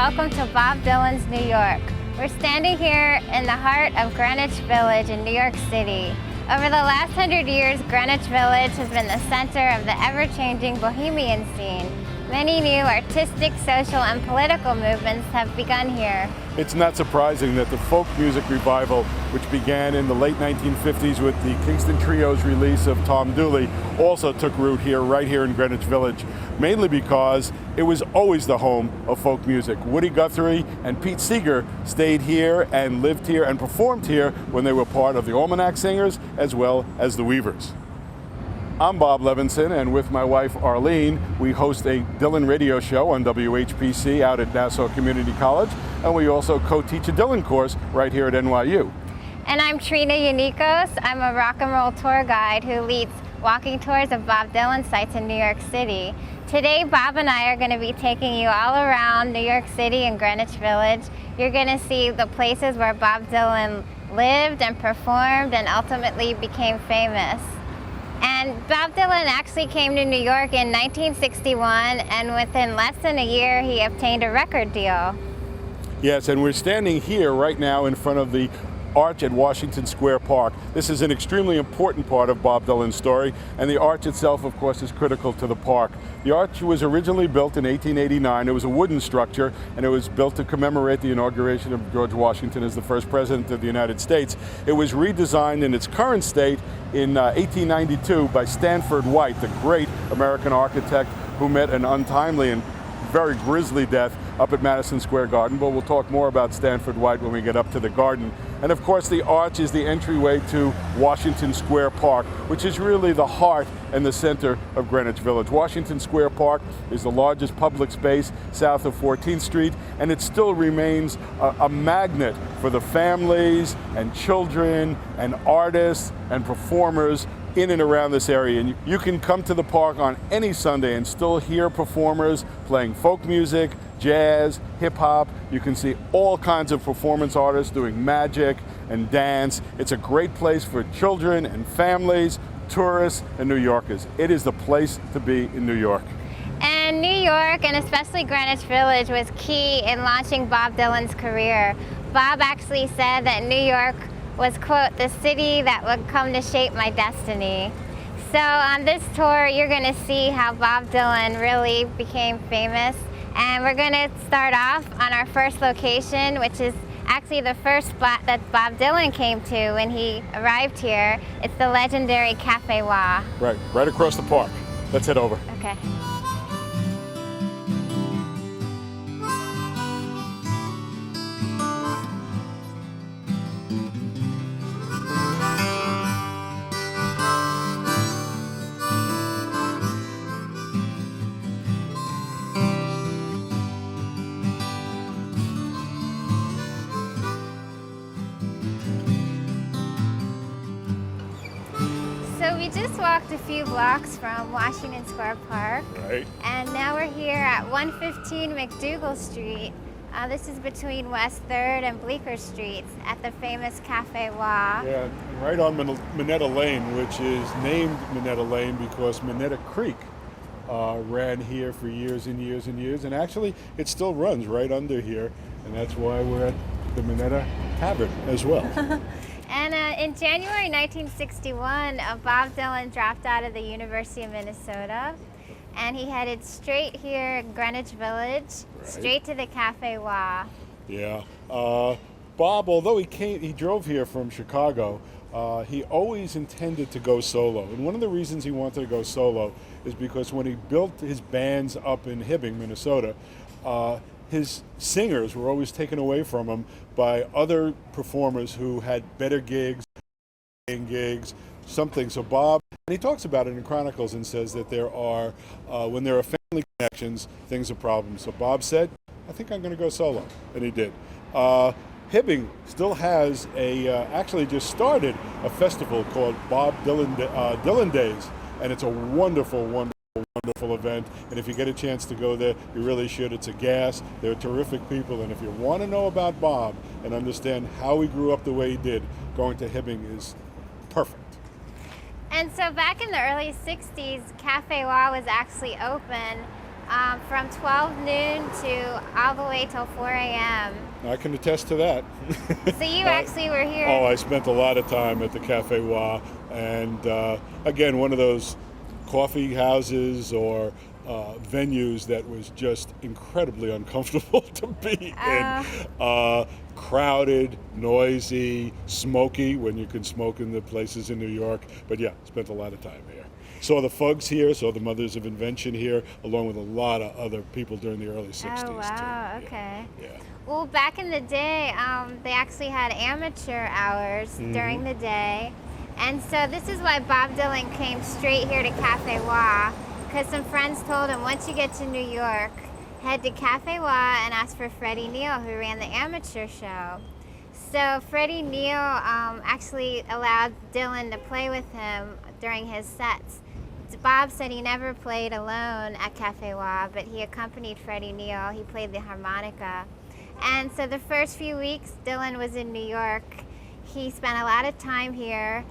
welcome to Bob Dylan's New York. We're standing here in the heart of Greenwich Village in New York City. Over the last 100 years, Greenwich Village has been the center of the ever-changing Bohemian scene. Many new artistic, social, and political movements have begun here. It's not surprising that the folk music revival, which began in the late 1950s with the Kingston Trio's release of Tom Dooley, also took root here, right here in Greenwich Village, mainly because it was always the home of folk music. Woody Guthrie and Pete Seeger stayed here and lived here and performed here when they were part of the Almanac Singers as well as the Weavers. I'm Bob Levinson, and with my wife Arlene, we host a Dylan radio show on WHPC out at Nassau Community College, and we also co-teach a Dylan course right here at NYU. And I'm Trina Yanikos. I'm a rock and roll tour guide who leads walking tours of Bob Dylan sites in New York City. Today, Bob and I are going to be taking you all around New York City and Greenwich Village. You're going to see the places where Bob Dylan lived and performed and ultimately became famous. And Bob Dylan actually came to New York in 1961, and within less than a year, he obtained a record deal. Yes, and we're standing here right now in front of the arch at Washington Square Park. This is an extremely important part of Bob Dylan's story, and the arch itself, of course, is critical to the park. The arch was originally built in 1889. It was a wooden structure, and it was built to commemorate the inauguration of George Washington as the first president of the United States. It was redesigned in its current state in 1892 by Stanford White, the great American architect who met an untimely and very grisly death up at Madison Square Garden, but we'll talk more about Stanford White when we get up to the garden. And of course, the arch is the entryway to Washington Square Park, which is really the heart and the center of Greenwich Village. Washington Square Park is the largest public space south of 14th Street, and it still remains a magnet for the families and children and artists and performers in and around this area. And you can come to the park on any Sunday and still hear performers playing folk music, jazz, hip hop. You can see all kinds of performance artists doing magic and dance. It's a great place for children and families, tourists and New Yorkers. It is the place to be in New York. And New York, and especially Greenwich Village, was key in launching Bob Dylan's career. Bob actually said that New York was, quote, the city that would come to shape my destiny. So on this tour, you're going to see how Bob Dylan really became famous. And we're going to start off on our first location, which is actually the first spot that Bob Dylan came to when he arrived here. It's the legendary Cafe Wha. Right across the park. Let's head over. Okay. So we just walked a few blocks from Washington Square Park. Right. And now we're here at 115 McDougal Street. This is between West 3rd and Bleecker Streets at the famous Cafe Wha. Yeah, and right on Minetta Lane, which is named Minetta Lane because Minetta Creek ran here for years and years and years. And actually, it still runs right under here. And that's why we're at the Minetta Tavern as well. And in January 1961, Bob Dylan dropped out of the University of Minnesota, and he headed straight here in Greenwich Village, straight to the Cafe Wha. Yeah. Bob, although he drove here from Chicago, he always intended to go solo. And one of the reasons he wanted to go solo is because when he built his bands up in Hibbing, Minnesota, his singers were always taken away from him by other performers who had better gigs, something. So Bob, and he talks about it in Chronicles and says that there are, when there are family connections, things are problems. So Bob said, I think I'm going to go solo, and he did. Hibbing still has actually just started a festival called Bob Dylan Days, and it's a wonderful event, and if you get a chance to go there, you really should. It's a gas. They're terrific people, and if you want to know about Bob and understand how he grew up the way he did, going to Hibbing is perfect. And so back in the early 60s, Cafe Wha was actually open from 12 noon to all the way till 4 a.m. I can attest to that. So you actually were here. Oh, I spent a lot of time at the Cafe Wa, and again, one of those coffee houses or venues that was just incredibly uncomfortable to be in. Crowded, noisy, smoky, when you can smoke in the places in New York. But yeah, spent a lot of time here. Saw the Fugs here, saw the Mothers of Invention here, along with a lot of other people during the early 60s. Oh, wow, too. okay. Yeah. Well, back in the day, they actually had amateur hours during the day. And so this is why Bob Dylan came straight here to Cafe Wa, because some friends told him, once you get to New York, head to Cafe Wa and ask for Freddie Neal, who ran the amateur show. So Freddie Neal actually allowed Dylan to play with him during his sets. Bob said he never played alone at Cafe Wa, but he accompanied Freddie Neal. He played the harmonica. And so the first few weeks Dylan was in New York, he spent a lot of time here.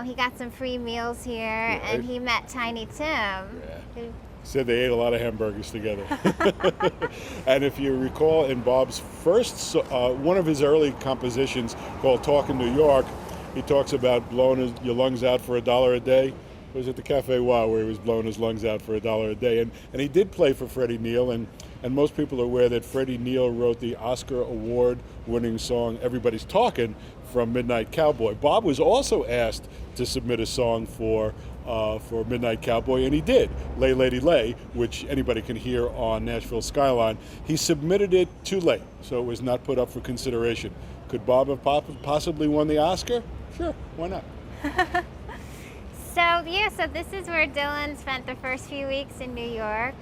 He got some free meals here, and he met Tiny Tim. Who said they ate a lot of hamburgers together. And if you recall, in Bob's first, one of his early compositions called Talkin' New York, he talks about blowing your lungs out for $1 a day. It was at the Cafe Wa where he was blowing his lungs out for $1 a day. And he did play for Freddie Neal, and most people are aware that Freddie Neal wrote the Oscar Award-winning song Everybody's Talkin' from Midnight Cowboy. Bob was also asked to submit a song for Midnight Cowboy, and he did, Lay Lady Lay, which anybody can hear on Nashville Skyline. He submitted it too late, so it was not put up for consideration. Could Bob have possibly won the Oscar? Sure, why not? So this is where Dylan spent the first few weeks in New York.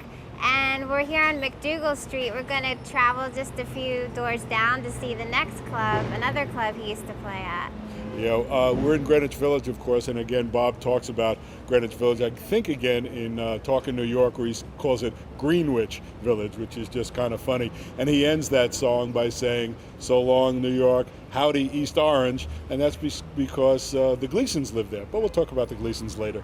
And we're here on McDougal Street. We're going to travel just a few doors down to see the next club, another club he used to play at. Yeah, we're in Greenwich Village, of course, and again, Bob talks about Greenwich Village, I think again in Talkin' New York, where he calls it Greenwich Village, which is just kind of funny. And he ends that song by saying, "So long, New York, howdy, East Orange," and that's because the Gleasons live there. But we'll talk about the Gleasons later.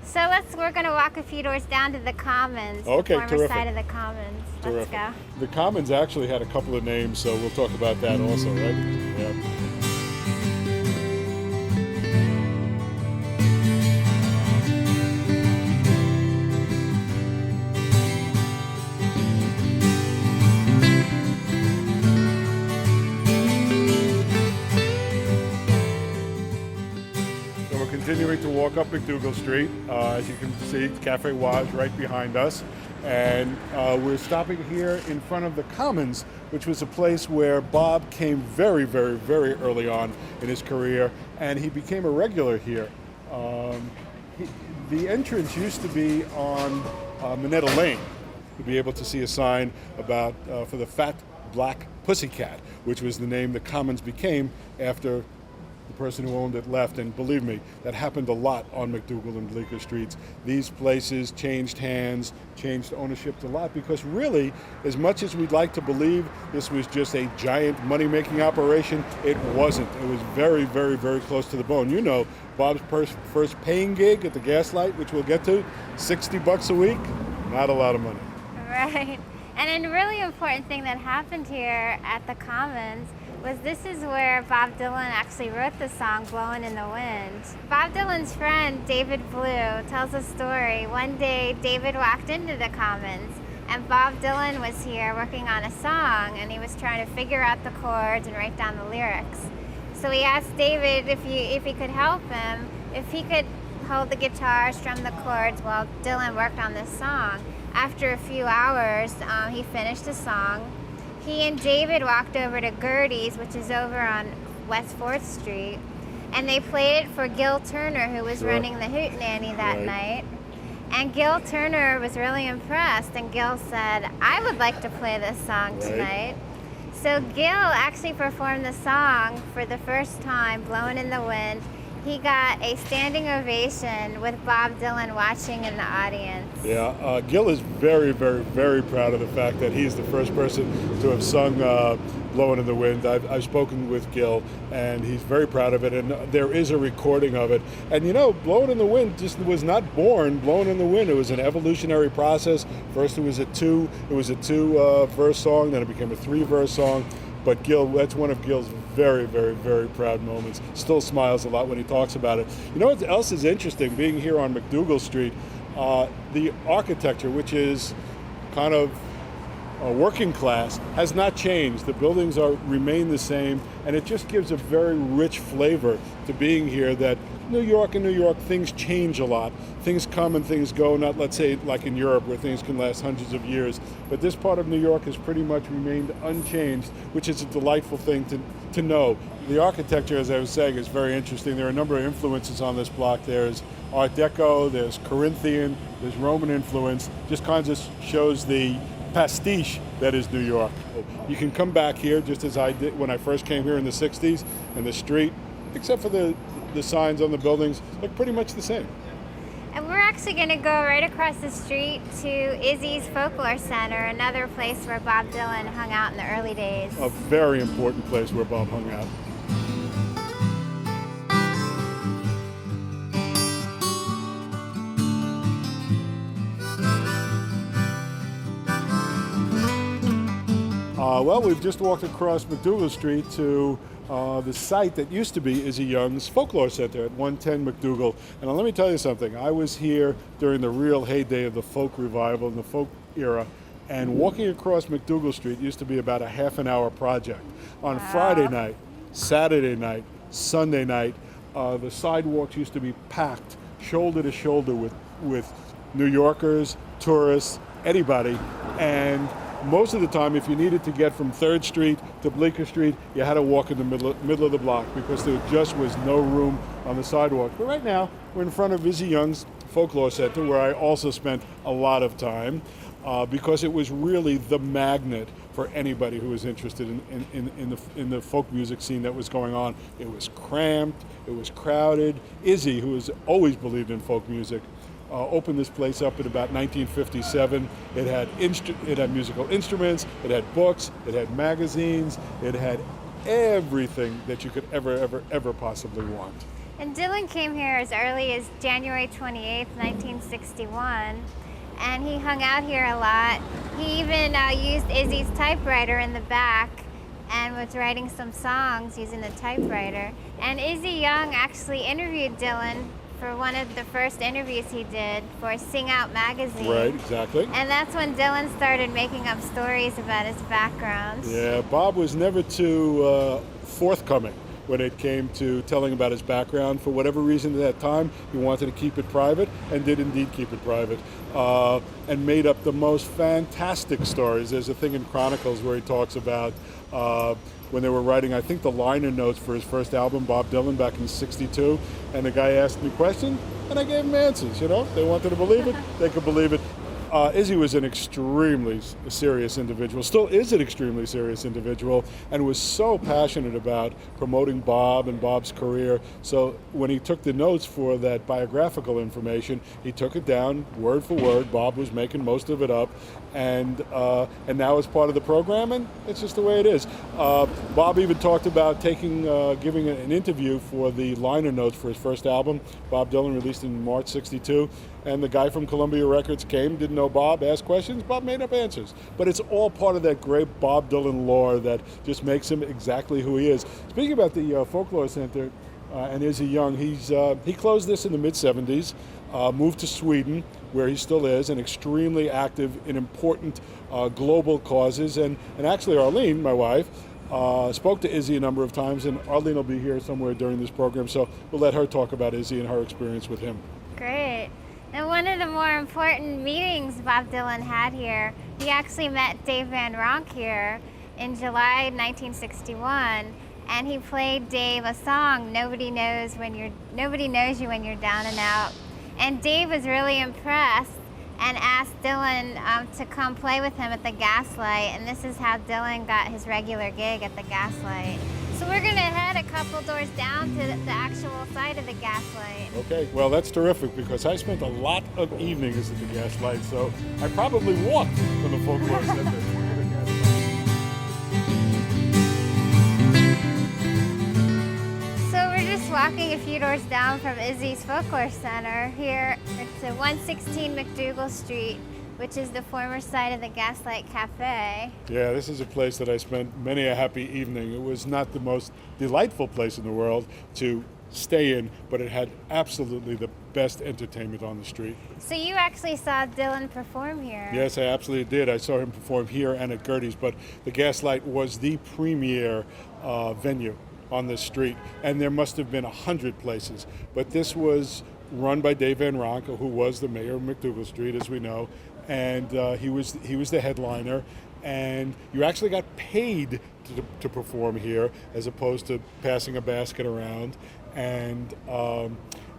So we're going to walk a few doors down to the Commons, okay, the former terrific. side of the Commons. Terrific. Let's go. The Commons actually had a couple of names, so we'll talk about that also, right? Yeah. Continuing to walk up McDougal Street. As you can see, Cafe Wa is right behind us. And we're stopping here in front of the Commons, which was a place where Bob came very, very, very early on in his career, and he became a regular here. The entrance used to be on Minetta Lane. You'd be able to see a sign about for the Fat Black Pussycat, which was the name the Commons became after the person who owned it left, and believe me, that happened a lot on McDougal and Bleecker Streets. These places changed hands, changed ownership a lot, because really, as much as we'd like to believe this was just a giant money-making operation, it wasn't. It was very, very, very close to the bone. You know, Bob's first paying gig at the Gaslight, which we'll get to, $60 a week, not a lot of money. Right. And a really important thing that happened here at the Commons was this is where Bob Dylan actually wrote the song Blowin' in the Wind. Bob Dylan's friend, David Blue, tells a story. One day, David walked into the Commons, and Bob Dylan was here working on a song, and he was trying to figure out the chords and write down the lyrics. So he asked David if he could help him, if he could hold the guitar, strum the chords while Dylan worked on this song. After a few hours, he finished the song. He and David walked over to Gertie's, which is over on West 4th Street, and they played it for Gil Turner, who was running the Hootenanny that night. And Gil Turner was really impressed, and Gil said, "I would like to play this song tonight." So Gil actually performed the song for the first time, Blowin' in the Wind, He got a standing ovation with Bob Dylan watching in the audience. Yeah, Gil is very, very, very proud of the fact that he's the first person to have sung Blowin' in the Wind. I've spoken with Gil, and he's very proud of it, and there is a recording of it. And you know, Blowin' in the Wind just was not born Blowin' in the Wind. It was an evolutionary process. First it was a two verse song, then it became a 3-verse song. But Gil, that's one of Gil's very, very, very proud moments. Still smiles a lot when he talks about it. You know what else is interesting? Being here on McDougal Street, the architecture, which is kind of working class, has not changed. The buildings remain the same, and it just gives a very rich flavor to being here. That New York, things change a lot. Things come and things go, not, let's say, like in Europe where things can last hundreds of years. But this part of New York has pretty much remained unchanged, which is a delightful thing to know. The architecture, as I was saying, is very interesting. There are a number of influences on this block. There's Art Deco, there's Corinthian, there's Roman influence. Just kind of shows the pastiche that is New York. You can come back here just as I did when I first came here in the 60s, and the street, except for the signs on the buildings, look pretty much the same. And we're actually going to go right across the street to Izzy's Folklore Center, another place where Bob Dylan hung out in the early days. A very important place where Bob hung out. Well, we've just walked across McDougal Street to the site that used to be Izzy Young's Folklore Center at 110 McDougal. And let me tell you something. I was here during the real heyday of the folk revival and the folk era, and walking across McDougal Street used to be about a half an hour project. On Friday night, Saturday night, Sunday night, the sidewalks used to be packed shoulder to shoulder with New Yorkers, tourists, anybody. And most of the time, if you needed to get from 3rd Street to Bleecker Street, you had to walk in the middle of the block because there just was no room on the sidewalk. But right now, we're in front of Izzy Young's Folklore Center, where I also spent a lot of time because it was really the magnet for anybody who was interested in the folk music scene that was going on. It was cramped, it was crowded. Izzy, who has always believed in folk music, opened this place up in about 1957. It had musical instruments, it had books, it had magazines, it had everything that you could ever possibly want. And Dylan came here as early as January 28th, 1961, and he hung out here a lot. He even used Izzy's typewriter in the back and was writing some songs using the typewriter. And Izzy Young actually interviewed Dylan for one of the first interviews he did for Sing Out magazine. Right, exactly. And that's when Dylan started making up stories about his background. Yeah, Bob was never too forthcoming when it came to telling about his background. For whatever reason at that time, he wanted to keep it private, and did indeed keep it private, and made up the most fantastic stories. There's a thing in Chronicles where he talks about when they were writing, I think, the liner notes for his first album, Bob Dylan, back in '62, and the guy asked me questions, and I gave him answers. You know, they wanted to believe it, they could believe it. Izzy was an extremely serious individual, still is an extremely serious individual, and was so passionate about promoting Bob and Bob's career. So when he took the notes for that biographical information, he took it down word for word. Bob was making most of it up, and now it's part of the program, and it's just the way it is. Bob even talked about giving an interview for the liner notes for his first album, Bob Dylan, released in March '62. And the guy from Columbia Records came, didn't know Bob, asked questions, Bob made up answers. But it's all part of that great Bob Dylan lore that just makes him exactly who he is. Speaking about the Folklore Center and Izzy Young, he closed this in the mid-'70s, moved to Sweden, where he still is, and extremely active in important global causes. And actually Arlene, my wife, spoke to Izzy a number of times, and Arlene will be here somewhere during this program, so we'll let her talk about Izzy and her experience with him. Great. And one of the more important meetings Bob Dylan had here, he actually met Dave Van Ronk here in July 1961, and he played Dave a song, Nobody Knows You When You're Down and Out. And Dave was really impressed and asked Dylan to come play with him at the Gaslight, and this is how Dylan got his regular gig at the Gaslight. So we're gonna head a couple doors down to the actual site of the Gaslight. Okay, well that's terrific because I spent a lot of evenings at the Gaslight, so I probably walked from the folklore center to the Gaslight. So we're just walking a few doors down from Izzy's Folklore Center here. It's at 116 McDougal Street, which is the former site of the Gaslight Cafe. Yeah, this is a place that I spent many a happy evening. It was not the most delightful place in the world to stay in, but it had absolutely the best entertainment on the street. So you actually saw Dylan perform here. Yes, I absolutely did. I saw him perform here and at Gertie's, but the Gaslight was the premier venue on this street, and there must have been 100 places. But this was run by Dave Van Ronk, who was the mayor of McDougal Street, as we know, and he was the headliner. And you actually got paid to perform here, as opposed to passing a basket around.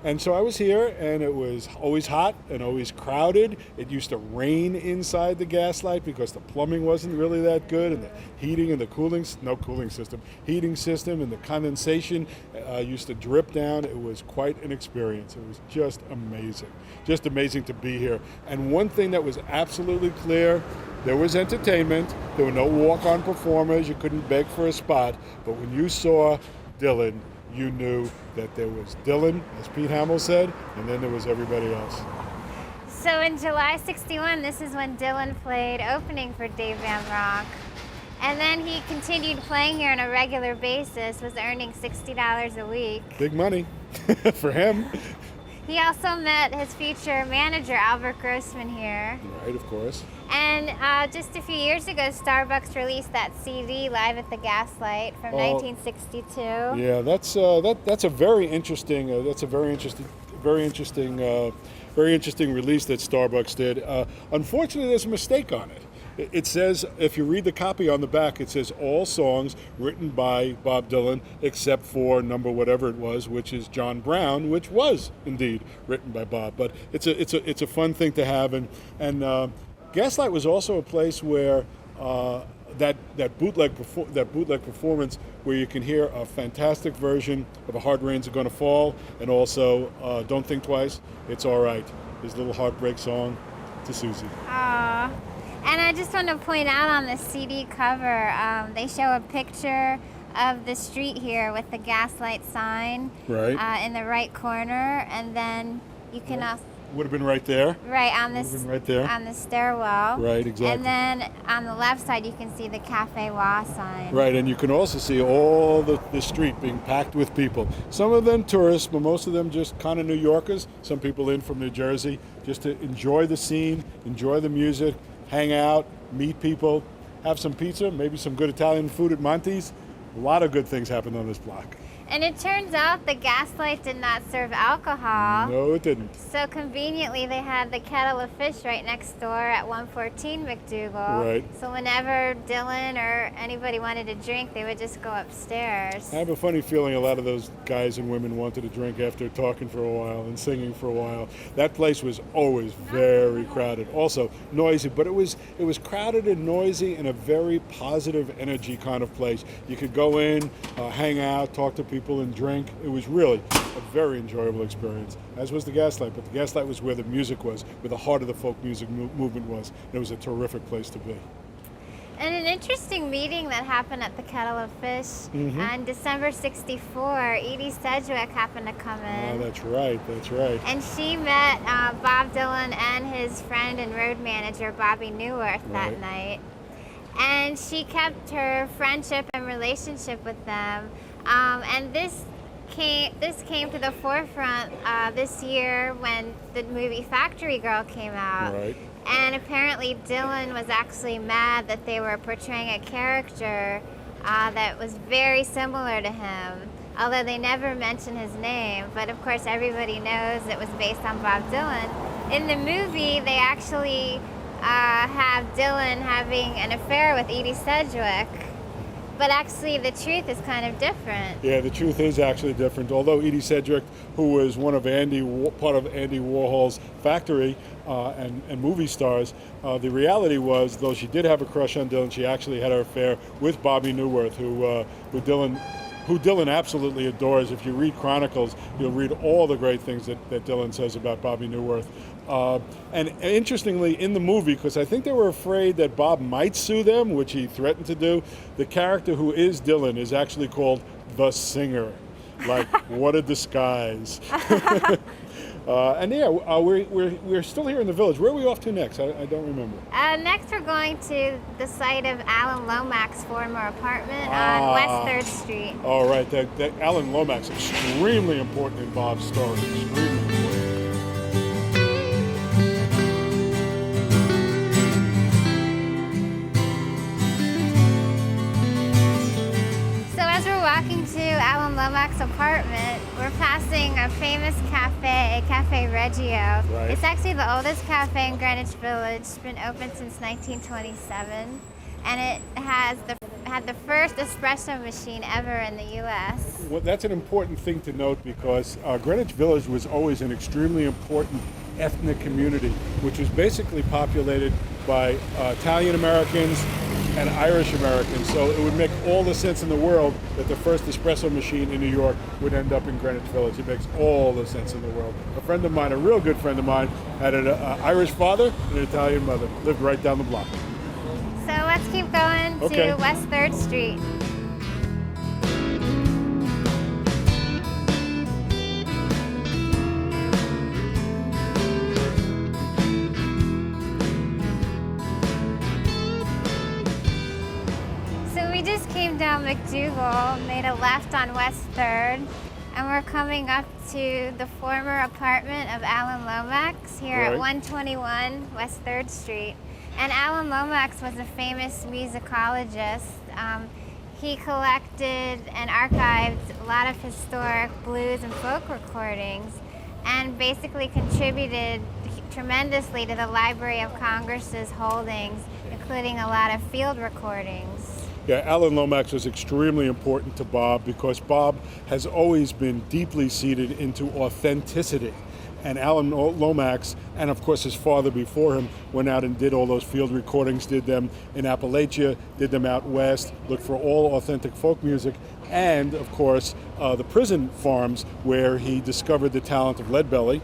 And so I was here, and it was always hot and always crowded. It used to rain inside the Gaslight because the plumbing wasn't really that good, and the heating and the heating system and the condensation used to drip down. It was quite an experience. It was just amazing to be here. And one thing that was absolutely clear, there was entertainment. There were no walk-on performers. You couldn't beg for a spot. But when you saw Dylan, you knew that there was Dylan, as Pete Hamill said, and then there was everybody else. So in July '61, this is when Dylan played opening for Dave Van Ronk. And then he continued playing here on a regular basis, was earning $60 a week. Big money for him. He also met his future manager, Albert Grossman, here. Right, of course. And just a few years ago, Starbucks released that CD, Live at the Gaslight, from 1962. Yeah, that's a very interesting release that Starbucks did. Unfortunately, there's a mistake on it. It says, if you read the copy on the back, it says all songs written by Bob Dylan except for number whatever it was, which is John Brown, which was indeed written by Bob. But it's a fun thing to have, and Gaslight was also a place where that bootleg performance where you can hear a fantastic version of A Hard Rains Are Gonna Fall, and also Don't Think Twice, It's All Right, his little heartbreak song to Susie. Aww. And I just want to point out on the CD cover, they show a picture of the street here with the Gaslight sign in the right corner, and then you can also would have been right there. Right on this, right there. on the stairwell. Right, exactly. And then on the left side, you can see the Cafe Wa sign. Right, and you can also see all the street being packed with people. Some of them tourists, but most of them just kind of New Yorkers. Some people in from New Jersey, just to enjoy the scene, enjoy the music, hang out, meet people, have some pizza, maybe some good Italian food at Monty's. A lot of good things happened on this block. And it turns out the Gaslight did not serve alcohol. No, it didn't. So conveniently, they had the Kettle of Fish right next door at 114 McDougal. Right. So whenever Dylan or anybody wanted to drink, they would just go upstairs. I have a funny feeling a lot of those guys and women wanted to drink after talking for a while and singing for a while. That place was always very crowded. Also noisy, but it was crowded and noisy in a very positive energy kind of place. You could go in, hang out, talk to people and drink. It was really a very enjoyable experience, as was the Gaslight. But the Gaslight was where the music was, where the heart of the folk music movement was. And it was a terrific place to be. And an interesting meeting that happened at the Kettle of Fish on December '64, Edie Sedgwick happened to come in. Oh, that's right. And she met Bob Dylan and his friend and road manager, Bobby Newworth, that night. And she kept her friendship and relationship with them. And this came to the forefront this year when the movie Factory Girl came out. Right. And apparently Dylan was actually mad that they were portraying a character that was very similar to him, although they never mention his name. But of course everybody knows it was based on Bob Dylan. In the movie, they actually have Dylan having an affair with Edie Sedgwick. But actually, the truth is kind of different. Yeah, the truth is actually different. Although Edie Sedgwick, who was one of part of Andy Warhol's Factory and movie stars, the reality was, though she did have a crush on Dylan, she actually had her affair with Bobby Newworth, who Dylan who Dylan absolutely adores. If you read Chronicles, you'll read all the great things that Dylan says about Bobby Newworth. And interestingly, in the movie, because I think they were afraid that Bob might sue them, which he threatened to do, the character who is Dylan is actually called the Singer. Like, what a disguise. And yeah, we're still here in the village. Where are we off to next? I don't remember. Next we're going to the site of Alan Lomax's former apartment on West 3rd Street. All right, that Alan Lomax, extremely important in Bob's story, extremely important. Walking to Alan Lomax's apartment, we're passing a famous cafe, Cafe Reggio. Right. It's actually the oldest cafe in Greenwich Village. It's been open since 1927, and it had the first espresso machine ever in the U.S. Well, that's an important thing to note because Greenwich Village was always an extremely important ethnic community, which was basically populated by Italian Americans and Irish Americans, so it would make all the sense in the world that the first espresso machine in New York would end up in Greenwich Village. It makes all the sense in the world. A friend of mine, a real good friend of mine, had an Irish father and an Italian mother, lived right down the block. So let's keep going to West 3rd Street. Down McDougal, made a left on West 3rd, and we're coming up to the former apartment of Alan Lomax here at 121 West 3rd Street. And Alan Lomax was a famous musicologist. He collected and archived a lot of historic blues and folk recordings and basically contributed tremendously to the Library of Congress's holdings, including a lot of field recordings. Yeah, Alan Lomax was extremely important to Bob because Bob has always been deeply seated into authenticity. And Alan Lomax, and of course his father before him, went out and did all those field recordings, did them in Appalachia, did them out west, looked for all authentic folk music, and of course the prison farms where he discovered the talent of Leadbelly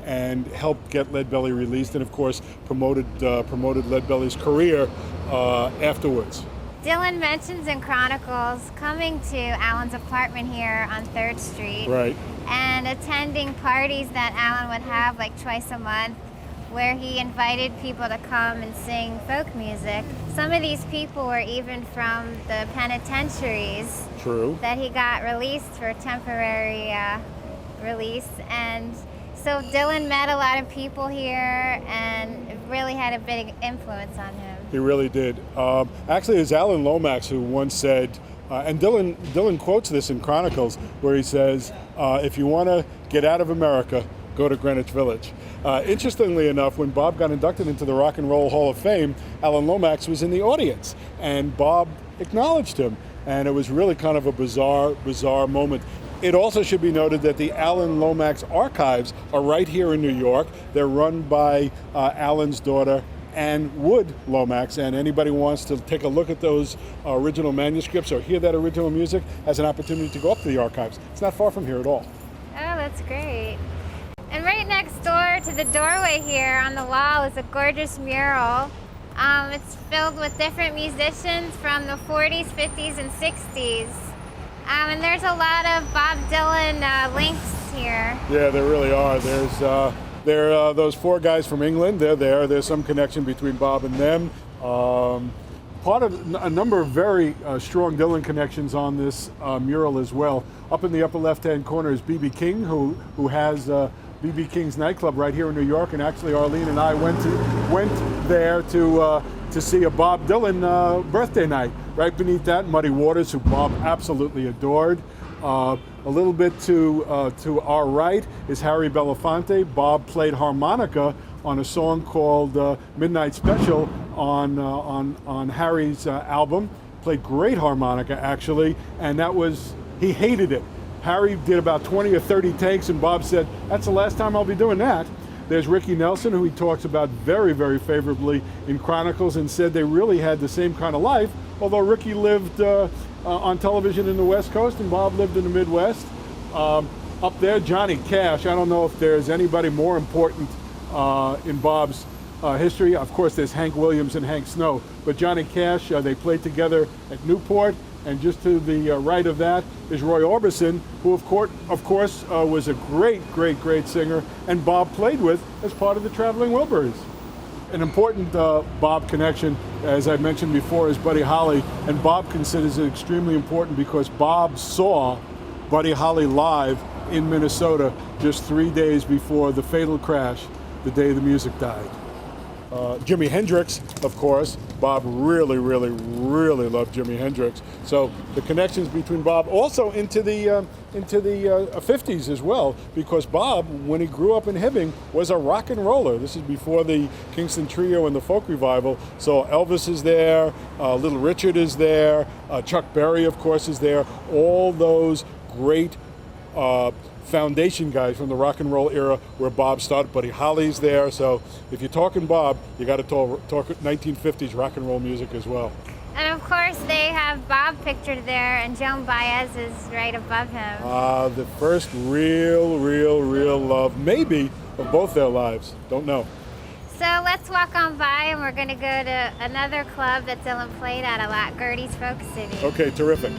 and helped get Leadbelly released, and of course promoted Leadbelly's career afterwards. Dylan mentions in Chronicles coming to Alan's apartment here on 3rd Street and attending parties that Alan would have like twice a month where he invited people to come and sing folk music. Some of these people were even from the penitentiaries that he got released for temporary release. And so Dylan met a lot of people here and it really had a big influence on him. He really did. Actually, it was Alan Lomax who once said, and Dylan quotes this in Chronicles, where he says, if you want to get out of America, go to Greenwich Village. Interestingly enough, when Bob got inducted into the Rock and Roll Hall of Fame, Alan Lomax was in the audience, and Bob acknowledged him, and it was really kind of a bizarre moment. It also should be noted that the Alan Lomax archives are right here in New York. They're run by Alan's daughter, Anne Wood Lomax, and anybody who wants to take a look at those original manuscripts or hear that original music has an opportunity to go up to the archives. It's not far from here at all. Oh, that's great. And right next door to the doorway here on the wall is a gorgeous mural. It's filled with different musicians from the 40s, 50s, and 60s. And there's a lot of Bob Dylan links here. Yeah, there really are. There are those four guys from England. They're there. There's some connection between Bob and them. Part of a number of very strong Dylan connections on this mural as well. Up in the upper left-hand corner is B.B. King, who has B.B. King's nightclub right here in New York. And actually, Arlene and I went there to see a Bob Dylan birthday night. Right beneath that, Muddy Waters, who Bob absolutely adored. A little bit to our right is Harry Belafonte. Bob played harmonica on a song called Midnight Special on Harry's album. Played great harmonica, actually, and he hated it. Harry did about 20 or 30 takes, and Bob said, that's the last time I'll be doing that. There's Ricky Nelson, who he talks about very, very favorably in Chronicles, and said they really had the same kind of life, although Ricky lived on television in the West Coast and Bob lived in the Midwest. Up there, Johnny Cash. I don't know if there's anybody more important in Bob's history. Of course, there's Hank Williams and Hank Snow, but Johnny Cash, they played together at Newport, and just to the right of that is Roy Orbison, who of course was a great singer, and Bob played with as part of the Traveling Wilburys. An important Bob connection, as I mentioned before, is Buddy Holly, and Bob considers it extremely important because Bob saw Buddy Holly live in Minnesota just 3 days before the fatal crash, the day the music died. Jimi Hendrix, of course. Bob really loved Jimi Hendrix. So the connections between Bob also into the 50s as well, because Bob, when he grew up in Hibbing, was a rock and roller. This is before the Kingston Trio and the folk revival. So Elvis is there, Little Richard is there, Chuck Berry, of course, is there. All those great foundation guys from the rock and roll era where Bob started. Buddy Holly's there. So if you're talking Bob, you got to talk 1950s rock and roll music as well. And of course they have Bob pictured there, and Joan Baez is right above him. The first real love, maybe, of both their lives. Don't know. So let's walk on by, and we're going to go to another club that Dylan played at a lot, Gertie's Folk City. Okay, terrific.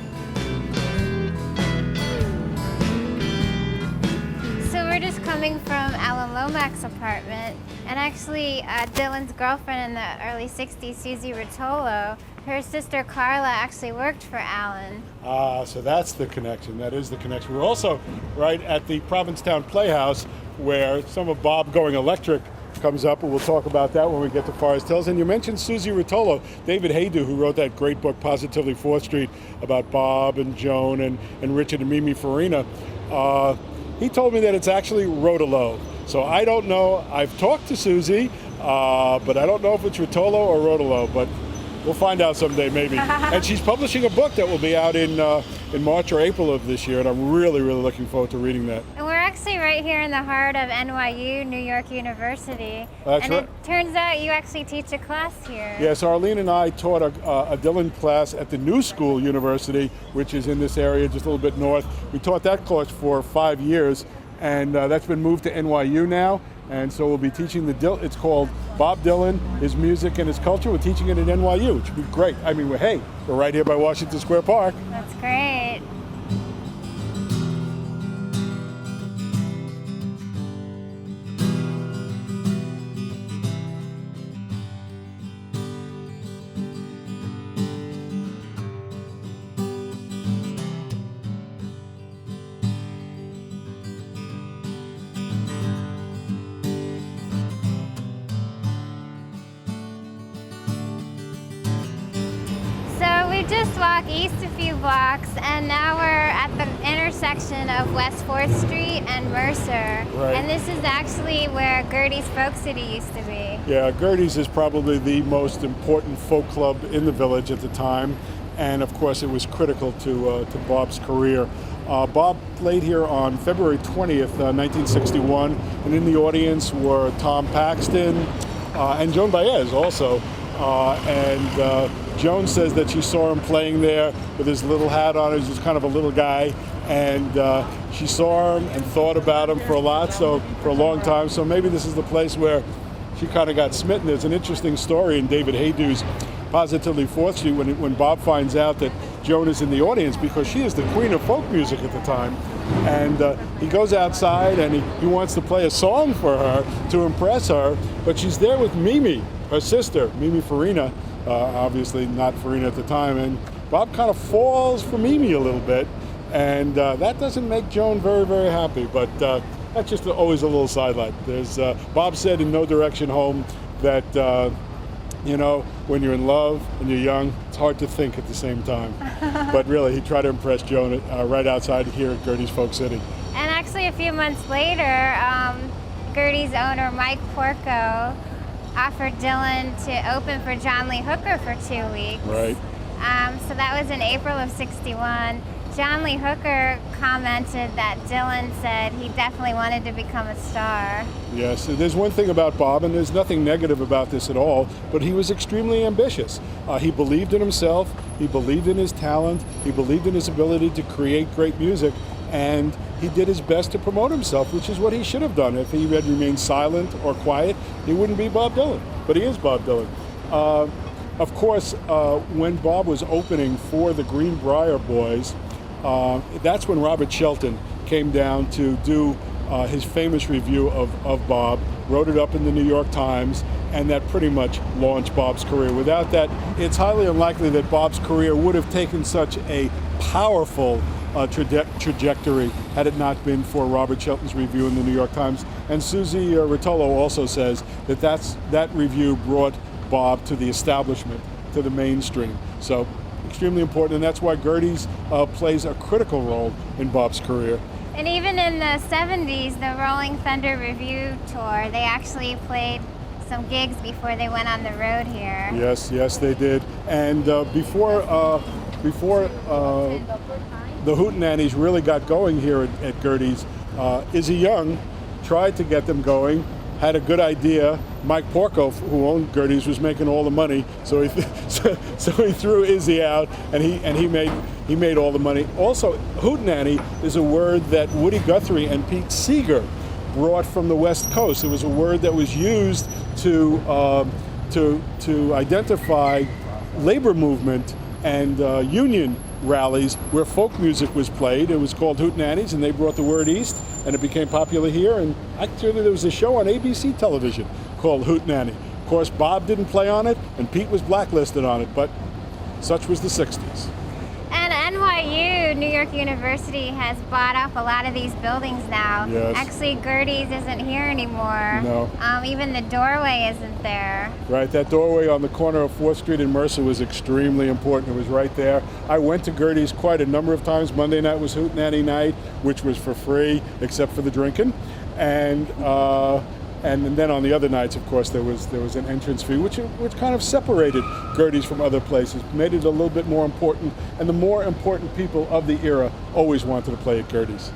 So we're just coming from Alan Lomax's apartment, and actually Dylan's girlfriend in the early 60s, Susie Rotolo, her sister Carla actually worked for Alan. So that's the connection. That is the connection. We're also right at the Provincetown Playhouse, where some of Bob Going Electric comes up, and we'll talk about that when we get to Forest Hills. And you mentioned Susie Rotolo, David Haydu, who wrote that great book, Positively 4th Street, about Bob and Joan and Richard and Mimi Farina. He told me that it's actually Rotolo. So I don't know. I've talked to Susie, but I don't know if it's Rotolo or Rotolo, but we'll find out someday maybe. And she's publishing a book that will be out in March or April of this year, and I'm really looking forward to reading that. And we're actually right here in the heart of NYU, New York University. That's and right. It turns out you actually teach a class here. Yes, Arlene and I taught a Dylan class at the New School University, which is in this area just a little bit north. We taught that course for 5 years, and that's been moved to NYU now. And so we'll be teaching it's called Bob Dylan, His Music and His Culture. We're teaching it at NYU, which would be great. I mean, we're right here by Washington Square Park. That's great. We just walked east a few blocks, and now we're at the intersection of West 4th Street and Mercer. Right. And this is actually where Gertie's Folk City used to be. Yeah, Gertie's is probably the most important folk club in the village at the time, and of course it was critical to Bob's career. Bob played here on February 20th, 1961, and in the audience were Tom Paxton and Joan Baez also. Joan says that she saw him playing there with his little hat on. He was just kind of a little guy, and she saw him and thought about him for a long time. So maybe this is the place where she kind of got smitten. There's an interesting story in David Haydu's Positively 4th Street when Bob finds out that Joan is in the audience, because she is the queen of folk music at the time. And he goes outside and he wants to play a song for her to impress her, but she's there with Mimi, her sister, Mimi Farina, obviously not Farina at the time, and Bob kind of falls for Mimi a little bit, and that doesn't make Joan very happy, but that's just always a little sidelight. There's Bob said in No Direction Home that when you're in love and you're young, it's hard to think at the same time. But really, he tried to impress Joan right outside here at Gertie's Folk City. And actually a few months later, Gertie's owner, Mike Porco, offered Dylan to open for John Lee Hooker for 2 weeks. Right. So that was in April of '61. John Lee Hooker commented that Dylan said he definitely wanted to become a star. Yes, there's one thing about Bob, and there's nothing negative about this at all, but he was extremely ambitious. He believed in himself. He believed in his talent, he believed in his ability to create great music, and he did his best to promote himself, which is what he should have done. If he had remained silent or quiet, he wouldn't be Bob Dylan, but he is Bob Dylan. Of course, when Bob was opening for the Greenbrier Boys, that's when Robert Shelton came down to do his famous review of Bob, wrote it up in the New York Times, and that pretty much launched Bob's career. Without that, it's highly unlikely that Bob's career would have taken such a powerful trajectory had it not been for Robert Shelton's review in the New York Times. And Susie Rotolo also says that that review brought Bob to the establishment, to the mainstream. So extremely important, and that's why Gerde's plays a critical role in Bob's career. And even in the 70s, the Rolling Thunder Review Tour, they actually played some gigs before they went on the road here. Yes, they did. And before the Hootenannies really got going here at Gerde's, Izzy Young tried to get them going, had a good idea. Mike Porco, who owned Gerde's, was making all the money, so he threw Izzy out, and he made all the money. Also, Hootenanny is a word that Woody Guthrie and Pete Seeger brought from the West Coast. It was a word that was used to identify labor movement and union rallies where folk music was played. It was called Hootenannies, and they brought the word east, and it became popular here. And actually, there was a show on ABC television called Hootenanny. Of course, Bob didn't play on it, and Pete was blacklisted on it, but such was the 60s. And NYU, New York University, has bought up a lot of these buildings now. Yes. Actually, Gerde's isn't here anymore. No. Even the doorway isn't there. Right, that doorway on the corner of 4th Street and Mercer was extremely important. It was right there. I went to Gerde's quite a number of times. Monday night was Hootenanny night, which was for free, except for the drinking. And then on the other nights, of course, there was an entrance fee, which kind of separated Gerde's from other places, made it a little bit more important, and the more important people of the era always wanted to play at Gerde's.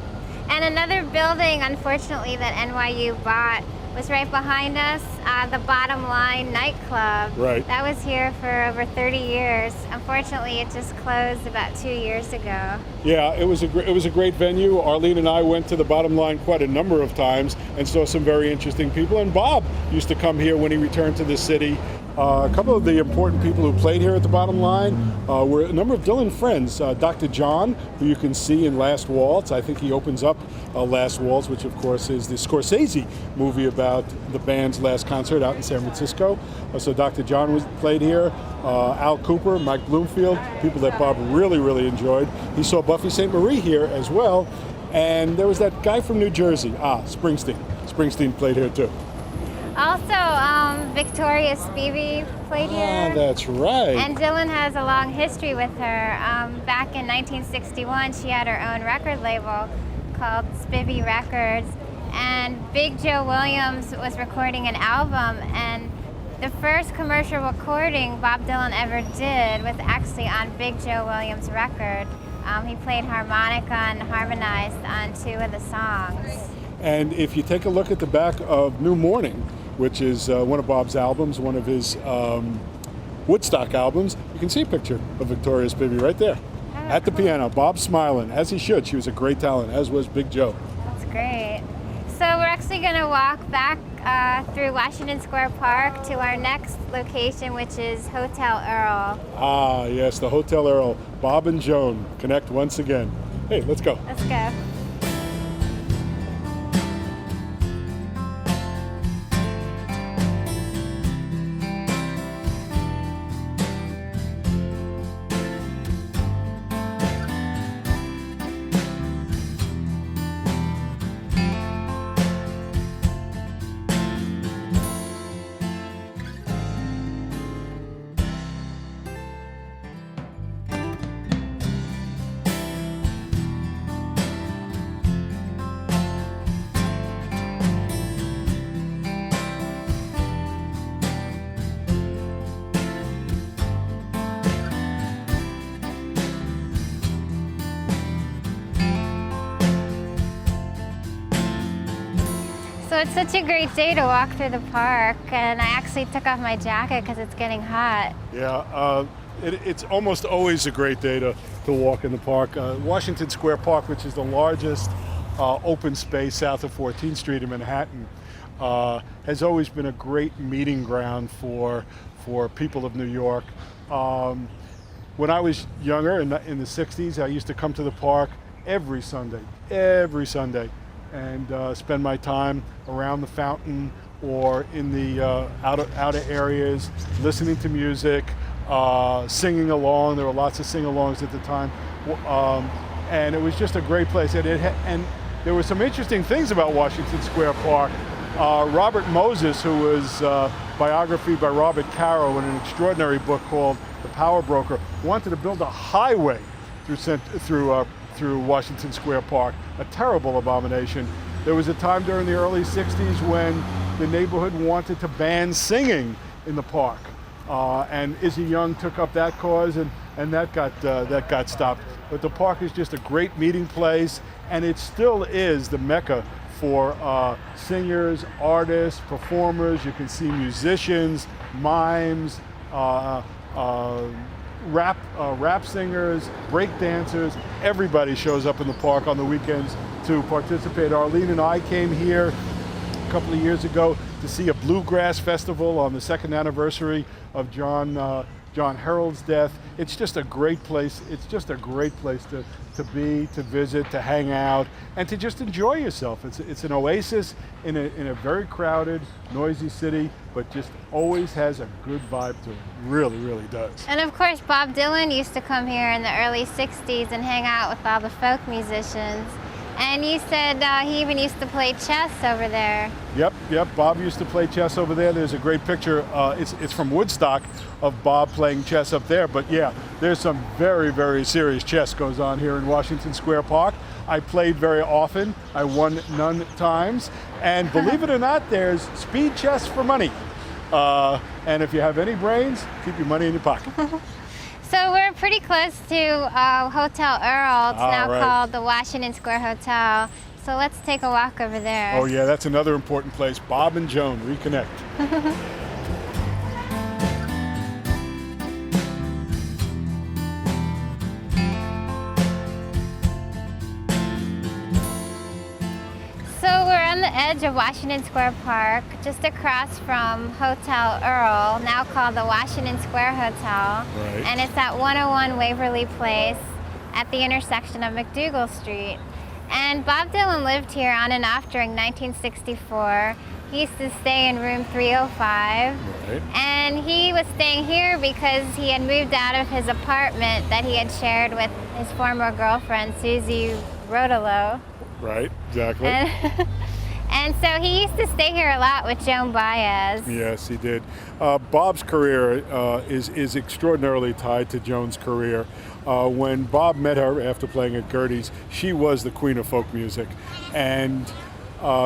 And another building, unfortunately, that NYU bought was right behind us, the Bottom Line nightclub. Right. That was here for over 30 years. Unfortunately, it just closed about 2 years ago. Yeah, it was a great venue. Arlene and I went to the Bottom Line quite a number of times and saw some very interesting people. And Bob used to come here when he returned to the city. A couple of the important people who played here at the Bottom Line were a number of Dylan friends. Dr. John, who you can see in Last Waltz. I think he opens up Last Waltz, which of course is the Scorsese movie about the band's last concert out in San Francisco. So Dr. John played here. Al Cooper, Mike Bloomfield, people that Bob really, really enjoyed. He saw Buffy St. Marie here as well. And there was that guy from New Jersey, Springsteen. Springsteen played here too. Also, Victoria Spivey played here. That's right. And Dylan has a long history with her. Back in 1961, she had her own record label called Spivey Records. And Big Joe Williams was recording an album, and the first commercial recording Bob Dylan ever did was actually on Big Joe Williams' record. He played harmonica and harmonized on 2 of the songs. And if you take a look at the back of New Morning, which is one of Bob's albums, one of his Woodstock albums, you can see a picture of Victoria Spivey right there at the piano. Bob smiling, as he should. She was a great talent, as was Big Joe. That's great. So we're actually going to walk back through Washington Square Park to our next location, which is Hotel Earl. Yes, the Hotel Earl. Bob and Joan connect once again. Hey, let's go. Let's go. So it's such a great day to walk through the park, and I actually took off my jacket because it's getting hot. Yeah, It's almost always a great day to walk in the park. Washington Square Park, which is the largest open space south of 14th Street in Manhattan, has always been a great meeting ground for people of New York. When I was younger, in the 60s, I used to come to the park every Sunday, and spend my time around the fountain or in the outer areas, listening to music, singing along. There were lots of sing-alongs at the time, and it was just a great place. And there were some interesting things about Washington Square Park. Robert Moses, who was biography by Robert Caro in an extraordinary book called The Power Broker, wanted to build a highway through Washington Square Park, a terrible abomination. There was a time during the early 60s when the neighborhood wanted to ban singing in the park. And Izzy Young took up that cause, and that got stopped. But the park is just a great meeting place, and it still is the mecca for singers, artists, performers. You can see musicians, mimes, rap singers, break dancers. Everybody shows up in the park on the weekends to participate. Arlene and I came here a couple of years ago to see a bluegrass festival on the second anniversary of John Harold's death. It's just a great place. It's just a great place to be, to visit, to hang out, and to just enjoy yourself. It's an oasis in a very crowded, noisy city, but just always has a good vibe to it. Really, really does. And of course, Bob Dylan used to come here in the early 60s and hang out with all the folk musicians. And you said he even used to play chess over there. Yep. Bob used to play chess over there. There's a great picture. It's from Woodstock of Bob playing chess up there. But yeah, there's some very, very serious chess goes on here in Washington Square Park. I played very often. I won none times. And believe it or not, there's speed chess for money. And if you have any brains, keep your money in your pocket. So we're pretty close to Hotel Earl. It's now called the Washington Square Hotel. So let's take a walk over there. Oh yeah, that's another important place. Bob and Joan reconnect. So we're on the edge of Washington Square Park, just across from Hotel Earl, now called the Washington Square Hotel. Right. And it's at 101 Waverly Place at the intersection of McDougal Street. And Bob Dylan lived here on and off during 1964. He used to stay in room 305. Right. And he was staying here because he had moved out of his apartment that he had shared with his former girlfriend, Susie Rodolo. Right, exactly. And so he used to stay here a lot with Joan Baez. Yes, he did. Bob's career is extraordinarily tied to Joan's career. When Bob met her after playing at Gertie's, she was the queen of folk music. And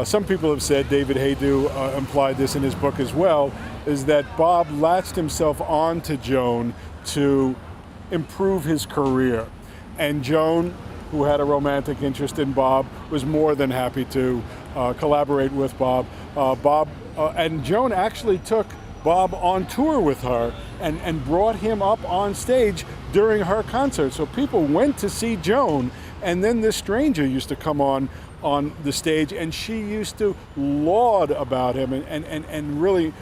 some people have said, David Haydu implied this in his book as well, is that Bob latched himself on to Joan to improve his career. And Joan, who had a romantic interest in Bob, was more than happy to collaborate with Bob. And Joan actually took Bob on tour with her and brought him up on stage during her concert. So people went to see Joan, and then this stranger used to come on the stage, and she used to laud about him and really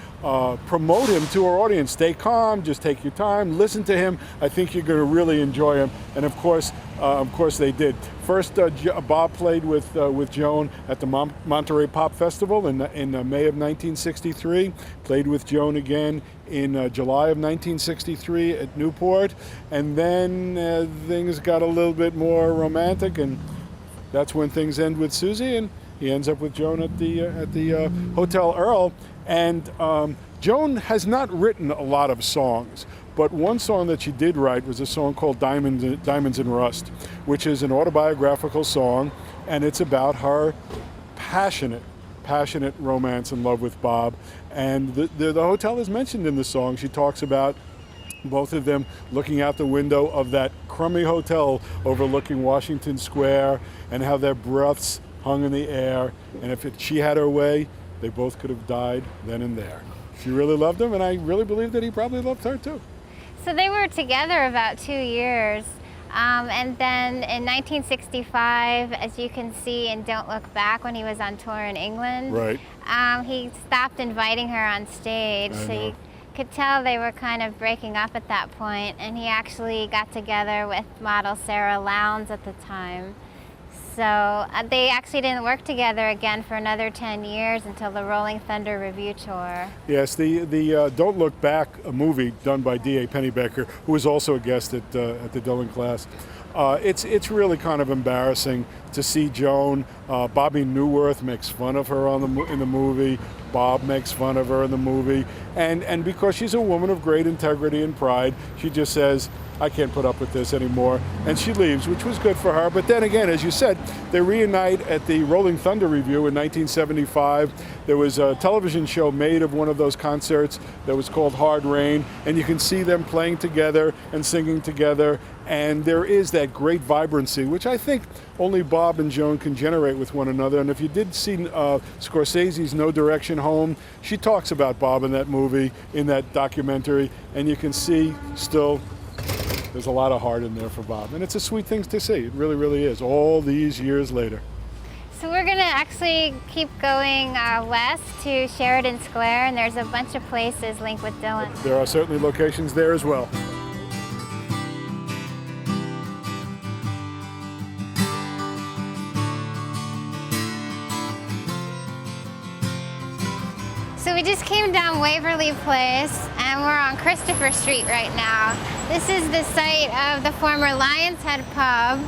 promote him to her audience. Stay calm, just take your time, listen to him. I think you're going to really enjoy him. And of course they did. First, Bob played with Joan at the Monterey Pop Festival in May of 1963. Played with Joan again in July of 1963 at Newport, and then things got a little bit more romantic, and that's when things end with Susie, and he ends up with Joan at the Hotel Earl. And Joan has not written a lot of songs, but one song that she did write was a song called Diamonds and Rust, which is an autobiographical song, and it's about her passionate romance and love with Bob. And the hotel is mentioned in the song. She talks about both of them looking out the window of that crummy hotel overlooking Washington Square, and how their breaths hung in the air, and if she had her way, they both could have died then and there. She really loved him, and I really believe that he probably loved her too. So they were together about 2 years. And then in 1965, as you can see in Don't Look Back, when he was on tour in England, Right. he stopped inviting her on stage. So you could tell they were kind of breaking up at that point, and he actually got together with model Sarah Lowndes at the time. So they actually didn't work together again for another 10 years until the Rolling Thunder Revue tour. Yes, the Don't Look Back, a movie done by D.A. Pennebaker, who was also a guest at the Dylan class. It's really kind of embarrassing to see Joan. Bobby Newworth makes fun of her in the movie. Bob makes fun of her in the movie. And because she's a woman of great integrity and pride, she just says, I can't put up with this anymore. And she leaves, which was good for her. But then again, as you said, they reunite at the Rolling Thunder Revue in 1975. There was a television show made of one of those concerts that was called Hard Rain. And you can see them playing together and singing together. And there is that great vibrancy, which I think only Bob and Joan can generate with one another. And if you did see Scorsese's No Direction Home, she talks about Bob in that movie, in that documentary. And you can see still there's a lot of heart in there for Bob. And it's a sweet thing to see. It really, really is, all these years later. So we're going to actually keep going west to Sheridan Square, and there's a bunch of places linked with Dylan. There are certainly locations there as well. So we just came down Waverly Place, and we're on Christopher Street right now. This is the site of the former Lion's Head pub.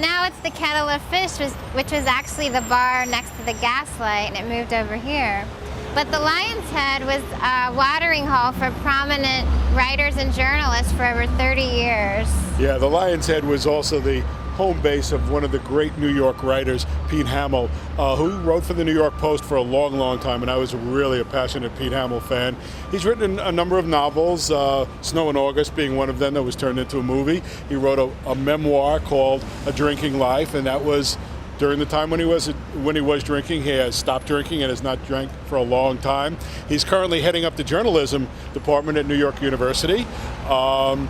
Now it's the Kettle of Fish, which was actually the bar next to the Gaslight, and it moved over here. But the Lion's Head was a watering hole for prominent writers and journalists for over 30 years. Yeah, the Lion's Head was also the home base of one of the great New York writers, Pete Hamill, who wrote for the New York Post for a long, long time, and I was really a passionate Pete Hamill fan. He's written a number of novels, Snow in August being one of them that was turned into a movie. He wrote a memoir called A Drinking Life, and that was during the time when he was drinking. He has stopped drinking and has not drank for a long time. He's currently heading up the journalism department at New York University, and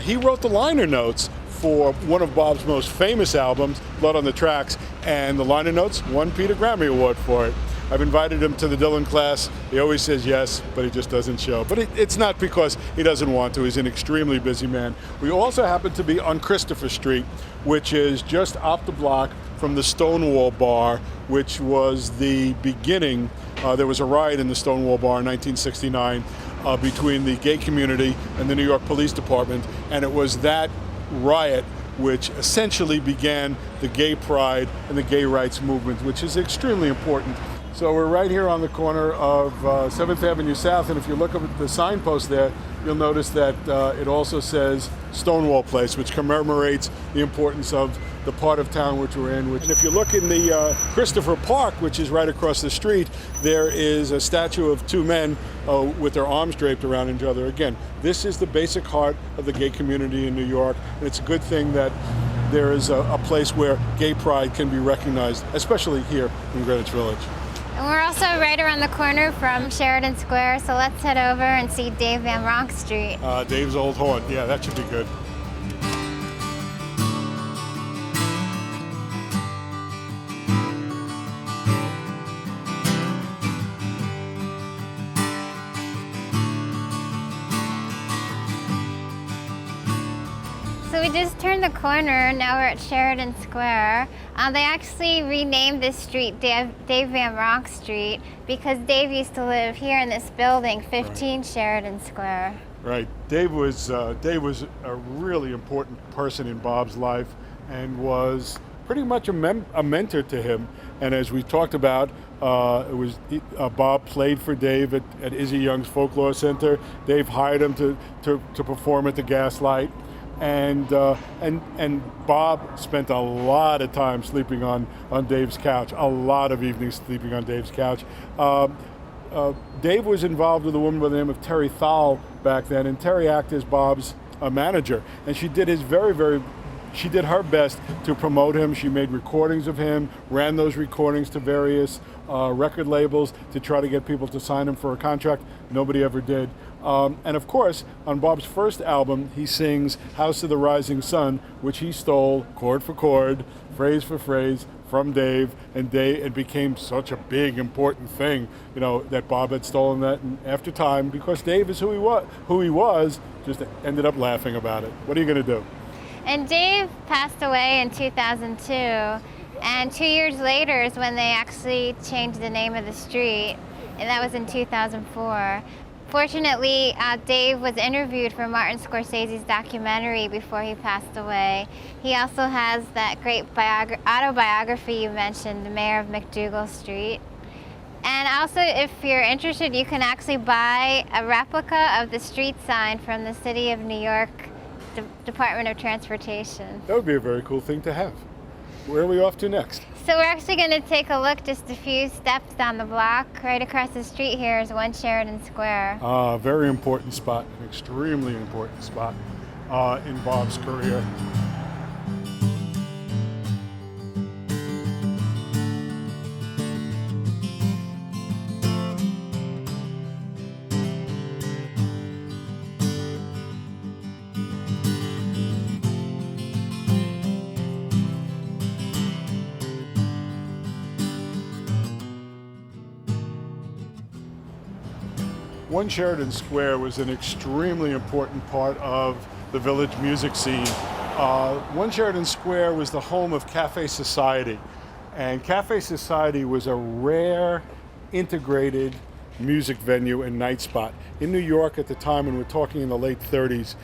he wrote the liner notes for one of Bob's most famous albums, Blood on the Tracks, and the liner notes won Pete a Grammy Award for it. I've invited him to the Dylan class. He always says yes, but he just doesn't show. But it's not because he doesn't want to. He's an extremely busy man. We also happen to be on Christopher Street, which is just off the block from the Stonewall Bar, which was the beginning. There was a riot in the Stonewall Bar in 1969 between the gay community and the New York Police Department, and it was that riot which essentially began the gay pride and the gay rights movement, which is extremely important. So we're right here on the corner of 7th Avenue South, and if you look up at the signpost there, you'll notice that it also says Stonewall Place, which commemorates the importance of the part of town which we're in. And if you look in the Christopher Park, which is right across the street, there is a statue of two men with their arms draped around each other. Again, this is the basic heart of the gay community in New York, and it's a good thing that there is a place where gay pride can be recognized, especially here in Greenwich Village. And we're also right around the corner from Sheridan Square, so let's head over and see Dave Van Ronk Street. Dave's old haunt. Yeah, that should be good. So we just turned the corner, now we're at Sheridan Square. They actually renamed this street Dave Van Ronk Street because Dave used to live here in this building, 15 Sheridan Square. Right. Dave was a really important person in Bob's life and was pretty much a mentor to him. And as we talked about, Bob played for Dave at Izzy Young's Folklore Center. Dave hired him to perform at the Gaslight. And Bob spent a lot of time sleeping on Dave's couch, a lot of evenings sleeping on Dave's couch. Dave was involved with a woman by the name of Terry Thal back then, and Terry acted as Bob's manager, and she did his very, very she did her best to promote him. She made recordings of him, ran those recordings to various record labels to try to get people to sign him for a contract. Nobody ever did. And of course, on Bob's first album, he sings House of the Rising Sun, which he stole chord for chord, phrase for phrase from Dave, and it became such a big, important thing, that Bob had stolen that. And after time, because Dave is who he was, just ended up laughing about it. What are you going to do? And Dave passed away in 2002, and 2 years later is when they actually changed the name of the street, and that was in 2004. Fortunately, Dave was interviewed for Martin Scorsese's documentary before he passed away. He also has that great autobiography you mentioned, The Mayor of McDougal Street. And also, if you're interested, you can actually buy a replica of the street sign from the City of New York Department of Transportation. That would be a very cool thing to have. Where are we off to next? So we're actually going to take a look just a few steps down the block. Right across the street here is 1 Sheridan Square. Very important spot, an extremely important spot in Bob's career. One Sheridan Square was an extremely important part of the village music scene. One Sheridan Square was the home of Cafe Society, and Cafe Society was a rare, integrated music venue and night spot. In New York at the time, and we're talking in the late 30s,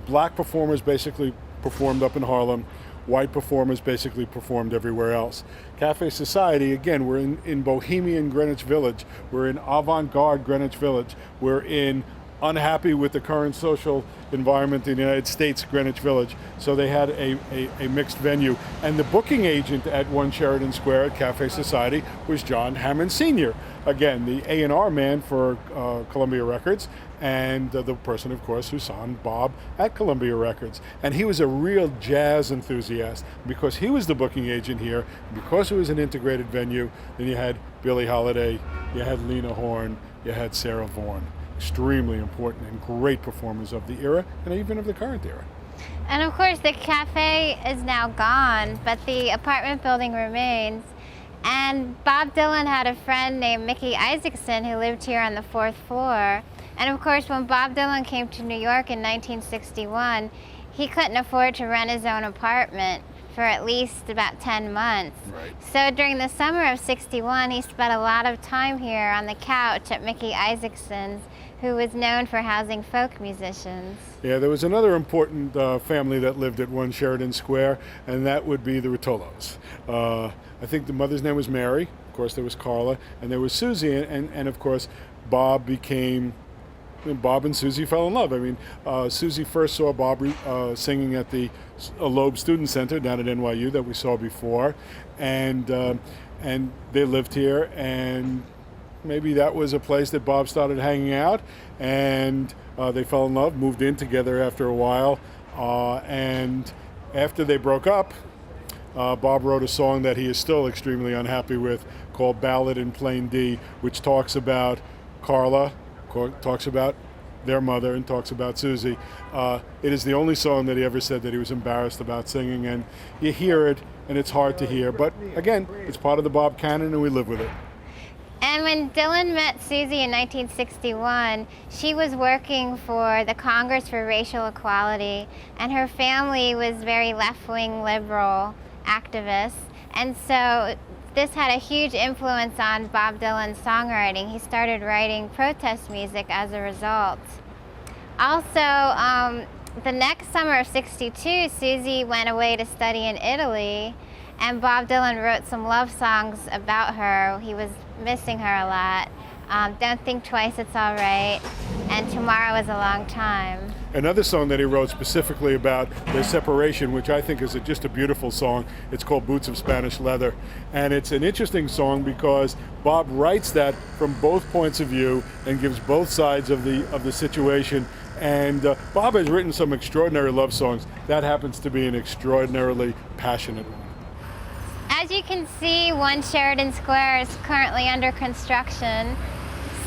black performers basically performed up in Harlem. White performers basically performed everywhere else. Cafe Society, again, we're in Bohemian Greenwich Village. We're in avant-garde Greenwich Village. We're in unhappy with the current social environment in the United States, Greenwich Village. So they had a mixed venue. And the booking agent at 1 Sheridan Square at Cafe Society was John Hammond Sr. Again, the A&R man for Columbia Records, and the person, of course, who signed Bob at Columbia Records. And he was a real jazz enthusiast. Because he was the booking agent here, because it was an integrated venue, then you had Billie Holiday, you had Lena Horne, you had Sarah Vaughan. Extremely important and great performers of the era and even of the current era. And of course, the cafe is now gone, but the apartment building remains. And Bob Dylan had a friend named Mickey Isaacson who lived here on the 4th floor. And of course, when Bob Dylan came to New York in 1961, he couldn't afford to rent his own apartment for at least about 10 months. Right. So during the summer of '61, he spent a lot of time here on the couch at Mickey Isaacson's, who was known for housing folk musicians. Yeah, there was another important family that lived at 1 Sheridan Square, and that would be the Rotollos. I think the mother's name was Mary. Of course, there was Carla, and there was Susie, and of course, Bob and Susie fell in love. I mean, Susie first saw Bob singing at the Loeb Student Center down at NYU that we saw before, and they lived here, and maybe that was a place that Bob started hanging out, and they fell in love, moved in together after a while, and after they broke up, Bob wrote a song that he is still extremely unhappy with called Ballad in Plain D, which talks about Carla, talks about their mother, and talks about Susie. It is the only song that he ever said that he was embarrassed about singing, and you hear it, and it's hard to hear. But again, it's part of the Bob canon, and we live with it. And when Dylan met Susie in 1961, she was working for the Congress for Racial Equality, and her family was very left-wing liberal activists. And so this had a huge influence on Bob Dylan's songwriting. He started writing protest music as a result. Also, the next summer of '62, Susie went away to study in Italy, and Bob Dylan wrote some love songs about her. He was missing her a lot. Don't Think Twice, It's All Right, and Tomorrow Is a Long Time. Another song that he wrote specifically about their separation, which I think is just a beautiful song, it's called Boots of Spanish Leather. And it's an interesting song because Bob writes that from both points of view and gives both sides of the situation. And Bob has written some extraordinary love songs. That happens to be an extraordinarily passionate one. As you can see, One Sheridan Square is currently under construction.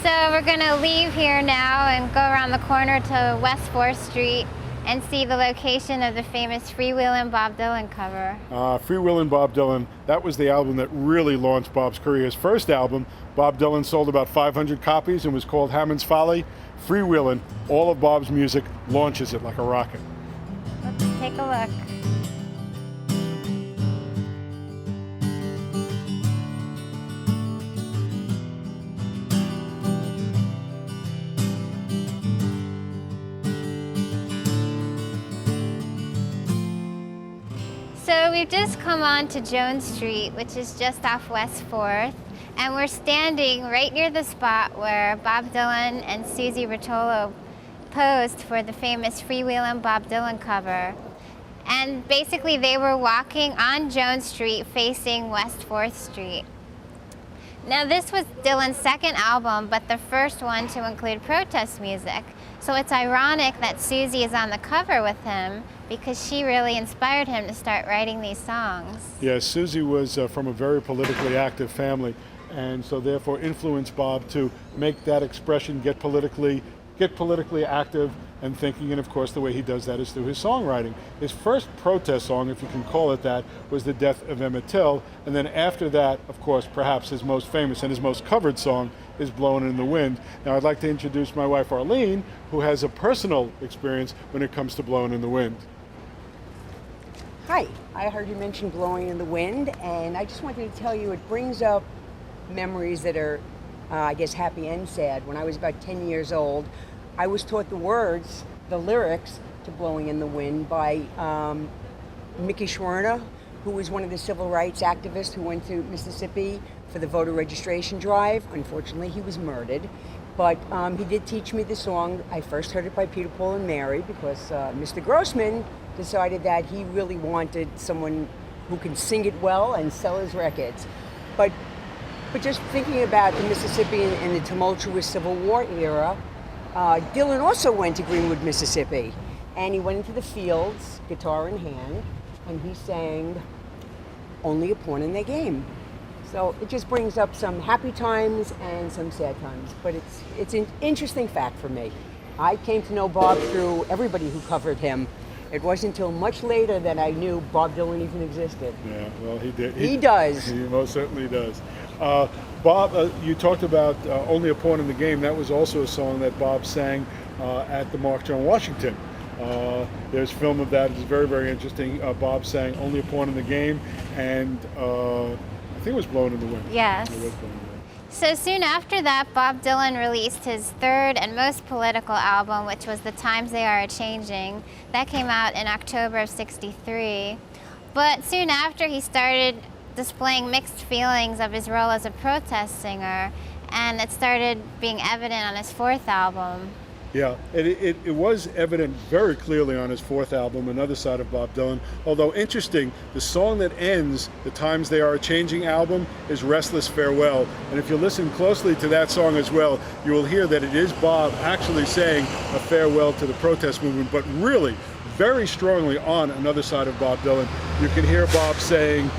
So we're going to leave here now and go around the corner to West 4th Street and see the location of the famous Freewheelin' Bob Dylan cover. Freewheelin' Bob Dylan, that was the album that really launched Bob's career. His first album, Bob Dylan, sold about 500 copies and was called Hammond's Folly. Freewheelin', all of Bob's music, launches it like a rocket. Let's take a look. So we've just come on to Jones Street, which is just off West 4th, and we're standing right near the spot where Bob Dylan and Susie Rotolo posed for the famous Freewheelin' Bob Dylan cover. And basically they were walking on Jones Street facing West 4th Street. Now this was Dylan's second album, but the first one to include protest music. So it's ironic that Susie is on the cover with him because she really inspired him to start writing these songs. Yes, Susie was from a very politically active family, and so therefore influenced Bob to make that expression get politically active and thinking, and of course the way he does that is through his songwriting. His first protest song, if you can call it that, was The Death of Emmett Till, and then after that, of course, perhaps his most famous and his most covered song is Blowin' in the Wind. Now I'd like to introduce my wife Arlene, who has a personal experience when it comes to Blowin' in the Wind. Hi, I heard you mention Blowing in the Wind, and I just wanted to tell you it brings up memories that are, I guess, happy and sad. When I was about 10 years old, I was taught the lyrics to Blowing in the Wind by Mickey Schwerner, who was one of the civil rights activists who went to Mississippi for the voter registration drive. Unfortunately, he was murdered. But he did teach me the song. I first heard it by Peter, Paul, and Mary because Mr. Grossman decided that he really wanted someone who can sing it well and sell his records. But just thinking about the Mississippi and the tumultuous Civil War era, Dylan also went to Greenwood, Mississippi, and he went into the fields, guitar in hand, and he sang Only a Pawn in Their Game. So it just brings up some happy times and some sad times, but it's an interesting fact for me. I came to know Bob through everybody who covered him. It wasn't until much later that I knew Bob Dylan even existed. Yeah, well, he did. He does. He most certainly does. Bob, you talked about Only a Pawn in the Game. That was also a song that Bob sang at the March on Washington. There's film of that. It's very, very interesting. Bob sang Only a Pawn in the Game, and I think it was Blowin' in the Wind. Yes. It was Blowin' in the Wind. So soon after that, Bob Dylan released his third and most political album, which was The Times They Are A-Changing. That came out in October of '63. But soon after, he started displaying mixed feelings of his role as a protest singer, and it started being evident on his fourth album. Yeah, it was evident very clearly on his fourth album, Another Side of Bob Dylan. Although interesting, the song that ends The Times They Are A-Changing album is Restless Farewell. And if you listen closely to that song as well, you will hear that it is Bob actually saying a farewell to the protest movement, but really very strongly on Another Side of Bob Dylan. You can hear Bob saying,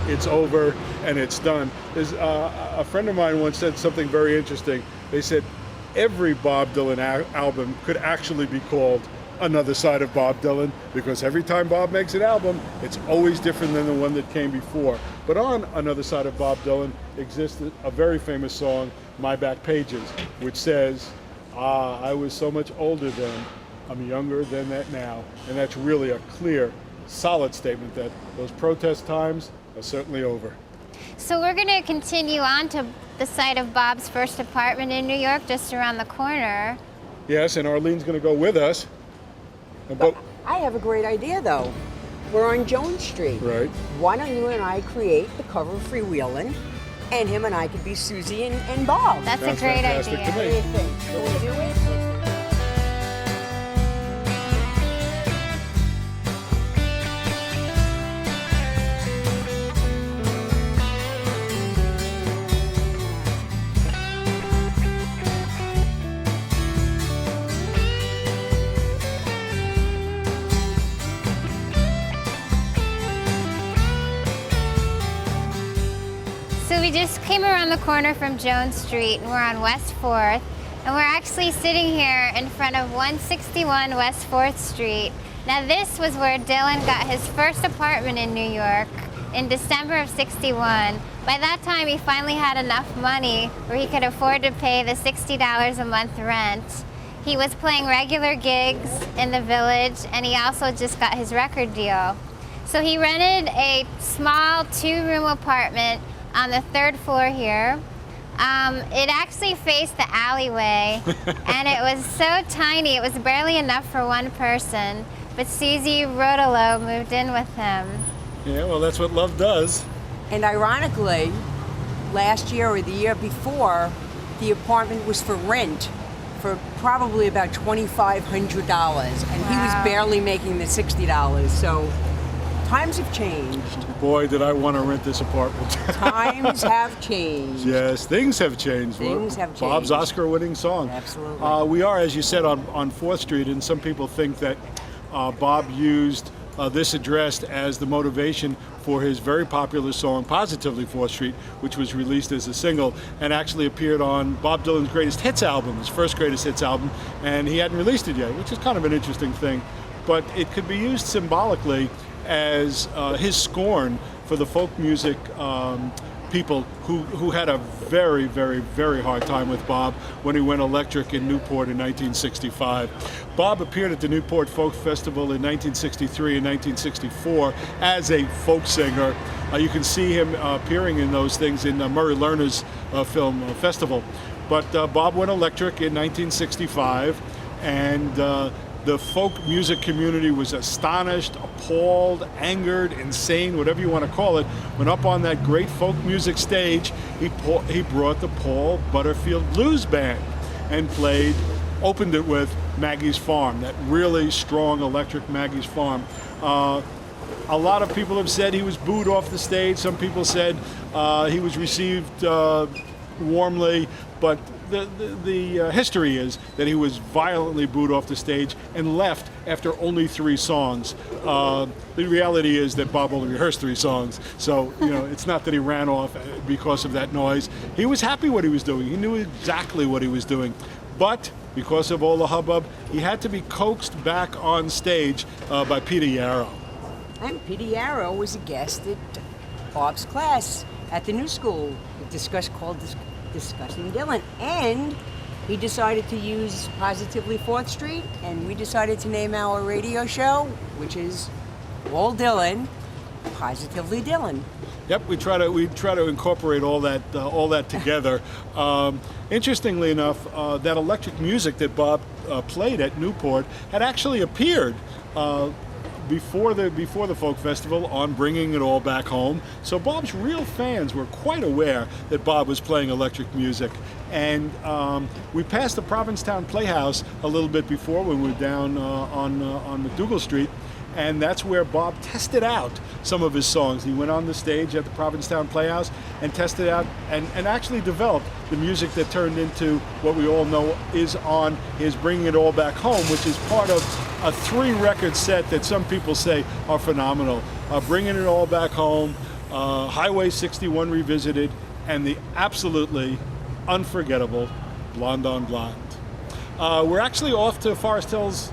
it's over and it's done. There's, a friend of mine once said something very interesting. They said, every Bob Dylan album could actually be called Another Side of Bob Dylan, because every time Bob makes an album, it's always different than the one that came before. But on Another Side of Bob Dylan exists a very famous song, My Back Pages, which says, I was so much older then, I'm younger than that now. And that's really a clear, solid statement that those protest times are certainly over. So we're going to continue on to the site of Bob's first apartment in New York, just around the corner. Yes, and Arlene's going to go with us. But I have a great idea, though. We're on Jones Street. Right. Why don't you and I create the cover of Freewheelin', and him and I could be Susie and Bob? That's Sounds a great fantastic idea. to What do you think? Can we do it? we just came around the corner from Jones Street and we're on West 4th. And we're actually sitting here in front of 161 West 4th Street. Now this was where Dylan got his first apartment in New York in December of '61. By that time he finally had enough money where he could afford to pay the $60 a month rent. He was playing regular gigs in the Village, and he also just got his record deal. So he rented a small 2-room apartment on the 3rd floor here. It actually faced the alleyway, and it was so tiny, it was barely enough for one person. But Susie Rodolo moved in with him. Yeah, well, that's what love does. And ironically, last year or the year before, the apartment was for rent for probably about $2,500, and he was barely making the $60. So times have changed. Boy, did I want to rent this apartment. Times have changed. Yes, things have changed. Things have changed. Bob's Oscar-winning song. Absolutely. We are, as you said, on 4th Street, and some people think that Bob used this address as the motivation for his very popular song, Positively 4th Street, which was released as a single and actually appeared on Bob Dylan's Greatest Hits album, his first Greatest Hits album, and he hadn't released it yet, which is kind of an interesting thing. But it could be used symbolically as his scorn for the folk music people who had a very, very, very hard time with Bob when he went electric in Newport in 1965. Bob appeared at the Newport Folk Festival in 1963 and 1964 as a folk singer. You can see him appearing in those things in Murray Lerner's film festival. But Bob went electric in 1965, and the folk music community was astonished, appalled, angered, insane, whatever you want to call it, when up on that great folk music stage, he brought the Paul Butterfield Blues Band and opened it with Maggie's Farm, that really strong electric Maggie's Farm. A lot of people have said he was booed off the stage. Some people said he was received warmly, but the history is that he was violently booed off the stage and left after only 3 songs. The reality is that Bob only rehearsed 3 songs, so it's not that he ran off because of that noise. He was happy what he was doing. He knew exactly what he was doing, but because of all the hubbub, he had to be coaxed back on stage by Peter Yarrow. And Peter Yarrow was a guest at Bob's class at the New School, discussing Dylan, and he decided to use Positively 4th Street, and we decided to name our radio show, which is all Dylan, Positively Dylan. Yep, we try to incorporate all that together. Interestingly enough, that electric music that Bob played at Newport had actually appeared before the folk festival on Bringing It All Back Home. So Bob's real fans were quite aware that Bob was playing electric music. And we passed the Provincetown Playhouse a little bit before when we were down on McDougal Street, and that's where Bob tested out some of his songs. He went on the stage at the Provincetown Playhouse and tested out and actually developed the music that turned into what we all know is on his Bringing It All Back Home, which is part of a 3-record set that some people say are phenomenal. Bringing It All Back Home, Highway 61 Revisited, and the absolutely unforgettable Blonde on Blonde. We're actually off to Forest Hills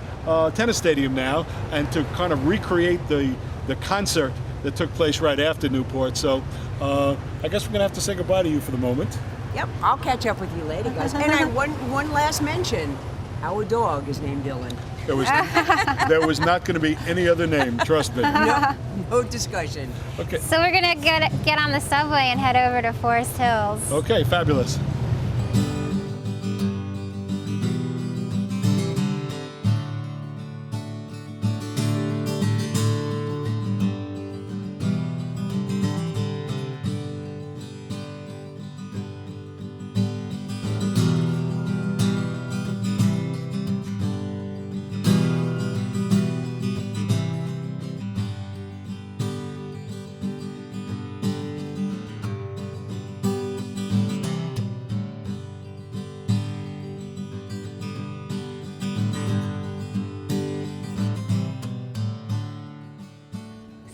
Tennis Stadium now, and to kind of recreate the concert that took place right after Newport. So I guess we're gonna have to say goodbye to you for the moment. Yep, I'll catch up with you later, guys. And one last mention. Our dog is named Dylan. There was not going to be any other name, trust me. No discussion. Okay. So we're gonna get on the subway and head over to Forest Hills. Okay, fabulous.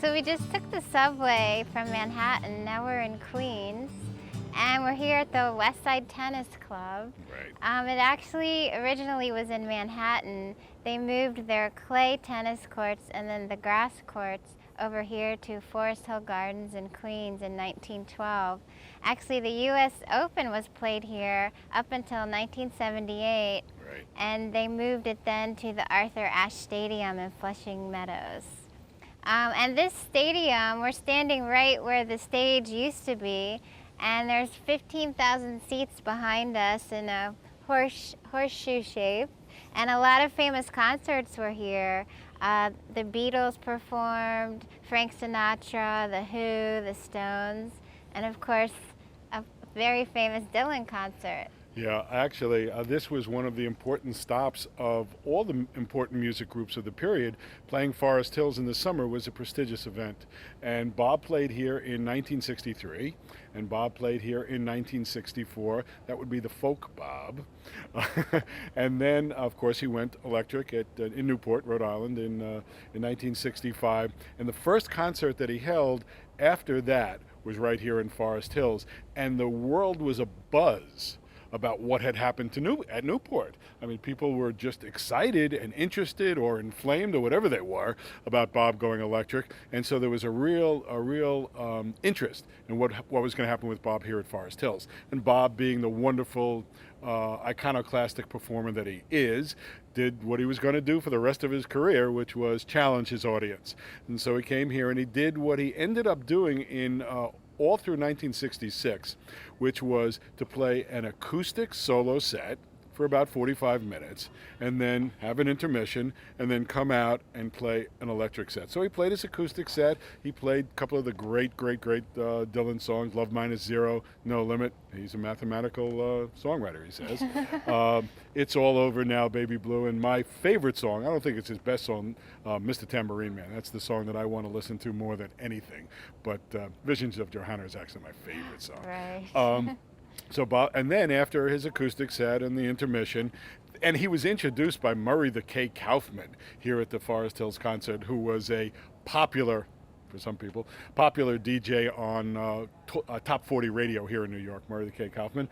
So we just took the subway from Manhattan. Now we're in Queens. and we're here at the West Side Tennis Club. Right. It actually originally was in Manhattan. They moved their clay tennis courts and then the grass courts over here to Forest Hill Gardens in Queens in 1912. Actually, the U.S. Open was played here up until 1978, Right. and they moved it then to the Arthur Ashe Stadium in Flushing Meadows. And this stadium, we're standing right where the stage used to be, and there's 15,000 seats behind us in a horseshoe shape, and a lot of famous concerts were here. The Beatles performed, Frank Sinatra, The Who, The Stones, and of course, a very famous Dylan concert. Yeah, actually, this was one of the important stops of all the important music groups of the period. Playing Forest Hills in the summer was a prestigious event. And Bob played here in 1963, and Bob played here in 1964. That would be the folk Bob. And then, of course, he went electric in Newport, Rhode Island in 1965. And the first concert that he held after that was right here in Forest Hills. And the world was abuzz about what had happened at Newport. I mean, people were just excited and interested or inflamed or whatever they were about Bob going electric. And so there was a real interest in what was going to happen with Bob here at Forest Hills. And Bob, being the wonderful iconoclastic performer that he is, did what he was going to do for the rest of his career, which was challenge his audience. And so he came here and he did what he ended up doing in all through 1966, which was to play an acoustic solo set for about 45 minutes, and then have an intermission, and then come out and play an electric set. So he played his acoustic set. He played a couple of the great Dylan songs, Love Minus Zero, No Limit. He's a mathematical songwriter, he says. It's All Over Now, Baby Blue, and my favorite song, I don't think it's his best song, Mr. Tambourine Man. That's the song that I want to listen to more than anything. But Visions of Johanna is actually my favorite song. Right. So Bob, and then after his acoustic set and the intermission, and he was introduced by Murray the K. Kaufman here at the Forest Hills concert, who was a popular, for some people, popular DJ on Top 40 radio here in New York, Murray the K. Kaufman.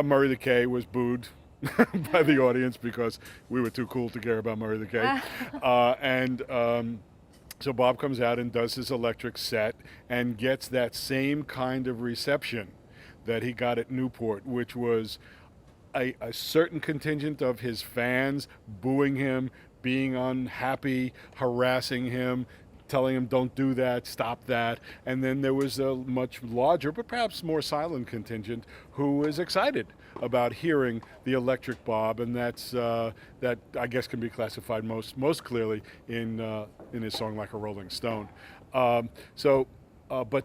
Murray the K was booed by the audience because we were too cool to care about Murray the K. So Bob comes out and does his electric set and gets that same kind of reception that he got at Newport, which was a certain contingent of his fans booing him, being unhappy, harassing him, telling him, don't do that, stop that. And then there was a much larger, but perhaps more silent contingent who was excited about hearing the electric Bob, and that I guess can be classified most clearly in his song Like a Rolling Stone. But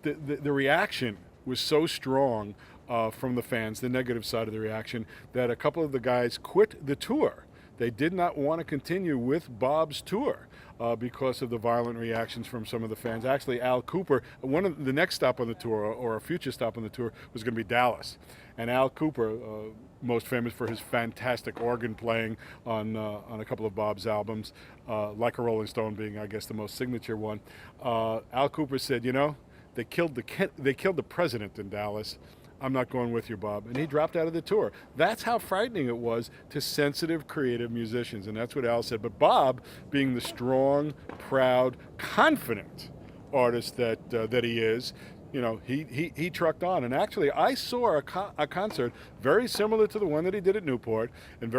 the reaction was so strong from the fans, the negative side of the reaction, that a couple of the guys quit the tour. They did not want to continue with Bob's tour because of the violent reactions from some of the fans. Actually, Al Cooper, one of the next stop on the tour, or a future stop on the tour, was going to be Dallas. And Al Cooper, most famous for his fantastic organ playing on a couple of Bob's albums, Like a Rolling Stone being, I guess, the most signature one. Al Cooper said, they killed the president in Dallas. I'm not going with you, Bob. And he dropped out of the tour. That's how frightening it was to sensitive, creative musicians. And that's what Al said. But Bob, being the strong, proud, confident artist that he is, he trucked on. And actually, I saw a concert very similar to the one that he did at Newport, and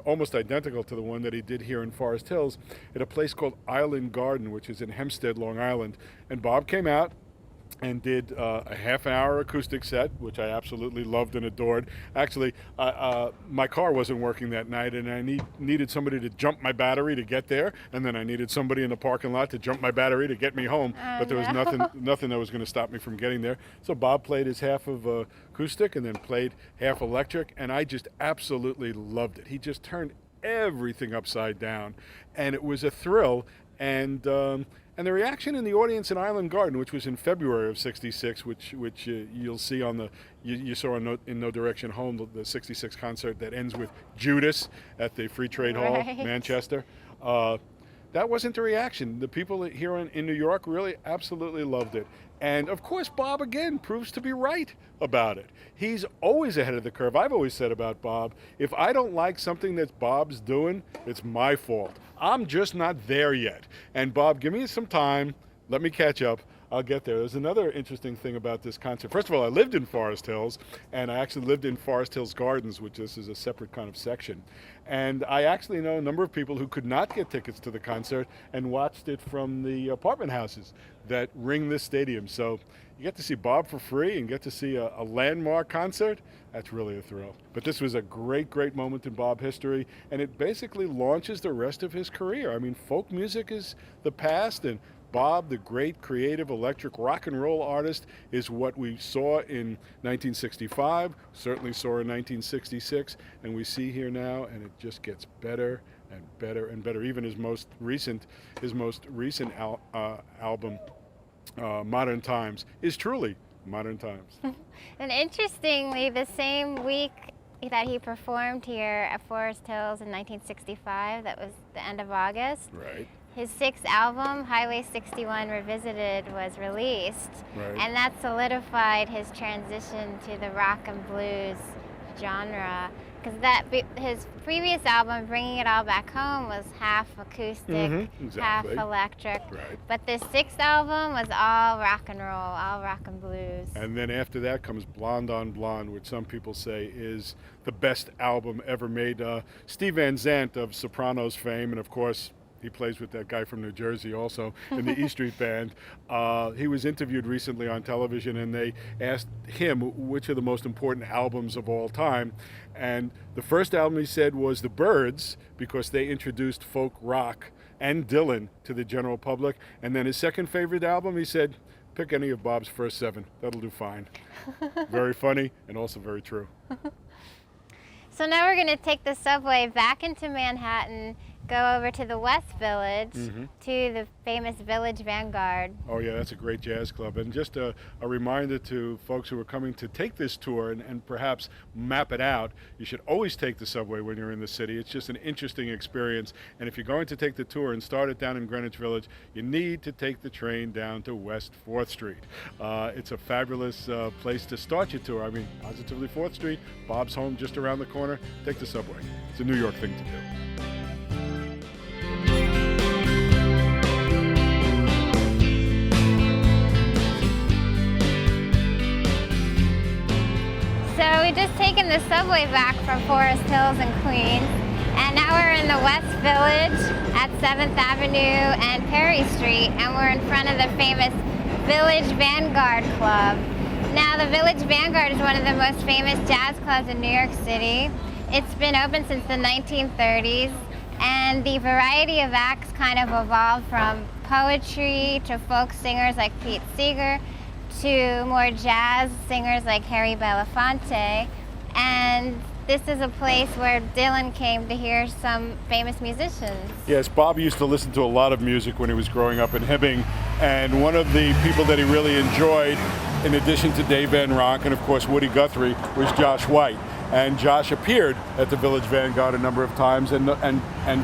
almost identical to the one that he did here in Forest Hills, at a place called Island Garden, which is in Hempstead, Long Island. And Bob came out and did a half-hour acoustic set, which I absolutely loved and adored. Actually, my car wasn't working that night, and I needed somebody to jump my battery to get there, and then I needed somebody in the parking lot to jump my battery to get me home. But there was nothing that was going to stop me from getting there. So Bob played his half of acoustic and then played half electric, and I just absolutely loved it. He just turned everything upside down, and it was a thrill. And the reaction in the audience in Island Garden, which was in February of '66, which you'll see on you saw in No Direction Home, the '66 concert that ends with Judas at the Free Trade Hall, Manchester. That wasn't the reaction. The people here in New York really absolutely loved it. And of course, Bob again proves to be right about it. He's always ahead of the curve. I've always said about Bob, if I don't like something that Bob's doing, it's my fault. I'm just not there yet. And Bob, give me some time. Let me catch up. I'll get there. There's another interesting thing about this concert. First of all, I lived in Forest Hills, and I actually lived in Forest Hills Gardens, which this is a separate kind of section. And I actually know a number of people who could not get tickets to the concert and watched it from the apartment houses that ring this stadium. So you get to see Bob for free and get to see a landmark concert. That's really a thrill. But this was a great, great moment in Bob history, and it basically launches the rest of his career. I mean, folk music is the past, and Bob, the great creative electric rock and roll artist, is what we saw in 1965, certainly saw in 1966, and we see here now, and it just gets better and better and better. Even his most recent album, Modern Times, is truly Modern Times. And interestingly, the same week that he performed here at Forest Hills in 1965, that was the end of August. Right. His sixth album, Highway 61 Revisited, was released, Right. and that solidified his transition to the rock and blues genre. Because his previous album, Bringing It All Back Home, was half acoustic, half exactly. electric. Right. But this sixth album was all rock and roll, all rock and blues. And then after that comes Blonde on Blonde, which some people say is the best album ever made. Steve Van Zandt of Sopranos fame, and of course, he plays with that guy from New Jersey also in the E Street Band. He was interviewed recently on television, and they asked him which are the most important albums of all time. And the first album, he said, was The Byrds, because they introduced folk rock and Dylan to the general public. And then his second favorite album, he said, pick any of Bob's first 7. That'll do fine. Very funny and also very true. So now we're going to take the subway back into Manhattan, go over to the West Village, to the famous Village Vanguard. Oh yeah, that's a great jazz club. And just a reminder to folks who are coming to take this tour and perhaps map it out, you should always take the subway when you're in the city. It's just an interesting experience. And if you're going to take the tour and start it down in Greenwich Village, you need to take the train down to West 4th Street. It's a fabulous place to start your tour. I mean, positively 4th Street, Bob's home just around the corner. Take the subway. It's a New York thing to do. So we just taken the subway back from Forest Hills in Queens, and now we're in the West Village at 7th Avenue and Perry Street, and we're in front of the famous Village Vanguard Club. Now, the Village Vanguard is one of the most famous jazz clubs in New York City. It's been open since the 1930s, and the variety of acts kind of evolved from poetry to folk singers like Pete Seeger to more jazz singers like Harry Belafonte. And this is a place where Dylan came to hear some famous musicians. Yes, Bob used to listen to a lot of music when he was growing up in Hibbing, and one of the people that he really enjoyed, in addition to Dave Van Ronk and of course Woody Guthrie, was Josh White. And Josh appeared at the Village Vanguard a number of times, and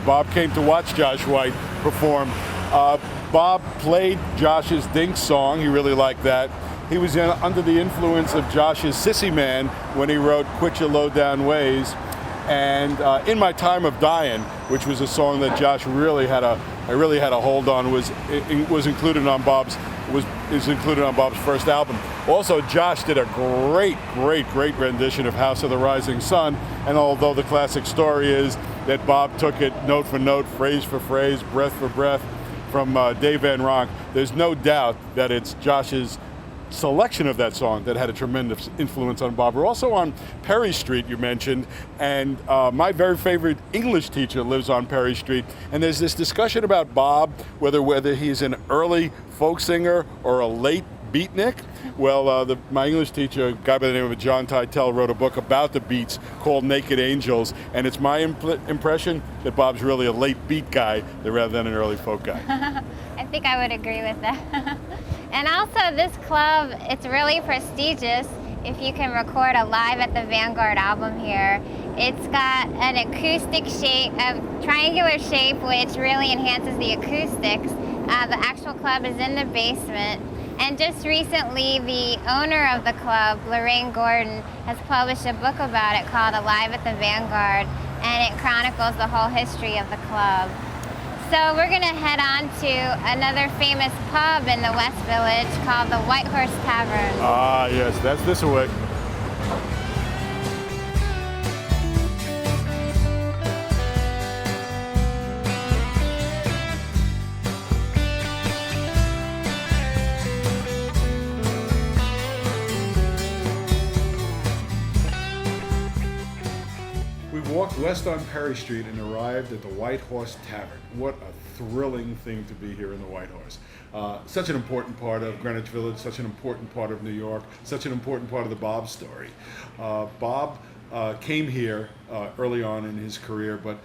Bob came to watch Josh White perform. Bob played Josh's Dink song. He really liked that. He was under the influence of Josh's Sissy Man when he wrote Quit Your Low Down Ways. And In My Time of Dying, which was a song that Josh really had a hold on, is included on Bob's first album. Also, Josh did a great rendition of House of the Rising Sun, and although the classic story is that Bob took it note for note, phrase for phrase, breath for breath from Dave Van Ronk, there's no doubt that it's Josh's selection of that song that had a tremendous influence on Bob. We're also on Perry Street, you mentioned, and my very favorite English teacher lives on Perry Street, and there's this discussion about Bob, whether he's an early folk singer or a late beatnik. Well, my English teacher, a guy by the name of John Teitel, wrote a book about the beats called Naked Angels, and it's my impression that Bob's really a late beat guy rather than an early folk guy. I think I would agree with that. And also, this club, it's really prestigious if you can record a live at the Vanguard album here. It's got an acoustic shape, a triangular shape, which really enhances the acoustics. The actual club is in the basement, And just recently, the owner of the club, Lorraine Gordon, has published a book about it called Alive at the Vanguard, and it chronicles the whole history of the club. So we're going to head on to another famous pub in the West Village called the White Horse Tavern. Ah, yes, that's this way. We walked west on Perry Street and arrived at the White Horse Tavern. What a thrilling thing to be here in the White Horse. Such an important part of Greenwich Village, such an important part of New York, such an important part of the Bob story. Bob came here early on in his career, but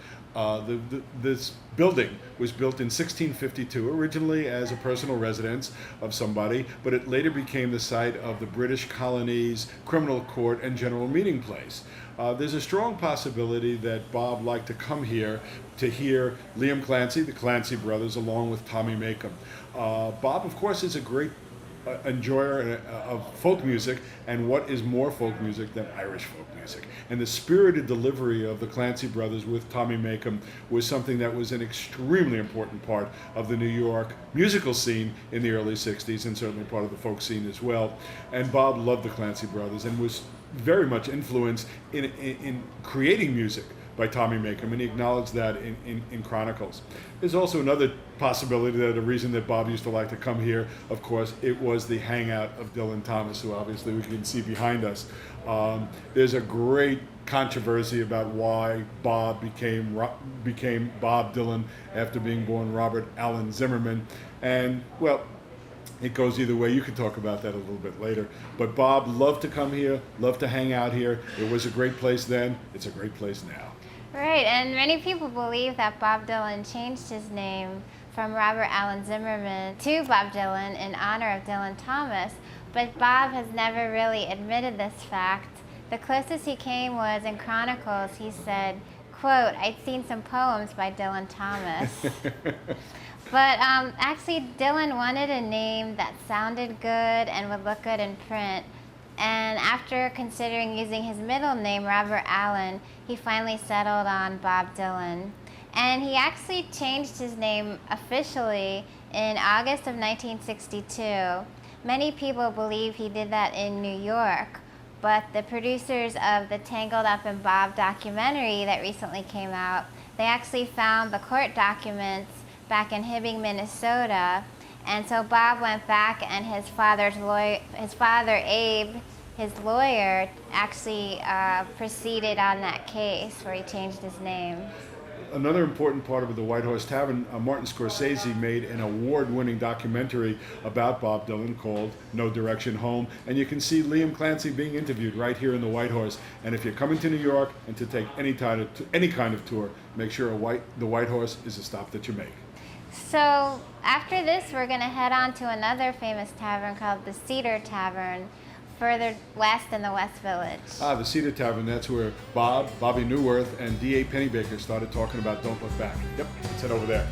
this building was built in 1652, originally as a personal residence of somebody, but it later became the site of the British colonies, criminal court, and general meeting place. There's a strong possibility that Bob liked to come here to hear Liam Clancy, the Clancy brothers, along with Tommy Macomb. Bob, of course, is a great enjoyer of folk music, and what is more folk music than Irish folk music? And the spirited delivery of the Clancy brothers with Tommy Macomb was something that was an extremely important part of the New York musical scene in the early 60s, and certainly part of the folk scene as well. And Bob loved the Clancy brothers and was very much influenced in creating music by Tommy Macomb, and he acknowledged that in Chronicles. There's also another possibility that a reason that Bob used to like to come here, of course, it was the hangout of Dylan Thomas, who obviously we can see behind us. There's a great controversy about why Bob became Bob Dylan after being born Robert Allen Zimmerman, and well, it goes either way. You can talk about that a little bit later. But Bob loved to come here, loved to hang out here. It was a great place then. It's a great place now. Right, and many people believe that Bob Dylan changed his name from Robert Allen Zimmerman to Bob Dylan in honor of Dylan Thomas, but Bob has never really admitted this fact. The closest he came was in Chronicles. He said, quote, "I'd seen some poems by Dylan Thomas." But actually, Dylan wanted a name that sounded good and would look good in print. And after considering using his middle name, Robert Allen, he finally settled on Bob Dylan. And he actually changed his name officially in August of 1962. Many people believe he did that in New York, but the producers of the Tangled Up in Bob documentary that recently came out, they actually found the court documents back in Hibbing, Minnesota, and so Bob went back, and his father Abe, his lawyer, actually proceeded on that case where he changed his name. Another important part of the White Horse Tavern, Martin Scorsese made an award-winning documentary about Bob Dylan called No Direction Home, and you can see Liam Clancy being interviewed right here in the White Horse. And if you're coming to New York and to take any kind of tour, make sure the White Horse is a stop that you make. So after this, we're going to head on to another famous tavern called the Cedar Tavern, further west in the West Village. The Cedar Tavern, that's where Bobby Newworth, and D.A. Pennybaker started talking about Don't Look Back. Yep, let's head over there.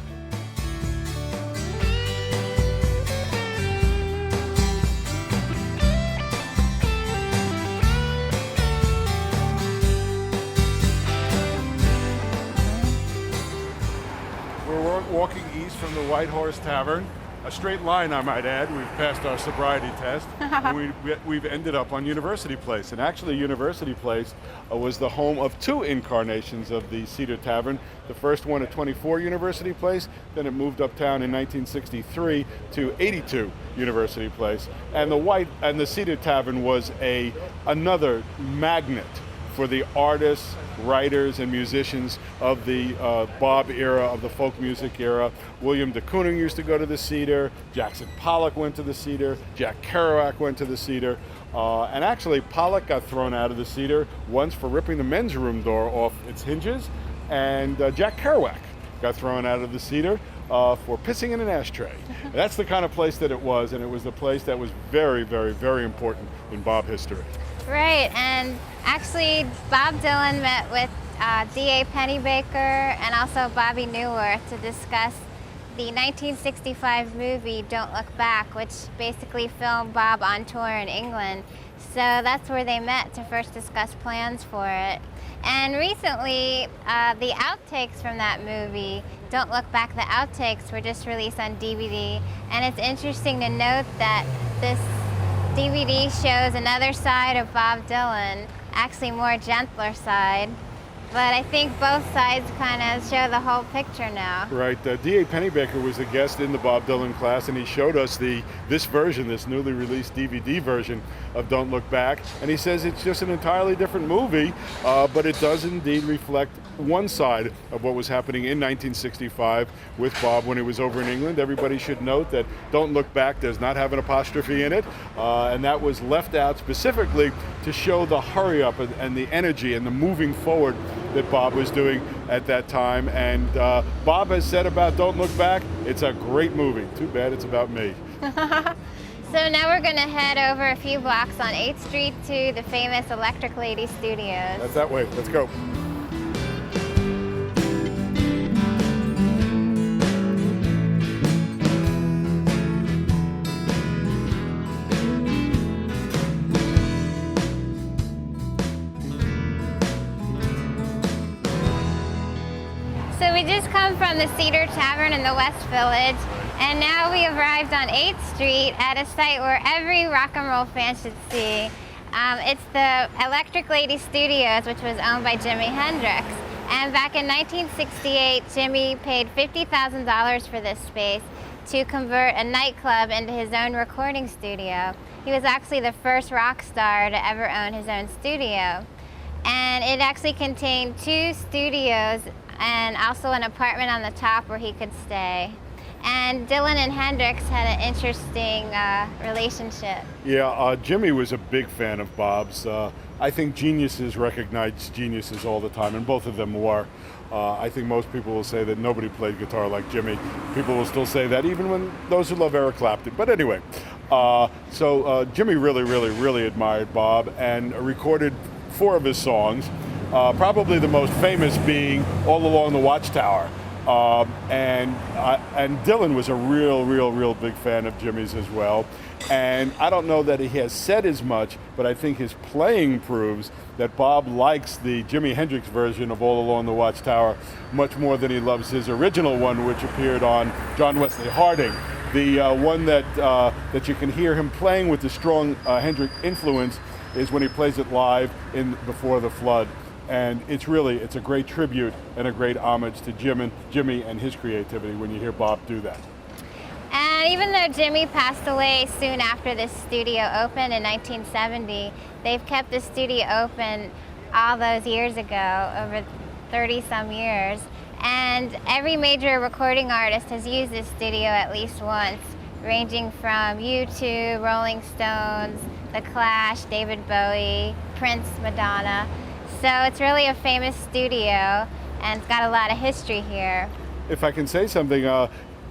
We're walking east from the White Horse Tavern. A straight line, I might add. We've passed our sobriety test. And we've ended up on University Place. And actually, University Place was the home of two incarnations of the Cedar Tavern. The first one at 24 University Place, then it moved uptown in 1963 to 82 University Place. And the Cedar Tavern was another magnet for the artists, writers, and musicians of the Bob era, of the folk music era. William de Kooning used to go to the Cedar, Jackson Pollock went to the Cedar, Jack Kerouac went to the Cedar, and actually Pollock got thrown out of the Cedar once for ripping the men's room door off its hinges, and Jack Kerouac got thrown out of the Cedar for pissing in an ashtray. That's the kind of place that it was, and it was the place that was very, very, very important in Bob history. Right, and actually Bob Dylan met with D.A. Pennybaker and also Bobby Newworth to discuss the 1965 movie Don't Look Back, which basically filmed Bob on tour in England. So that's where they met to first discuss plans for it. And recently, the outtakes from that movie, Don't Look Back, the outtakes were just released on DVD. And it's interesting to note that this DVD shows another side of Bob Dylan, actually more gentler side. But I think both sides kind of show the whole picture now. Right. D.A. Pennybaker was a guest in the Bob Dylan class, and he showed us this version, this newly released DVD version of Don't Look Back. And he says it's just an entirely different movie, but it does indeed reflect one side of what was happening in 1965 with Bob when he was over in England. Everybody should note that Don't Look Back does not have an apostrophe in it, and that was left out specifically to show the hurry up and the energy and the moving forward that Bob was doing at that time. And Bob has said about Don't Look Back, it's a great movie. Too bad it's about me. So now we're going to head over a few blocks on 8th Street to the famous Electric Lady Studios. That's that way. Let's go. So we just come from the Cedar Tavern in the West Village, and now we arrived on 8th Street at a site where every rock and roll fan should see. It's the Electric Lady Studios, which was owned by Jimi Hendrix. And back in 1968, Jimmy paid $50,000 for this space to convert a nightclub into his own recording studio. He was actually the first rock star to ever own his own studio. And it actually contained 2 studios and also an apartment on the top where he could stay. And Dylan and Hendrix had an interesting relationship. Yeah, Jimmy was a big fan of Bob's. I think geniuses recognize geniuses all the time, and both of them were. I think most people will say that nobody played guitar like Jimmy. People will still say that, even when those who love Eric Clapton. But anyway, so Jimmy really admired Bob and recorded 4 of his songs. Probably the most famous being All Along the Watchtower. And Dylan was a real big fan of Jimmy's as well. And I don't know that he has said as much, but I think his playing proves that Bob likes the Jimi Hendrix version of All Along the Watchtower much more than he loves his original one, which appeared on John Wesley Harding. The one that you can hear him playing with the strong Hendrix influence is when he plays it live in Before the Flood. And it's a great tribute and a great homage to Jimmy and his creativity when you hear Bob do that. And even though Jimmy passed away soon after this studio opened in 1970, they've kept the studio open all those years ago, over 30-some years. And every major recording artist has used this studio at least once, ranging from U2, Rolling Stones, The Clash, David Bowie, Prince, Madonna. So it's really a famous studio, and it's got a lot of history here. If I can say something,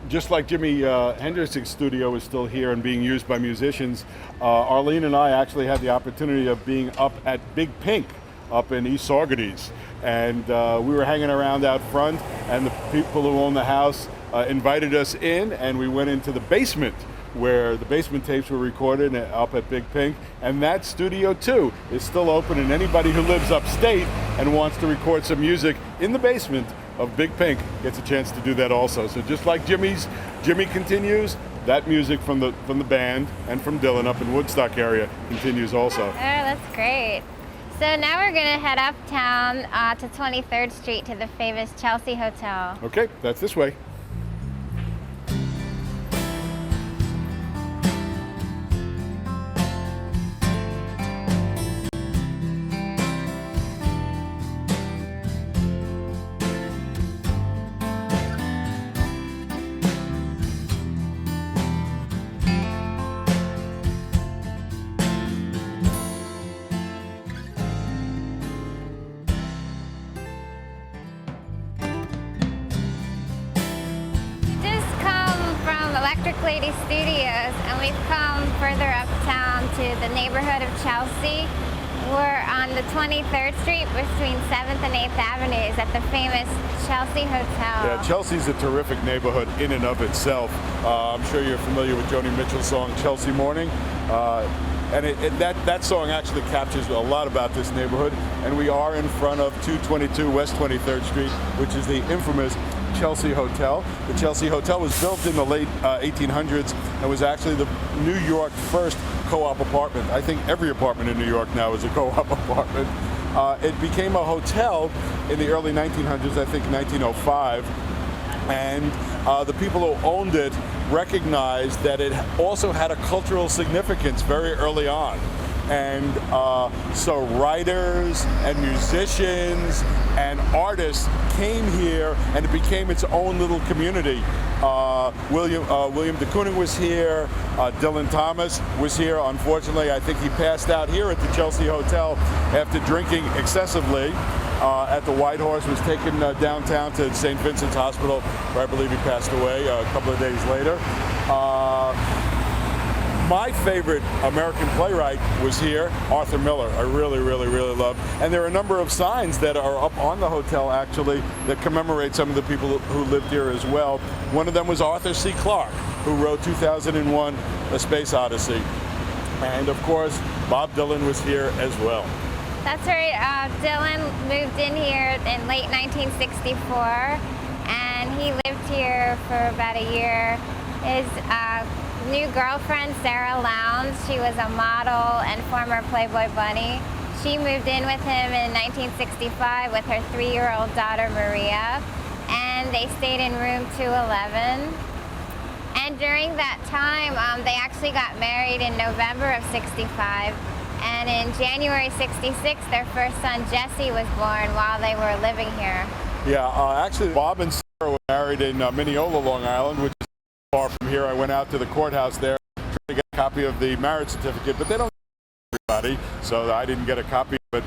just like Jimi Hendrix's studio is still here and being used by musicians, Arlene and I actually had the opportunity of being up at Big Pink up in East Saugerties. And we were hanging around out front, and the people who own the house invited us in, and we went into the basement where the basement tapes were recorded up at Big Pink, and that studio too is still open, and anybody who lives upstate and wants to record some music in the basement of Big Pink gets a chance to do that also. So just like Jimmy continues, that music from the band and from Dylan up in Woodstock area continues also. Oh, that's great. So now we're going to head uptown to 23rd Street to the famous Chelsea Hotel. Okay, that's this way. Electric Lady Studios, and we've come further uptown to the neighborhood of Chelsea, We're on the 23rd Street between 7th and 8th Avenues at the famous Chelsea Hotel. Yeah, Chelsea's a terrific neighborhood in and of itself. I'm sure you're familiar with Joni Mitchell's song Chelsea Morning. And that song actually captures a lot about this neighborhood. And we are in front of 222 West 23rd Street, which is the infamous Chelsea Hotel. The Chelsea Hotel was built in the late 1800s and was actually the New York first co-op apartment. I think every apartment in New York now is a co-op apartment. It became a hotel in the early 1900s, I think 1905. And the people who owned it recognized that it also had a cultural significance very early on. And so writers and musicians and artists came here, and it became its own little community. William de Kooning was here. Dylan Thomas was here. Unfortunately, I think he passed out here at the Chelsea Hotel after drinking excessively. At the White Horse, was taken downtown to St. Vincent's Hospital, where I believe he passed away a couple of days later. My favorite American playwright was here, Arthur Miller. I really love. And there are a number of signs that are up on the hotel, actually, that commemorate some of the people who lived here as well. One of them was Arthur C. Clarke, who wrote 2001: A Space Odyssey. And of course, Bob Dylan was here as well. That's right. Dylan moved in here in late 1964, and he lived here for about a year. His new girlfriend, Sarah Lowndes, she was a model and former Playboy bunny. She moved in with him in 1965 with her 3-year-old daughter, Maria, and they stayed in room 211. And during that time, they actually got married in November of '65. And in January '66, their first son, Jesse, was born while they were living here. Yeah, actually, Bob and Sarah were married in Mineola, Long Island, which is far from here. I went out to the courthouse there trying to get a copy of the marriage certificate, but they don't everybody, so I didn't get a copy of it.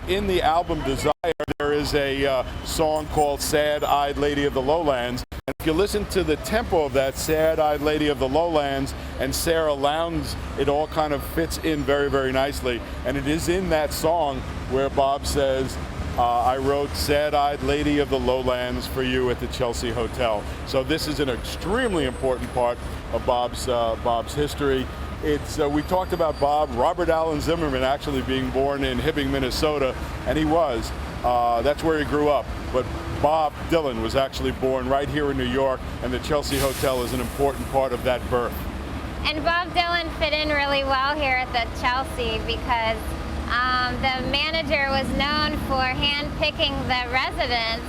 In the album Desire, there is a song called Sad-Eyed Lady of the Lowlands. And if you listen to the tempo of that Sad-Eyed Lady of the Lowlands and Sarah Lowndes, it all kind of fits in very nicely. And it is in that song where Bob says, I wrote Sad-Eyed Lady of the Lowlands for you at the Chelsea Hotel. So this is an extremely important part of Bob's history. We talked about Bob, Robert Allen Zimmerman, actually being born in Hibbing, Minnesota, and he was. That's where he grew up. But Bob Dylan was actually born right here in New York, and the Chelsea Hotel is an important part of that birth. And Bob Dylan fit in really well here at the Chelsea because the manager was known for hand-picking the residents,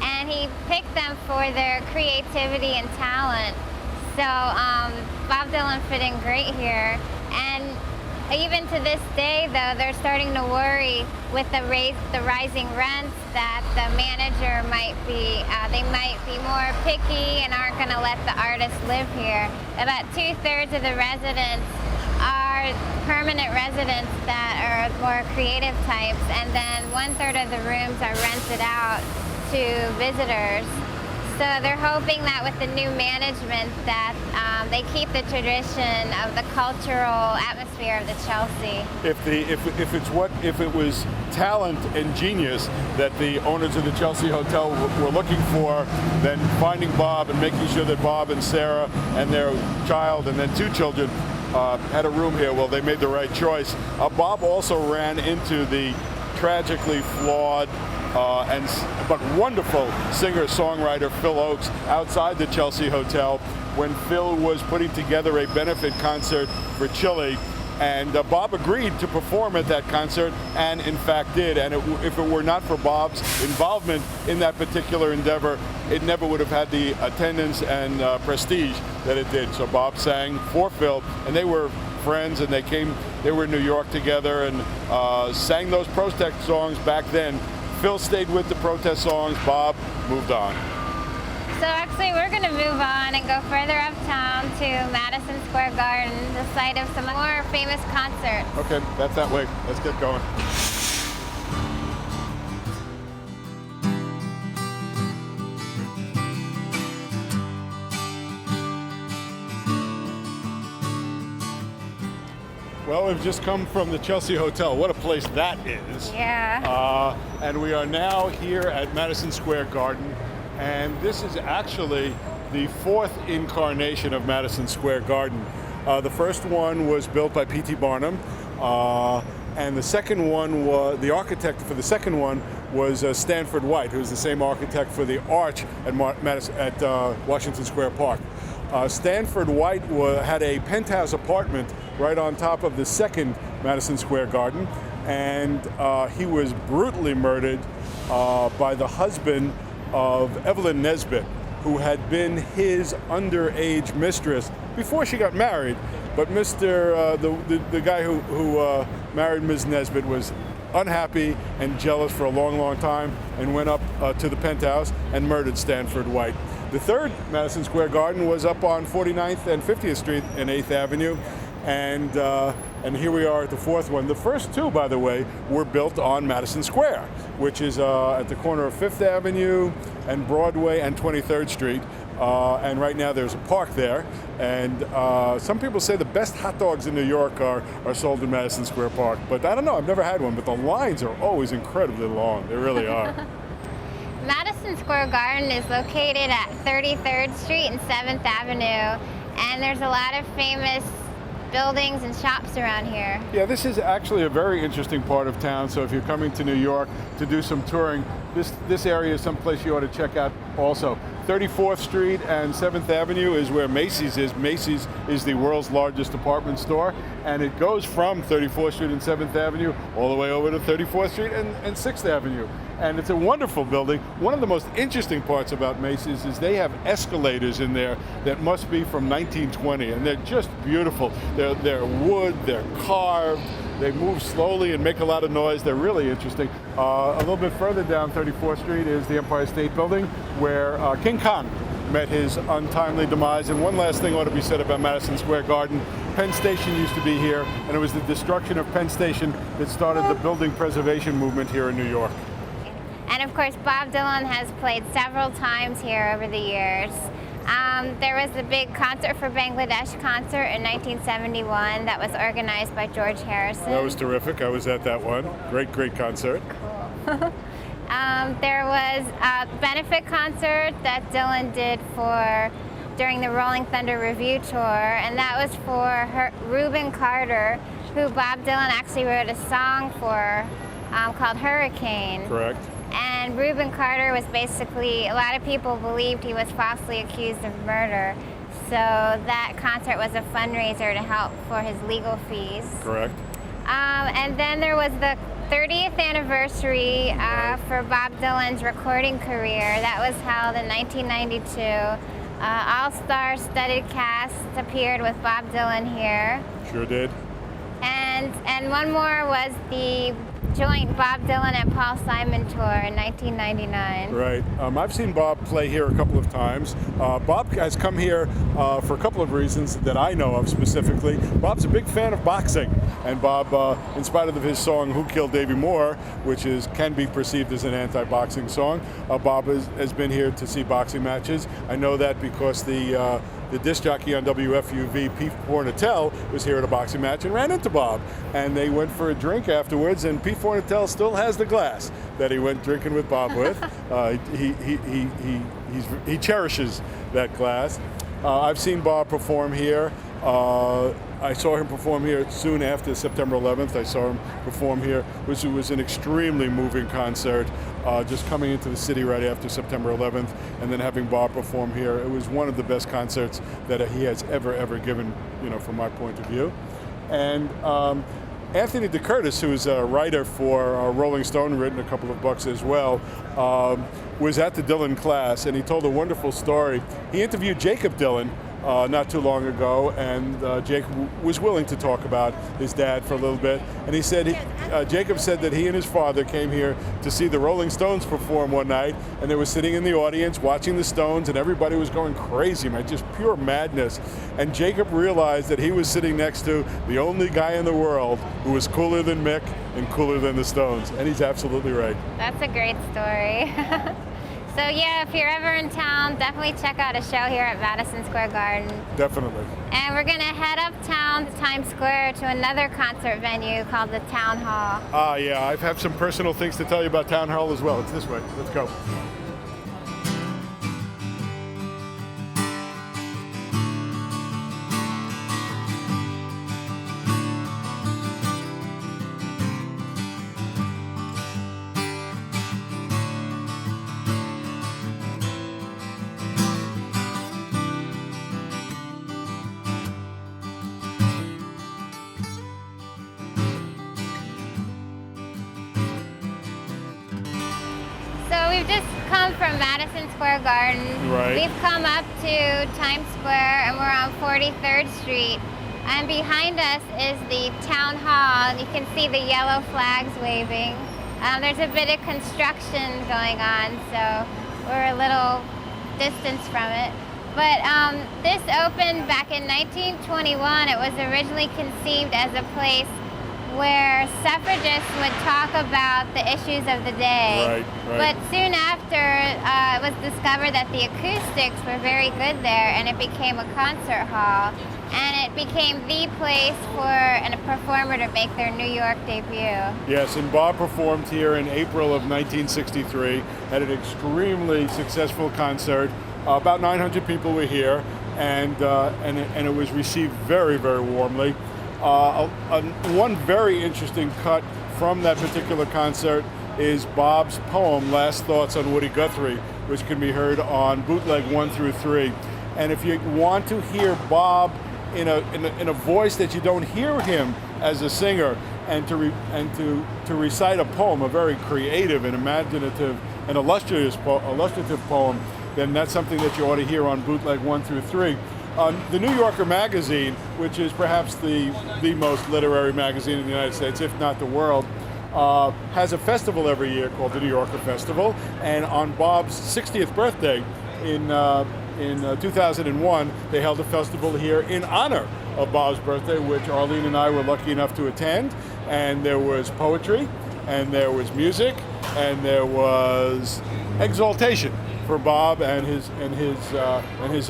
and he picked them for their creativity and talent. So Bob Dylan fit in great here. And even to this day, though, they're starting to worry with the rising rents that the manager might be more picky and aren't going to let the artists live here. About 2/3 of the residents are permanent residents that are more creative types, and then 1/3 of the rooms are rented out to visitors. So they're hoping that with the new management that they keep the tradition of the cultural atmosphere of the Chelsea. If it was talent and genius that the owners of the Chelsea Hotel were looking for, then finding Bob and making sure that Bob and Sarah and their child and then 2 children had a room here, well, they made the right choice. Bob also ran into the tragically flawed but wonderful singer-songwriter Phil Oakes outside the Chelsea Hotel when Phil was putting together a benefit concert for Chile, and Bob agreed to perform at that concert, and in fact did. And if it were not for Bob's involvement in that particular endeavor, it never would have had the attendance and prestige that it did. So Bob sang for Phil, and they were friends, and they were in New York together and sang those protest songs back then. Phil stayed with the protest songs, Bob moved on. So actually we're going to move on and go further uptown to Madison Square Garden, the site of some more famous concerts. Okay, that's that way. Let's get going. Well, we've just come from the Chelsea Hotel. What a place that is. Yeah. And we are now here at Madison Square Garden. And this is actually the fourth incarnation of Madison Square Garden. The first one was built by P.T. Barnum. And the second one was, the architect for the second one was Stanford White, who was the same architect for the arch at Washington Square Park. Stanford White had a penthouse apartment right on top of the second Madison Square Garden, and he was brutally murdered by the husband of Evelyn Nesbit, who had been his underage mistress before she got married. But the guy who married Ms. Nesbit was unhappy and jealous for a long, long time and went up to the penthouse and murdered Stanford White. The third Madison Square Garden was up on 49th and 50th Street and 8th Avenue, and here we are at the fourth one. The first two, by the way, were built on Madison Square, which is at the corner of 5th Avenue and Broadway and 23rd Street. And right now there's a park there, and some people say the best hot dogs in New York are sold in Madison Square Park. But I don't know, I've never had one, but the lines are always incredibly long. They really are. Madison Square Garden is located at 33rd Street and 7th Avenue, and there's a lot of famous buildings and shops around here. Yeah, this is actually a very interesting part of town, so if you're coming to New York to do some touring, this area is someplace you ought to check out also. 34th Street and 7th Avenue is where Macy's is. Macy's is the world's largest department store, and it goes from 34th Street and 7th Avenue all the way over to 34th Street and 6th Avenue. And it's a wonderful building. One of the most interesting parts about Macy's is they have escalators in there that must be from 1920, and they're just beautiful. They're wood, they're carved, they move slowly and make a lot of noise. They're really interesting. A little bit further down 34th Street is the Empire State Building, where King Kong met his untimely demise. And one last thing ought to be said about Madison Square Garden. Penn Station used to be here, and it was the destruction of Penn Station that started the building preservation movement here in New York. And of course, Bob Dylan has played several times here over the years. There was the big Concert for Bangladesh concert in 1971 that was organized by George Harrison. That was terrific. I was at that one. Great, great concert. Cool. There was a benefit concert that Dylan did during the Rolling Thunder Revue tour, and that was for Reuben Carter, who Bob Dylan actually wrote a song for called Hurricane. Correct. And Reuben Carter was basically, a lot of people believed he was falsely accused of murder. So that concert was a fundraiser to help for his legal fees. Correct. And then there was the 30th anniversary for Bob Dylan's recording career. That was held in 1992. All-star studded cast appeared with Bob Dylan here. Sure did. And one more was the joint Bob Dylan and Paul Simon tour in 1999. Right. I've seen Bob play here a couple of times. Bob has come here for a couple of reasons that I know of specifically. Bob's a big fan of boxing, and Bob, in spite of his song "Who Killed Davy Moore," which can be perceived as an anti-boxing song, Bob has been here to see boxing matches. I know that because the disc jockey on WFUV, Pete Fornatel, was here at a boxing match and ran into Bob. And they went for a drink afterwards, and Pete Fornatel still has the glass that he went drinking with Bob with. He cherishes that glass. I've seen Bob perform here. I saw him perform here soon after September 11th. I saw him perform here, which was an extremely moving concert, just coming into the city right after September 11th, and then having Bob perform here. It was one of the best concerts that he has ever given, from my point of view. And Anthony DeCurtis, who is a writer for Rolling Stone, written a couple of books as well, was at the Dylan class, and he told a wonderful story. He interviewed Jacob Dylan not too long ago, and Jacob was willing to talk about his dad for a little bit. And he said, Jacob said that he and his father came here to see the Rolling Stones perform one night, and they were sitting in the audience watching the Stones, and everybody was going crazy, man, just pure madness. And Jacob realized that he was sitting next to the only guy in the world who was cooler than Mick and cooler than the Stones, and he's absolutely right. That's a great story. So yeah, if you're ever in town, definitely check out a show here at Madison Square Garden. Definitely. And we're gonna head uptown to Times Square to another concert venue called the Town Hall. Yeah, I have some personal things to tell you about Town Hall as well. It's this way. Let's go. We've just come from Madison Square Garden. Right. We've come up to Times Square and we're on 43rd Street. And behind us is the Town Hall. You can see the yellow flags waving. There's a bit of construction going on, so we're a little distance from it. But this opened back in 1921. It was originally conceived as a place where suffragists would talk about the issues of the day. Right. But soon after, it was discovered that the acoustics were very good there, and it became a concert hall. And it became the place for a performer to make their New York debut. Yes, and Bob performed here in April of 1963 at an extremely successful concert. About 900 people were here, and it was received very, very warmly. One very interesting cut from that particular concert is Bob's poem, Last Thoughts on Woody Guthrie, which can be heard on bootleg 1 through 3. And if you want to hear Bob in a voice that you don't hear him as a singer, and to recite a poem, a very creative and imaginative and illustrative poem, then that's something that you ought to hear on bootleg 1 through 3. The New Yorker magazine, which is perhaps the most literary magazine in the United States, if not the world, has a festival every year called the New Yorker Festival. And on Bob's 60th birthday in 2001, they held a festival here in honor of Bob's birthday, which Arlene and I were lucky enough to attend. And there was poetry, and there was music, and there was exaltation for Bob and his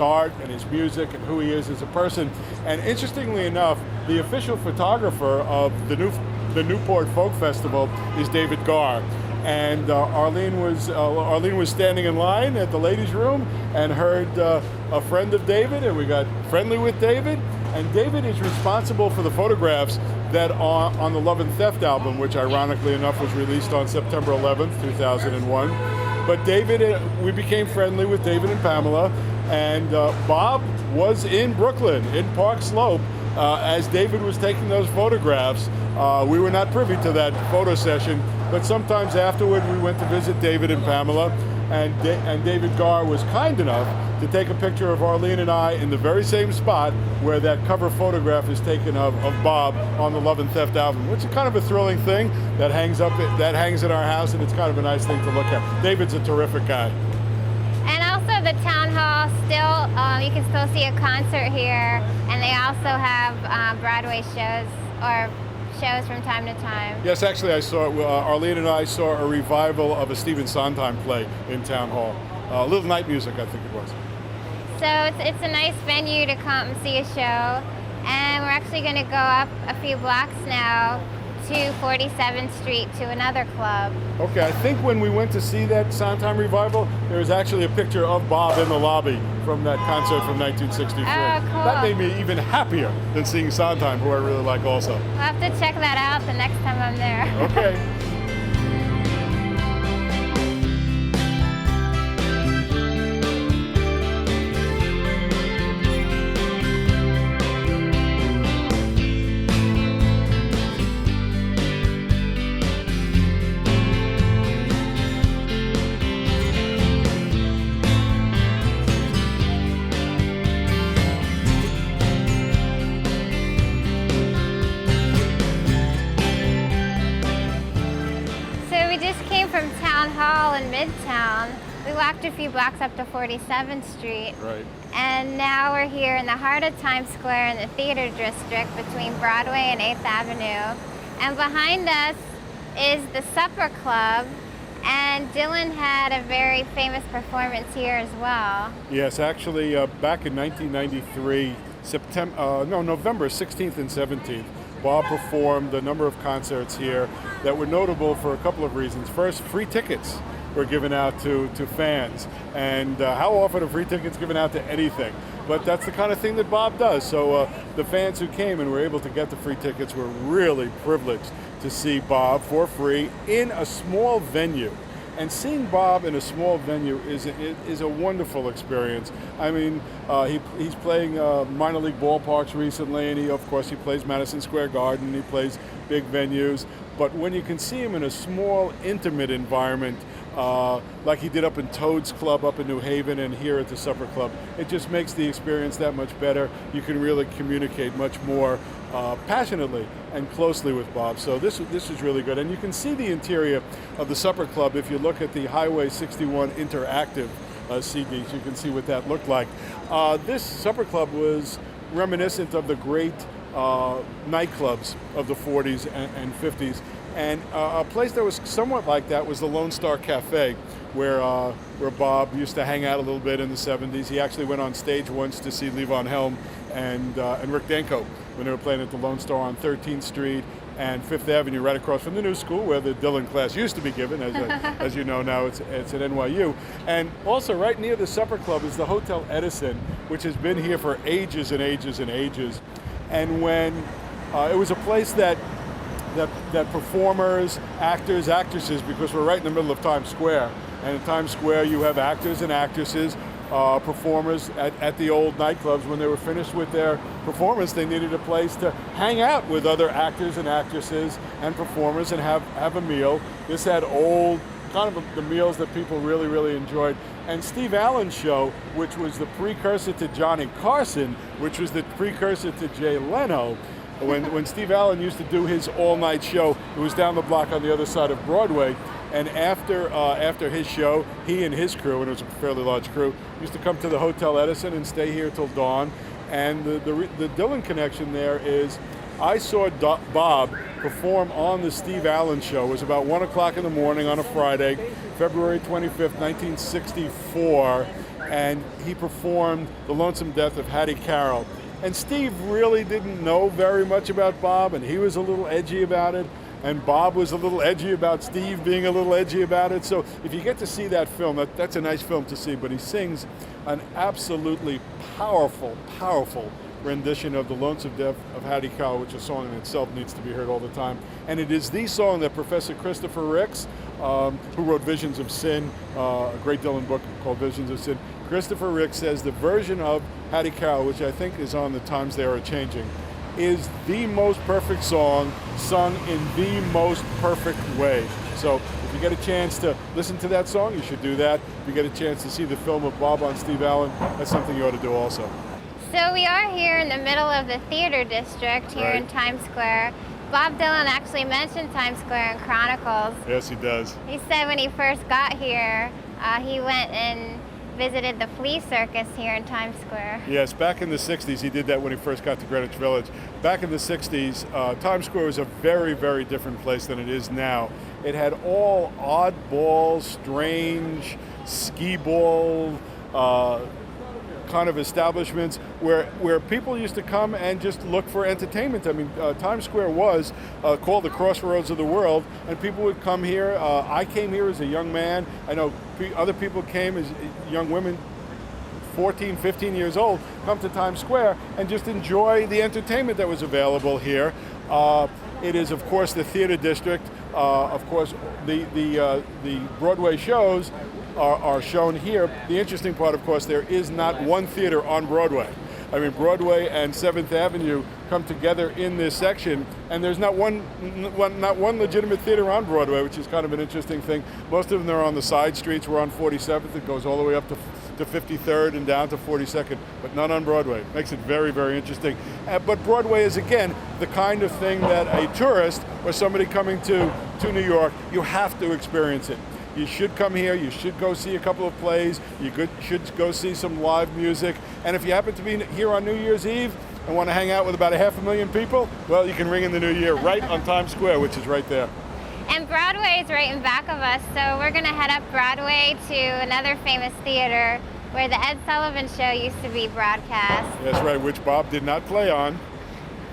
art and his music and who he is as a person. And interestingly enough, the official photographer of the Newport Folk Festival is David Garr. And Arlene was standing in line at the ladies' room and heard a friend of David, and we got friendly with David. And David is responsible for the photographs that are on the Love and Theft album, which ironically enough was released on September 11th, 2001. But we became friendly with David and Pamela, and Bob was in Brooklyn, in Park Slope, as David was taking those photographs. We were not privy to that photo session, but sometimes afterward we went to visit David and Pamela, and David Garr was kind enough to take a picture of Arlene and I in the very same spot where that cover photograph is taken of Bob on the Love and Theft album, which is kind of a thrilling thing that hangs in our house, and it's kind of a nice thing to look at. David's a terrific guy. And also the Town Hall, you can still see a concert here, and they also have Broadway shows or shows from time to time. Yes, actually Arlene and I saw a revival of a Stephen Sondheim play in Town Hall. Little Night Music, I think it was. So it's a nice venue to come and see a show. And we're actually going to go up a few blocks now to 47th Street to another club. Okay, I think when we went to see that Sondheim revival, there was actually a picture of Bob in the lobby from that concert from 1963. Oh, cool. That made me even happier than seeing Sondheim, who I really like also. We'll have to check that out the next time I'm there. Okay. Hall in Midtown. We walked a few blocks up to 47th Street. Right. And now we're here in the heart of Times Square in the theater district between Broadway and 8th Avenue. And behind us is the Supper Club. And Dylan had a very famous performance here as well. Yes, actually, back in 1993, November 16th and 17th, Bob performed a number of concerts here that were notable for a couple of reasons. First, free tickets were given out to fans. And how often are free tickets given out to anything? But that's the kind of thing that Bob does. So the fans who came and were able to get the free tickets were really privileged to see Bob for free in a small venue. And seeing Bob in a small venue is a wonderful experience. I mean, he's playing minor league ballparks recently, and of course he plays Madison Square Garden, he plays big venues. But when you can see him in a small, intimate environment, like he did up in Toad's Club up in New Haven and here at the Supper Club, it just makes the experience that much better. You can really communicate much more passionately and closely with Bob. So this is really good. And you can see the interior of the Supper Club if you look at the Highway 61 interactive CDs. You can see what that looked like. This Supper Club was reminiscent of the great nightclubs of the 40s and 50s. And a place that was somewhat like that was the Lone Star Cafe, where Bob used to hang out a little bit in the 70s. He actually went on stage once to see Levon Helm and Rick Danko when they were playing at the Lone Star on 13th Street and 5th Avenue, right across from the new school where the Dylan class used to be given. As you know now, it's at NYU. And also right near the Supper Club is the Hotel Edison, which has been here for ages and ages and ages. And when it was a place that performers, actors, actresses, because we're right in the middle of Times Square, and in Times Square you have actors and actresses, performers at the old nightclubs. When they were finished with their performance, they needed a place to hang out with other actors and actresses and performers and have a meal. This had old, kind of the meals that people really, really enjoyed. And Steve Allen's show, which was the precursor to Johnny Carson, which was the precursor to Jay Leno, when Steve Allen used to do his all-night show, it was down the block on the other side of Broadway. And after his show, he and his crew, and it was a fairly large crew, used to come to the Hotel Edison and stay here till dawn. And the Dylan connection there is, I saw Bob perform on the Steve Allen show. It was about 1 o'clock in the morning on a Friday, February 25th, 1964, and he performed The Lonesome Death of Hattie Carroll. And Steve really didn't know very much about Bob, and he was a little edgy about it, and Bob was a little edgy about Steve being a little edgy about it. So if you get to see that film, that's a nice film to see, but he sings an absolutely powerful, powerful rendition of The Lonesome Death of Hattie Carroll, which is a song in itself needs to be heard all the time. And it is the song that Professor Christopher Ricks, who wrote Visions of Sin, a great Dylan book called Visions of Sin, Christopher Ricks says the version of Hattie Carroll, which I think is on The Times They Are Changing, is the most perfect song sung in the most perfect way. So if you get a chance to listen to that song, you should do that. If you get a chance to see the film of Bob on Steve Allen, that's something you ought to do also. So we are here in the middle of the theater district here in Times Square. Bob Dylan actually mentioned Times Square in Chronicles. Yes, he does. He said when he first got here, he went and visited the flea circus here in Times Square. Yes, back in the 60s, he did that when he first got to Greenwich Village. Back in the 60s, Times Square was a very, very different place than it is now. It had all oddball, strange, skee-ball kind of establishments where people used to come and just look for entertainment. I mean, Times Square was called the crossroads of the world, and people would come here. I came here as a young man. I know other people came as young women, 14, 15 years old, come to Times Square and just enjoy the entertainment that was available here. It is, of course, the theater district. Of course, the Broadway shows are shown here. The interesting part, of course, there is not one theater on Broadway. I mean, Broadway and 7th Avenue come together in this section, and there's not one legitimate theater on Broadway, which is kind of an interesting thing. Most of them are on the side streets. We're on 47th. It goes all the way up to 53rd and down to 42nd, but none on Broadway. Makes it very, very interesting. But Broadway is, again, the kind of thing that a tourist or somebody coming to New York, you have to experience it. You should come here, you should go see a couple of plays, should go see some live music, and if you happen to be here on New Year's Eve and want to hang out with about 500,000 people, well, you can ring in the new year right on Times Square, which is right there. And Broadway is right in back of us, so we're going to head up Broadway to another famous theater where the Ed Sullivan Show used to be broadcast. That's right, which Bob did not play on.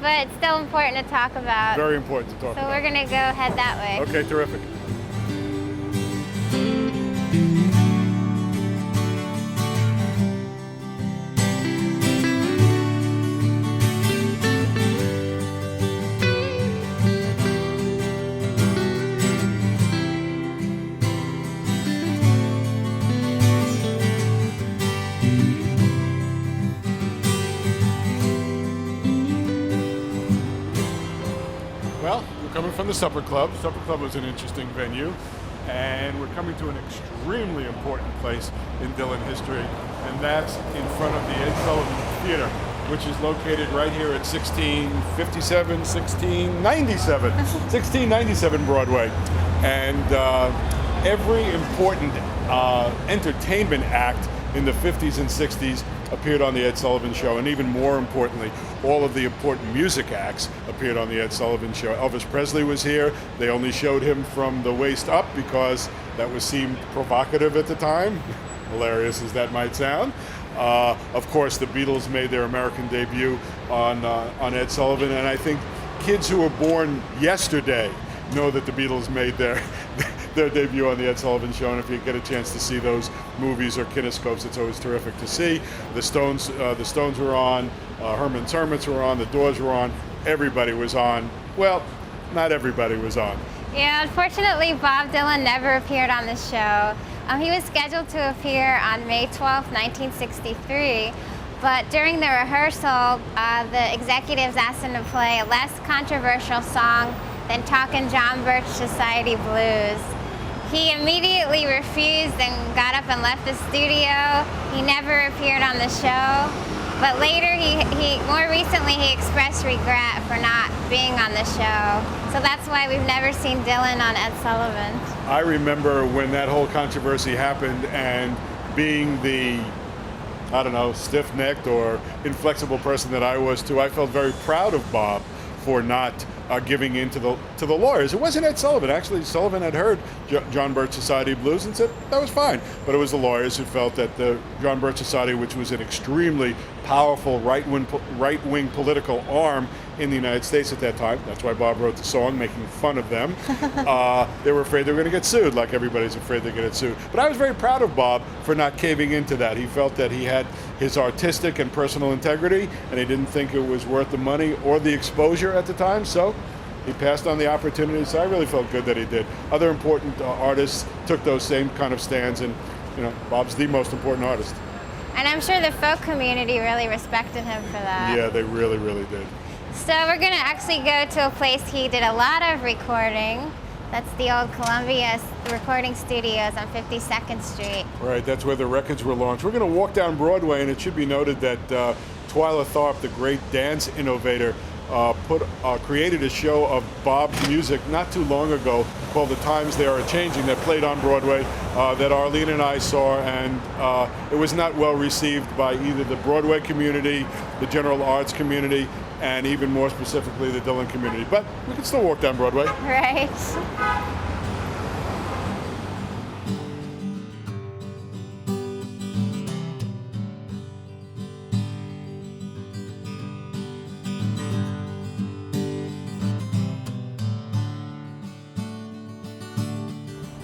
But it's still important to talk about. Very important to talk about. So we're going to go head that way. Okay, terrific. Well, we're coming from the Supper Club. Supper Club was an interesting venue, and we're coming to an extremely important place in Dillon history, and that's in front of the Ed Sullivan Theater, which is located right here at 1697 Broadway. And every important entertainment act in the 50s and 60s appeared on the Ed Sullivan Show, and even more importantly, all of the important music acts appeared on the Ed Sullivan Show. Elvis Presley was here. They only showed him from the waist up because that was seemed provocative at the time, hilarious as that might sound. Of course, the Beatles made their American debut on Ed Sullivan, and I think kids who were born yesterday know that the Beatles made their debut on the Ed Sullivan Show, and if you get a chance to see those movies or kinescopes, it's always terrific to see. The Stones were on, Herman's Hermits were on, the Doors were on, everybody was on. Well, not everybody was on. Yeah, unfortunately, Bob Dylan never appeared on the show. He was scheduled to appear on May 12, 1963, but during the rehearsal, the executives asked him to play a less controversial song than Talkin' John Birch Society Blues. He immediately refused and got up and left the studio. He never appeared on the show, but later, more recently, he expressed regret for not being on the show. So that's why we've never seen Dylan on Ed Sullivan. I remember when that whole controversy happened, and being the, I don't know, stiff-necked or inflexible person that I was too, I felt very proud of Bob for not giving in to the lawyers. It wasn't Ed Sullivan. Actually, Sullivan had heard John Birch Society Blues and said that was fine. But it was the lawyers who felt that the John Birch Society, which was an extremely powerful right-wing political arm in the United States at that time, that's why Bob wrote the song making fun of them, they were afraid they were going to get sued, like everybody's afraid they're going to get sued. But I was very proud of Bob for not caving into that. He felt that he had his artistic and personal integrity, and he didn't think it was worth the money or the exposure at the time, so he passed on the opportunity. So I really felt good that he did. Other important artists took those same kind of stands, and Bob's the most important artist. And I'm sure the folk community really respected him for that. Yeah, they really, really did. So we're going to actually go to a place he did a lot of recording. That's the old Columbia recording studios on 52nd Street. Right, that's where the records were launched. We're going to walk down Broadway, and it should be noted that Twyla Tharp, the great dance innovator, created a show of Bob's music not too long ago called The Times They Are A-Changing that played on Broadway that Arlene and I saw, and it was not well received by either the Broadway community, the general arts community, and even more specifically the Dillon community. But we can still walk down Broadway. Right.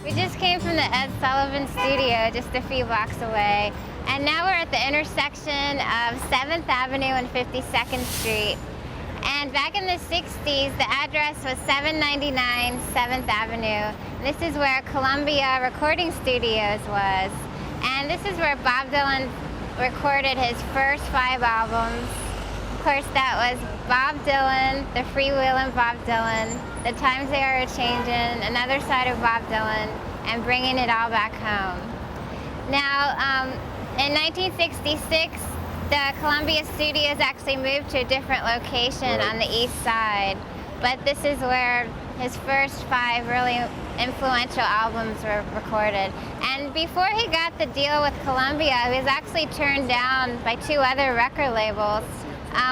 We just came from the Ed Sullivan studio just a few blocks away, and now we're at the intersection of 7th Avenue and 52nd Street. And back in the 60s, the address was 799 7th Avenue. This is where Columbia Recording Studios was. And this is where Bob Dylan recorded his first 5 albums. Of course, that was Bob Dylan, The Freewheelin' Bob Dylan, The Times They Are A-Changin', Another Side of Bob Dylan, and Bringing It All Back Home. Now, in 1966, the Columbia Studios actually moved to a different location on the east side, but this is where his first 5 really influential albums were recorded. And before he got the deal with Columbia, he was actually turned down by 2 other record labels.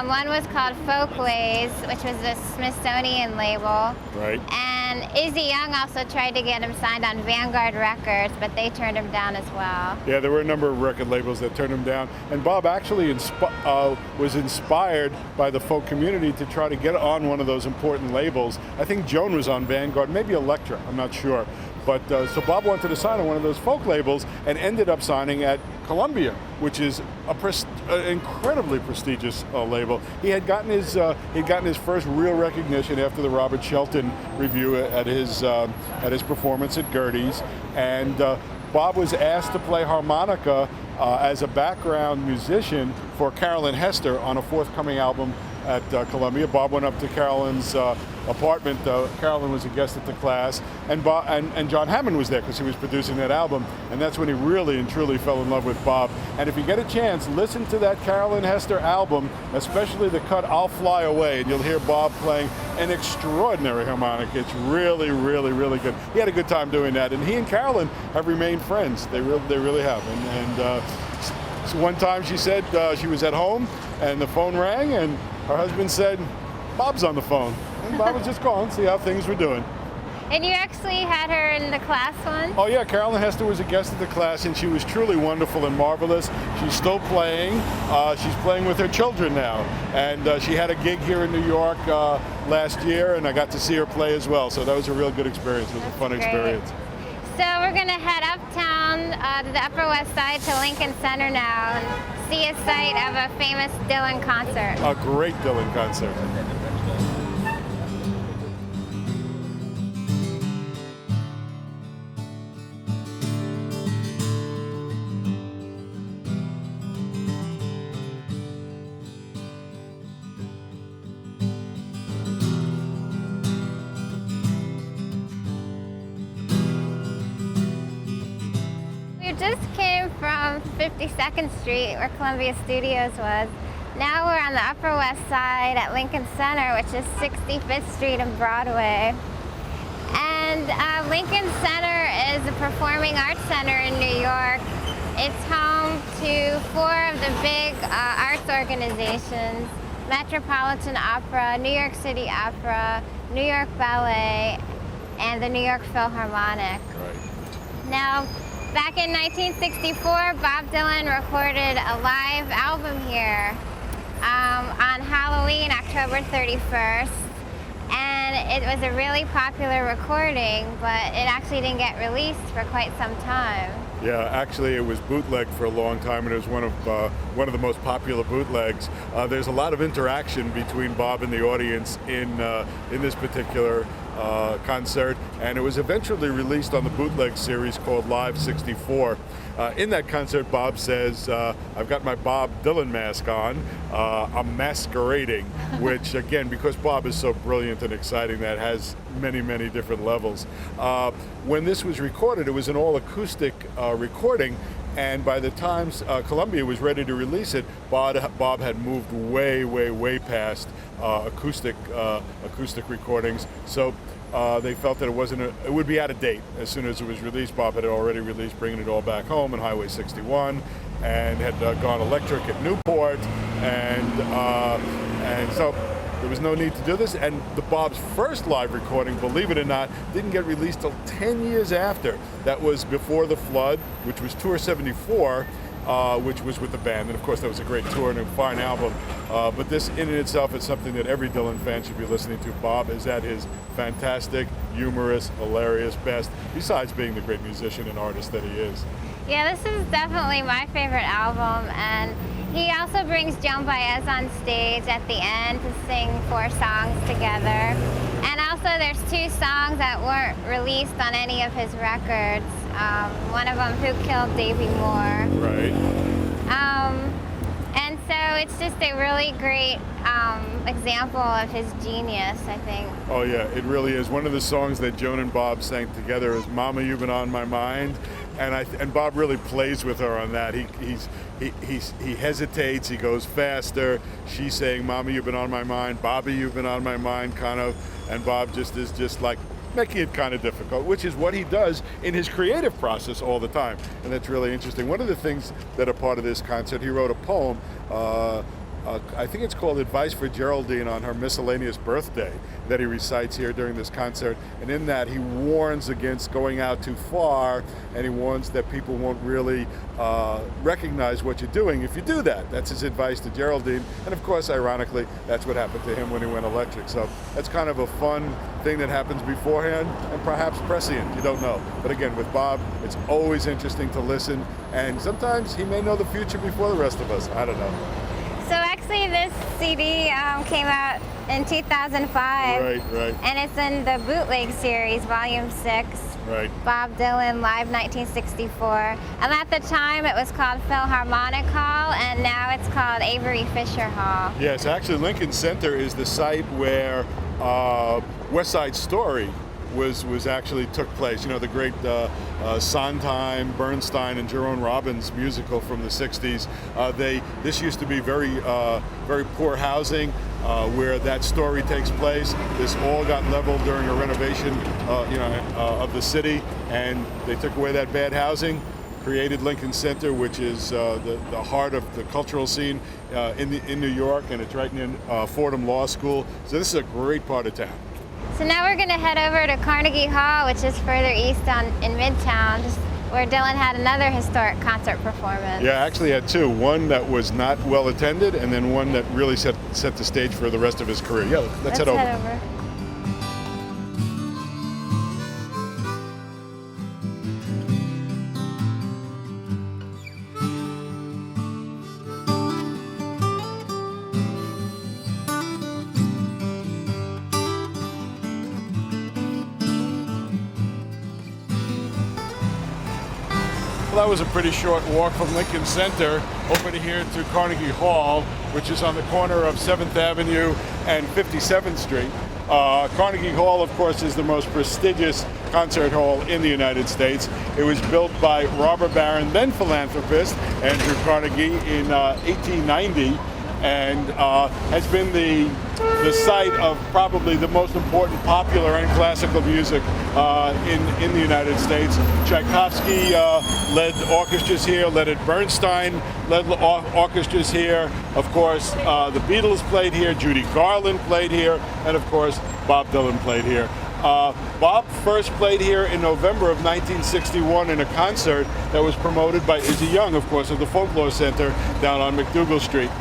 One was called Folkways, which was a Smithsonian label. Right. And And Izzy Young also tried to get him signed on Vanguard Records, but they turned him down as well. Yeah, there were a number of record labels that turned him down. And Bob actually was inspired by the folk community to try to get on one of those important labels. I think Joan was on Vanguard, maybe Elektra, I'm not sure. But so Bob wanted to sign on one of those folk labels and ended up signing at Columbia, which is an incredibly prestigious label. He had gotten his first real recognition after the Robert Shelton review at his performance at Gertie's, and Bob was asked to play harmonica as a background musician for Carolyn Hester on a forthcoming album at Columbia. Bob went up to Carolyn's apartment. Carolyn was a guest at the class, and John Hammond was there because he was producing that album, and that's when he really and truly fell in love with Bob. And if you get a chance, listen to that Carolyn Hester album, especially the cut "I'll Fly Away," and you'll hear Bob playing an extraordinary harmonica. It's really, really, really good. He had a good time doing that, and he and Carolyn have remained friends. They really have. So one time she said she was at home, and the phone rang, and her husband said, "Bob's on the phone." And Bob was just calling, see how things were doing. And you actually had her in the class once? Oh yeah, Carolyn Hester was a guest at the class, and she was truly wonderful and marvelous. She's still playing. She's playing with her children now. And she had a gig here in New York last year, and I got to see her play as well. So that was a real good experience. It was a fun experience. So we're going to head uptown to the Upper West Side to Lincoln Center now and see a site of a famous Dylan concert. A great Dylan concert. We just came from 52nd Street, where Columbia Studios was. Now we're on the Upper West Side at Lincoln Center, which is 65th Street and Broadway. And Lincoln Center is a performing arts center in New York. It's home to 4 of the big arts organizations: Metropolitan Opera, New York City Opera, New York Ballet, and the New York Philharmonic. Right. Now, back in 1964, Bob Dylan recorded a live album here on Halloween, October 31st. And it was a really popular recording, but it actually didn't get released for quite some time. Yeah, actually it was bootlegged for a long time, and it was one of the most popular bootlegs. There's a lot of interaction between Bob and the audience in this particular concert, and it was eventually released on the bootleg series called Live 64. In that concert, Bob says, "I've got my Bob Dylan mask on. I'm masquerading," which, again, because Bob is so brilliant and exciting, that has many, many different levels. When this was recorded, it was an all-acoustic recording, and by the time Columbia was ready to release it, Bob had moved way, way, way past acoustic recordings. So they felt that it would be out of date as soon as it was released. Bob had already released Bringing It All Back Home and Highway 61, and had gone electric at Newport, and so there was no need to do this. And Bob's first live recording, believe it or not, didn't get released till 10 years after. That was Before the Flood, which was Tour 74, which was with the band. And of course, that was a great tour and a fine album. But this in and itself is something that every Dylan fan should be listening to. Bob is at his fantastic, humorous, hilarious best, besides being the great musician and artist that he is. Yeah, this is definitely my favorite album, and he also brings Joan Baez on stage at the end to sing 4 songs together. And also there's 2 songs that weren't released on any of his records. One of them, Who Killed Davy Moore. Right. And so it's just a really great example of his genius, I think. Oh yeah, it really is. One of the songs that Joan and Bob sang together is "Mama, You've Been on My Mind," and Bob really plays with her on that. He hesitates, he goes faster. She's saying, "Mama, you've been on my mind," "Bobby, you've been on my mind," kind of, and Bob is just like making it kind of difficult, which is what he does in his creative process all the time, and that's really interesting. One of the things that are part of this concert, he wrote a poem I think it's called Advice for Geraldine on Her Miscellaneous Birthday, that he recites here during this concert. And in that, he warns against going out too far, and he warns that people won't really recognize what you're doing if you do that. That's his advice to Geraldine. And of course, ironically, that's what happened to him when he went electric. So that's kind of a fun thing that happens beforehand, and perhaps prescient, you don't know. But again, with Bob, it's always interesting to listen, and sometimes he may know the future before the rest of us. I don't know. So actually this CD came out in 2005. Right. And it's in the Bootleg series, Volume 6. Right. Bob Dylan, Live 1964. And at the time it was called Philharmonic Hall, and now it's called Avery Fisher Hall. Yes, actually Lincoln Center is the site where West Side Story was actually took place. You know, the great Sondheim, Bernstein, and Jerome Robbins musical from the 60s. This used to be very poor housing where that story takes place. This all got leveled during a renovation of the city, and they took away that bad housing, created Lincoln Center, which is the heart of the cultural scene in New York, and it's right near Fordham Law School. So this is a great part of town. So now we're going to head over to Carnegie Hall, which is further east in Midtown, just where Dylan had another historic concert performance. Yeah, I actually had two. One that was not well attended, and then one that really set the stage for the rest of his career. Yeah, let's head over. That was a pretty short walk from Lincoln Center over to here to Carnegie Hall, which is on the corner of 7th Avenue and 57th Street. Carnegie Hall, of course, is the most prestigious concert hall in the United States. It was built by robber baron, then philanthropist, Andrew Carnegie in 1890, and has been the site of probably the most important popular and classical music in the United States. Tchaikovsky led orchestras here, Leonard Bernstein led orchestras here. Of course, the Beatles played here, Judy Garland played here, and of course, Bob Dylan played here. Bob first played here in November of 1961 in a concert that was promoted by Izzy Young, of course, of the Folklore Center down on McDougal Street.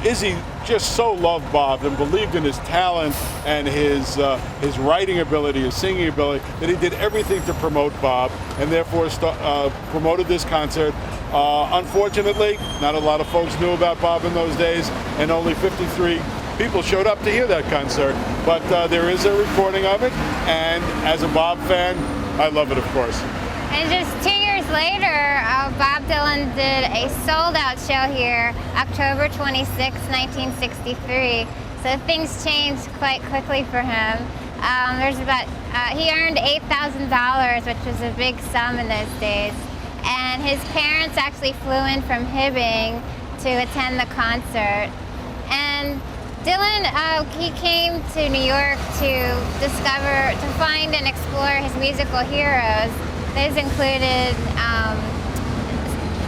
Izzy just so loved Bob and believed in his talent and his writing ability, his singing ability, that he did everything to promote Bob, and therefore promoted this concert. Unfortunately, not a lot of folks knew about Bob in those days, and only 53 people showed up to hear that concert. But there is a recording of it, and as a Bob fan, I love it, of course. And just 2 years later, Bob Dylan did a sold-out show here, October 26, 1963. So things changed quite quickly for him. He earned $8,000, which was a big sum in those days. And his parents actually flew in from Hibbing to attend the concert. And Dylan, he came to New York to find and explore his musical heroes. Those included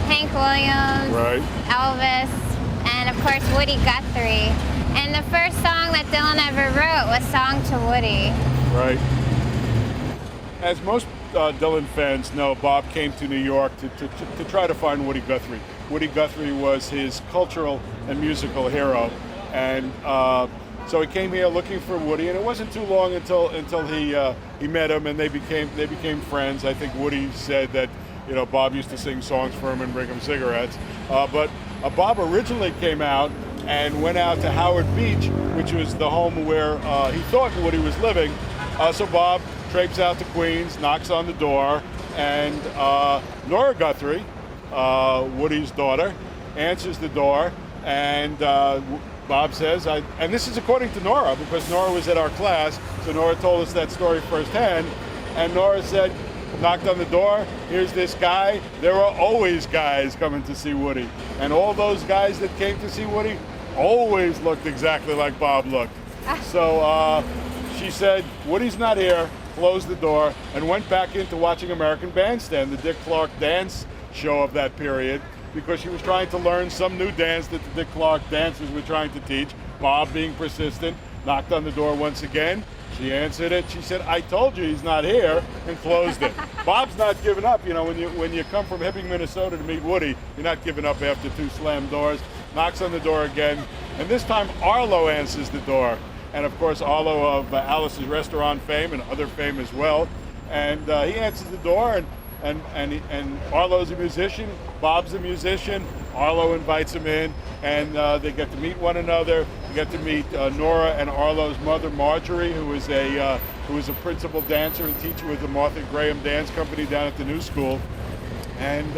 Hank Williams, right, Elvis, and of course Woody Guthrie. And the first song that Dylan ever wrote was Song to Woody. Right. As most Dylan fans know, Bob came to New York to try to find Woody Guthrie. Woody Guthrie was his cultural and musical hero, and so he came here looking for Woody, and it wasn't too long until he met him, and they became friends. I think Woody said that Bob used to sing songs for him and bring him cigarettes. But Bob originally came out and went out to Howard Beach, which was the home where he thought Woody was living. So Bob traipses out to Queens, knocks on the door, and Nora Guthrie, Woody's daughter, answers the door, and Bob says, and this is according to Nora, because Nora was at our class, so Nora told us that story firsthand, and Nora said, knocked on the door, here's this guy. There are always guys coming to see Woody, and all those guys that came to see Woody always looked exactly like Bob looked. So she said, Woody's not here, closed the door, and went back into watching American Bandstand, the Dick Clark dance show of that period, because she was trying to learn some new dance that the Dick Clark dancers were trying to teach. Bob, being persistent, knocked on the door once again. She answered it. She said, "I told you he's not here," and closed it. Bob's not giving up. You know, when you come from Hibbing, Minnesota to meet Woody, you're not giving up after 2 slammed doors. Knocks on the door again, and this time Arlo answers the door. And of course, Arlo of Alice's Restaurant fame and other fame as well. And he answers the door, and Arlo's a musician, Bob's a musician. Arlo invites him in, and they get to meet one another. They get to meet Nora and Arlo's mother, Marjorie, who was a principal dancer and teacher with the Martha Graham Dance Company down at the New School. And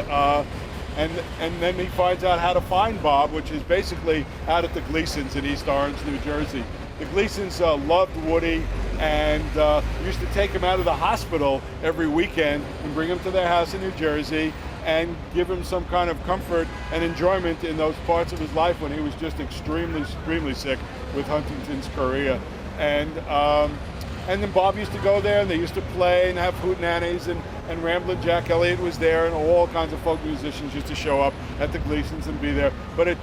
then he finds out how to find Bob, which is basically out at the Gleasons in East Orange, New Jersey. The Gleasons loved Woody and used to take him out of the hospital every weekend and bring him to their house in New Jersey and give him some kind of comfort and enjoyment in those parts of his life when he was just extremely sick with Huntington's chorea. And then Bob used to go there, and they used to play and have hootenannies, and Ramblin' Jack Elliott was there, and all kinds of folk musicians used to show up at the Gleasons and be there. But it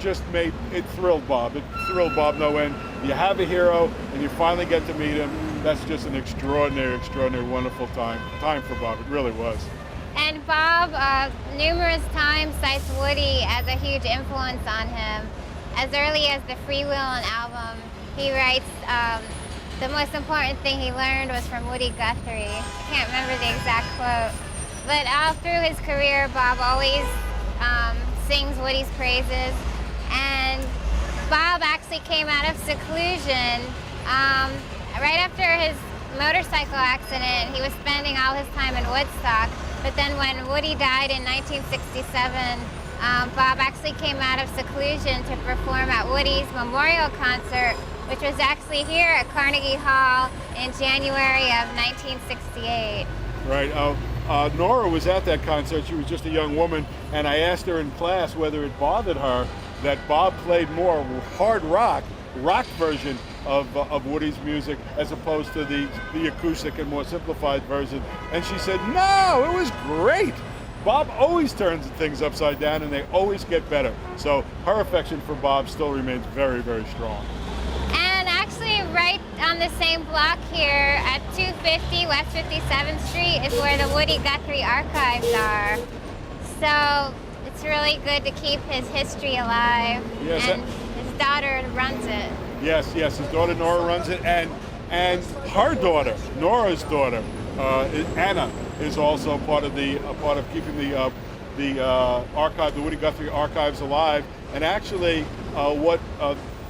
thrilled Bob. It thrilled Bob no end. You have a hero, and you finally get to meet him. That's just an extraordinary, wonderful time for Bob. It really was. And Bob numerous times cites Woody as a huge influence on him. As early as the Freewheelin' album, he writes, the most important thing he learned was from Woody Guthrie. I can't remember the exact quote. But all through his career, Bob always sings Woody's praises. And Bob actually came out of seclusion right after his motorcycle accident. He was spending all his time in Woodstock. But then when Woody died in 1967, Bob actually came out of seclusion to perform at Woody's memorial concert, which was actually here at Carnegie Hall in January of 1968. Right. Nora was at that concert. She was just a young woman, and I asked her in class whether it bothered her that Bob played more hard rock version of Woody's music as opposed to the acoustic and more simplified version. And she said, "No, it was great. Bob always turns things upside down, and they always get better." So her affection for Bob still remains very, very strong. And actually right on the same block here at 250 West 57th Street is where the Woody Guthrie archives are. So it's really good to keep his history alive. Yes, and his daughter runs it. Yes, his daughter Nora runs it, and her daughter, Nora's daughter, Anna, is also part of keeping the archive, the Woody Guthrie archives alive. And actually,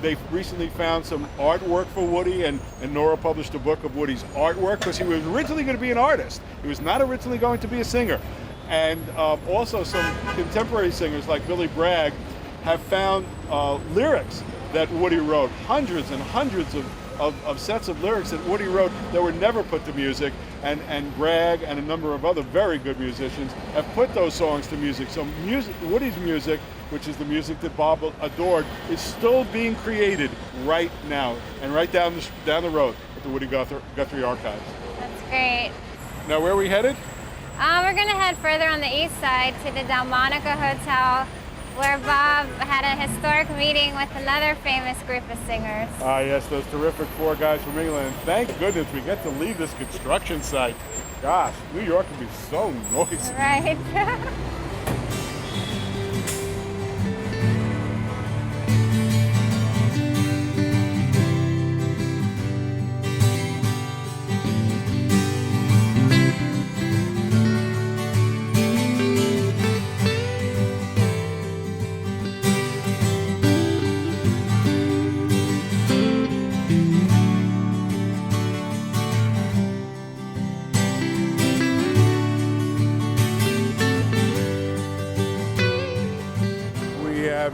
they've recently found some artwork for Woody, and Nora published a book of Woody's artwork because he was originally going to be an artist. He was not originally going to be a singer. And also some contemporary singers like Billy Bragg have found lyrics that Woody wrote, hundreds and hundreds of sets of lyrics that Woody wrote that were never put to music, and Bragg and a number of other very good musicians have put those songs to music. So Woody's music, which is the music that Bob adored, is still being created right now, and right down the road at the Woody Guthrie Archives. That's great. Now, where are we headed? We're going to head further on the east side to the Delmonica Hotel, where Bob had a historic meeting with another famous group of singers. Ah, yes, those terrific 4 guys from England. Thank goodness we get to leave this construction site. Gosh, New York can be so noisy. Right.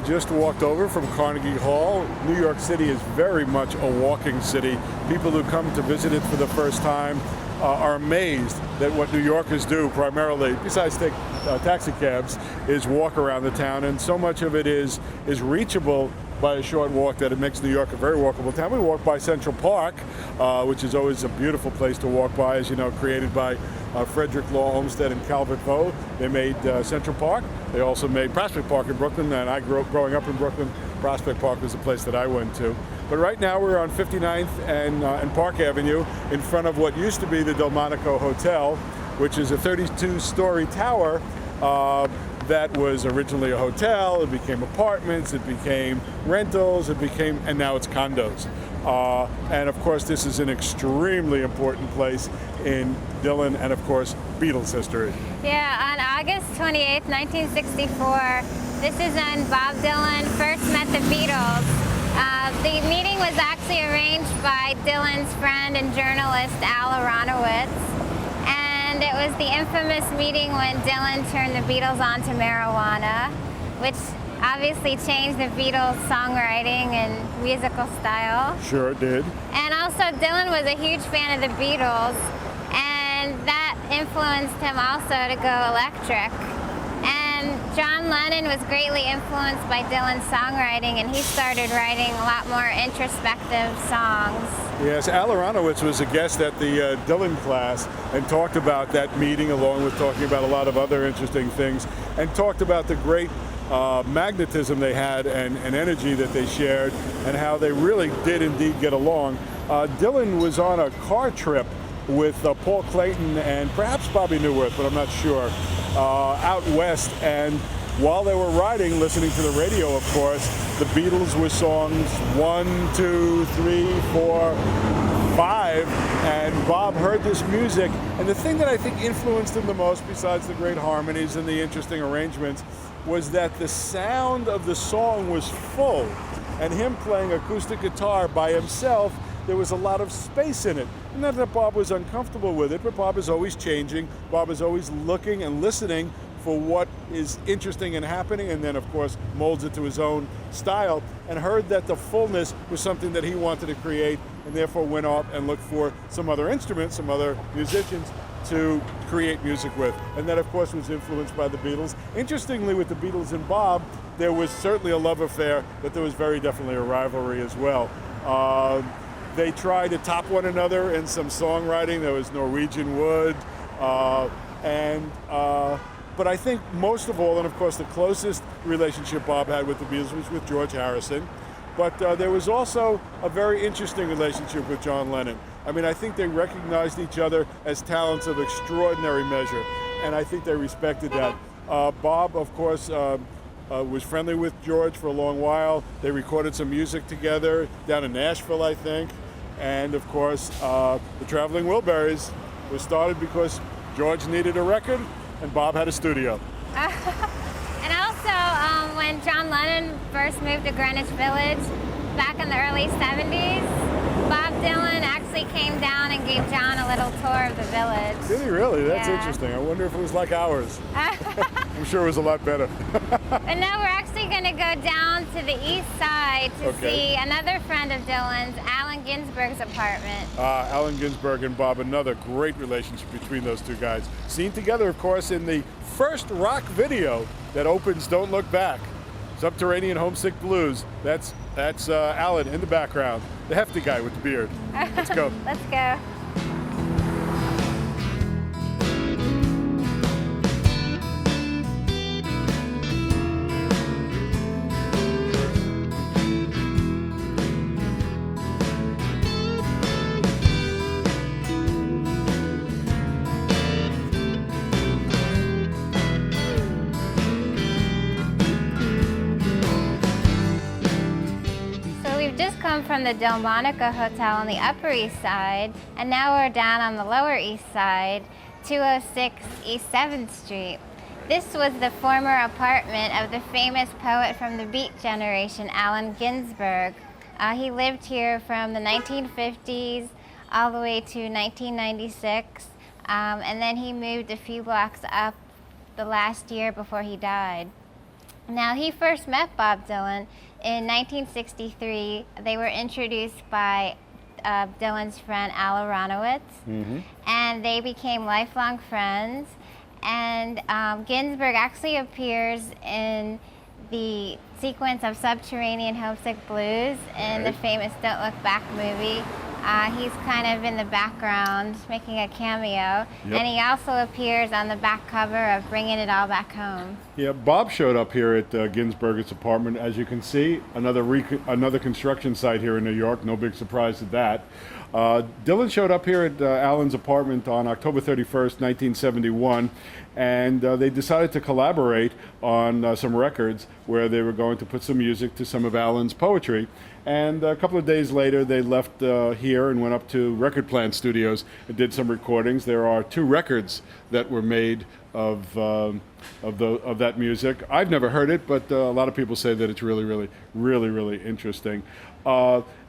Just walked over from Carnegie Hall. New York City is very much a walking city. People who come to visit it for the first time are amazed that what New Yorkers do primarily, besides take taxi cabs, is walk around the town, and so much of it is reachable by a short walk that it makes New York a very walkable town. We walk by Central Park, which is always a beautiful place to walk by, as you know, created by Frederick Law Olmsted and Calvert Vaux. They made Central Park. They also made Prospect Park in Brooklyn, and I grew up growing up in Brooklyn. Prospect Park was the place that I went to. But right now we're on 59th and Park Avenue in front of what used to be the Delmonico Hotel, which is a 32-story tower that was originally a hotel. It became apartments, it became rentals, and now it's condos. And of course, this is an extremely important place in Dylan and, of course, Beatles history. Yeah, on August 28th, 1964, this is when Bob Dylan first met the Beatles. The meeting was actually arranged by Dylan's friend and journalist, Al Aronowitz. And it was the infamous meeting when Dylan turned the Beatles onto marijuana, which obviously changed the Beatles' songwriting and musical style. Sure it did. And also Dylan was a huge fan of the Beatles, and that influenced him also to go electric. And John Lennon was greatly influenced by Dylan's songwriting, and he started writing a lot more introspective songs. Yes, Al Aronowitz was a guest at the Dylan class and talked about that meeting, along with talking about a lot of other interesting things, and talked about the great magnetism they had and energy that they shared, and how they really did indeed get along. Dylan was on a car trip with Paul Clayton and perhaps Bobby Newirth, but I'm not sure, out west, and while they were riding, listening to the radio, of course, the Beatles were songs 1, 2, 3, 4, 5, and Bob heard this music, and the thing that I think influenced him the most, besides the great harmonies and the interesting arrangements, was that the sound of the song was full, and him playing acoustic guitar by himself, there was a lot of space in it. Not that Bob was uncomfortable with it, but Bob is always changing. Bob is always looking and listening for what is interesting and happening, and then of course molds it to his own style, and heard that the fullness was something that he wanted to create, and therefore went off and looked for some other instruments, some other musicians to create music with. And that of course was influenced by the Beatles. Interestingly, with the Beatles and Bob, there was certainly a love affair, but there was very definitely a rivalry as well. They tried to top one another in some songwriting. There was Norwegian Wood, but I think most of all, and of course the closest relationship Bob had with the Beatles was with George Harrison, but there was also a very interesting relationship with John Lennon. I mean, I think they recognized each other as talents of extraordinary measure, and I think they respected that. Bob, of course, was friendly with George for a long while. They recorded some music together down in Nashville, I think. And of course, the Traveling Wilburys was started because George needed a record and Bob had a studio. And also, when John Lennon first moved to Greenwich Village back in the early 70s, Bob Dylan actually came down and gave John a little tour of the village. Did he really? That's Yeah. interesting. I wonder if it was like ours. I'm sure it was a lot better. But now we're actually going to go down to the east side to see another friend of Dylan's, Allen Ginsberg's apartment. Allen Ginsberg and Bob, another great relationship between those two guys. Seen together, of course, in the first rock video that opens Don't Look Back. Subterranean Homesick Blues. That's Allen in the background, the hefty guy with the beard. Let's go. Let's go. From the Delmonico Hotel on the Upper East Side, and now we're down on the Lower East Side, 206 East 7th Street. This was the former apartment of the famous poet from the Beat generation, Allen Ginsberg. He lived here from the 1950s all the way to 1996, and then he moved a few blocks up the last year before he died. Now, he first met Bob Dylan in 1963. They were introduced by Dylan's friend Al Aronowitz, and they became lifelong friends. And Ginsberg actually appears in the sequence of Subterranean Homesick Blues in the famous Don't Look Back movie. He's kind of in the background, making a cameo, Yep. and he also appears on the back cover of Bringing It All Back Home. Yeah, Bob showed up here at Ginsberg's apartment. As you can see, another construction site here in New York. No big surprise at that. Dylan showed up here at Alan's apartment on October 31st, 1971, and they decided to collaborate on some records where they were going to put some music to some of Alan's poetry. And a couple of days later, they left here and went up to Record Plant Studios and did some recordings. There are 2 records that were made of that music. I've never heard it, but a lot of people say that it's really interesting.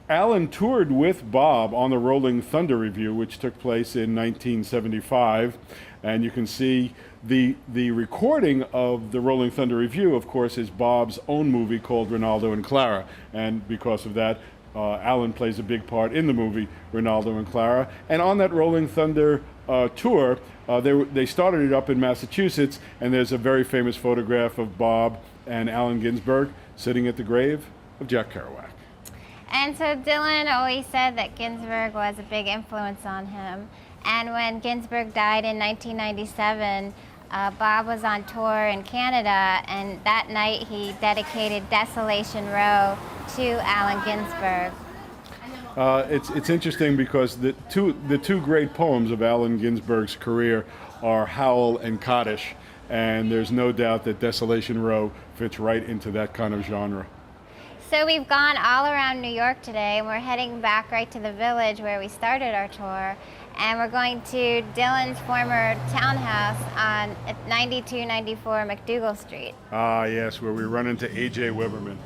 Alan toured with Bob on the Rolling Thunder Revue, which took place in 1975, and you can see the recording of the Rolling Thunder Revue, of course, is Bob's own movie called Ronaldo and Clara, and because of that, Alan plays a big part in the movie Ronaldo and Clara. And on that Rolling Thunder tour, they started it up in Massachusetts, and there's a very famous photograph of Bob and Allen Ginsberg sitting at the grave of Jack Kerouac. And so Dylan always said that Ginsberg was a big influence on him. And when Ginsberg died in 1997, Bob was on tour in Canada, and that night he dedicated Desolation Row to Allen Ginsberg. It's interesting because the two great poems of Allen Ginsberg's career are Howl and Kaddish, and there's no doubt that Desolation Row fits right into that kind of genre. So we've gone all around New York today, and we're heading back right to the Village where we started our tour. And we're going to Dylan's former townhouse on 9294 McDougal Street. Ah, yes, where we run into A.J. Weberman.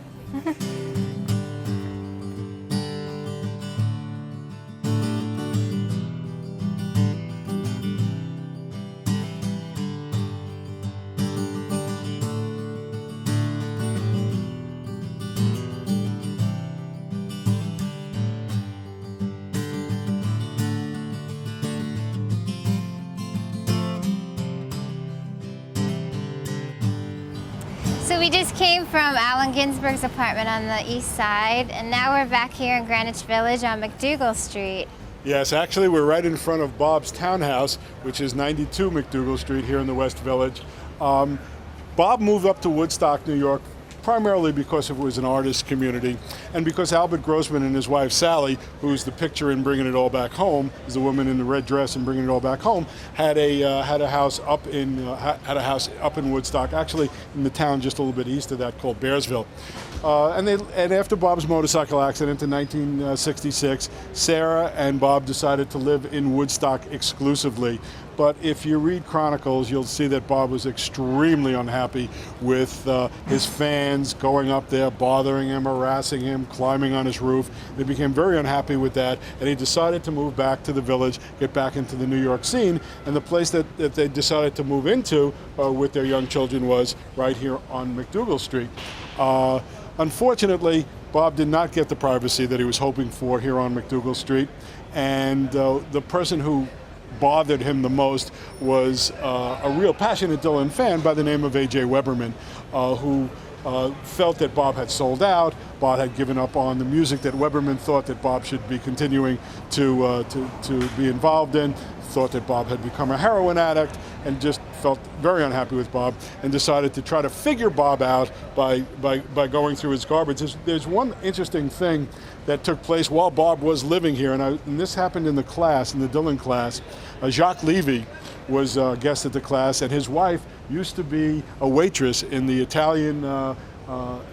So we just came from Allen Ginsberg's apartment on the east side, and now we're back here in Greenwich Village on McDougal Street. Yes, actually we're right in front of Bob's townhouse, which is 92 McDougal Street here in the West Village. Bob moved up to Woodstock, New York, primarily because it was an artist community, and because Albert Grossman and his wife Sally, who's the picture in Bringing It All Back Home, is the woman in the red dress in Bringing It All Back Home, had a house up in Woodstock, actually in the town just a little bit east of that called Bearsville. And after Bob's motorcycle accident in 1966, Sarah and Bob decided to live in Woodstock exclusively. But if you read chronicles, you'll see that Bob was extremely unhappy with his fans going up there, bothering him, harassing him, climbing on his roof. They became very unhappy with that, and he decided to move back to the Village, get back into the New York scene. And the place that they decided to move into with their young children was right here on McDougal Street. Unfortunately, Bob did not get the privacy that he was hoping for here on McDougal Street, and the person who bothered him the most was a real passionate Dylan fan by the name of A.J. Weberman, who felt that Bob had sold out. Bob had given up on the music that Weberman thought that Bob should be continuing to be involved in, thought that Bob had become a heroin addict, and just felt very unhappy with Bob and decided to try to figure Bob out by going through his garbage. There's one interesting thing that took place while Bob was living here, and this happened in the class, in the Dylan class. Jacques Levy was a guest at the class, and his wife used to be a waitress in the Italian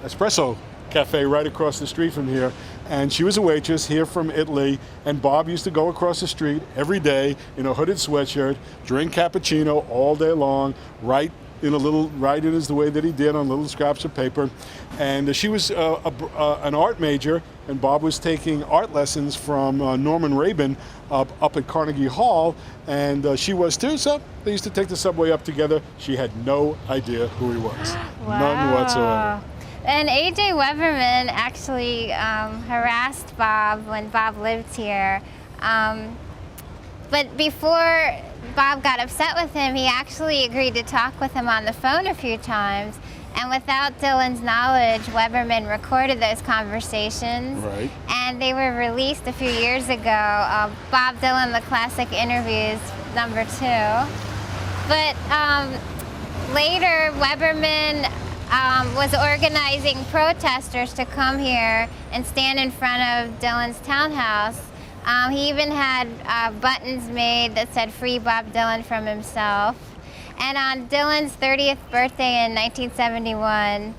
espresso cafe right across the street from here. And she was a waitress here from Italy, and Bob used to go across the street every day in a hooded sweatshirt, drink cappuccino all day long, write in the way that he did on little scraps of paper. And she was an art major, and Bob was taking art lessons from Norman Rabin up at Carnegie Hall, and she was too, so they used to take the subway up together. She had no idea who he was. Wow. None whatsoever. And A.J. Weberman actually harassed Bob when Bob lived here. But before Bob got upset with him, he actually agreed to talk with him on the phone a few times. And without Dylan's knowledge, Weberman recorded those conversations. Right. And they were released a few years ago. Bob Dylan, The Classic Interviews, #2. But later, Weberman was organizing protesters to come here and stand in front of Dylan's townhouse. He even had buttons made that said "Free Bob Dylan from himself." And on Dylan's 30th birthday in 1971,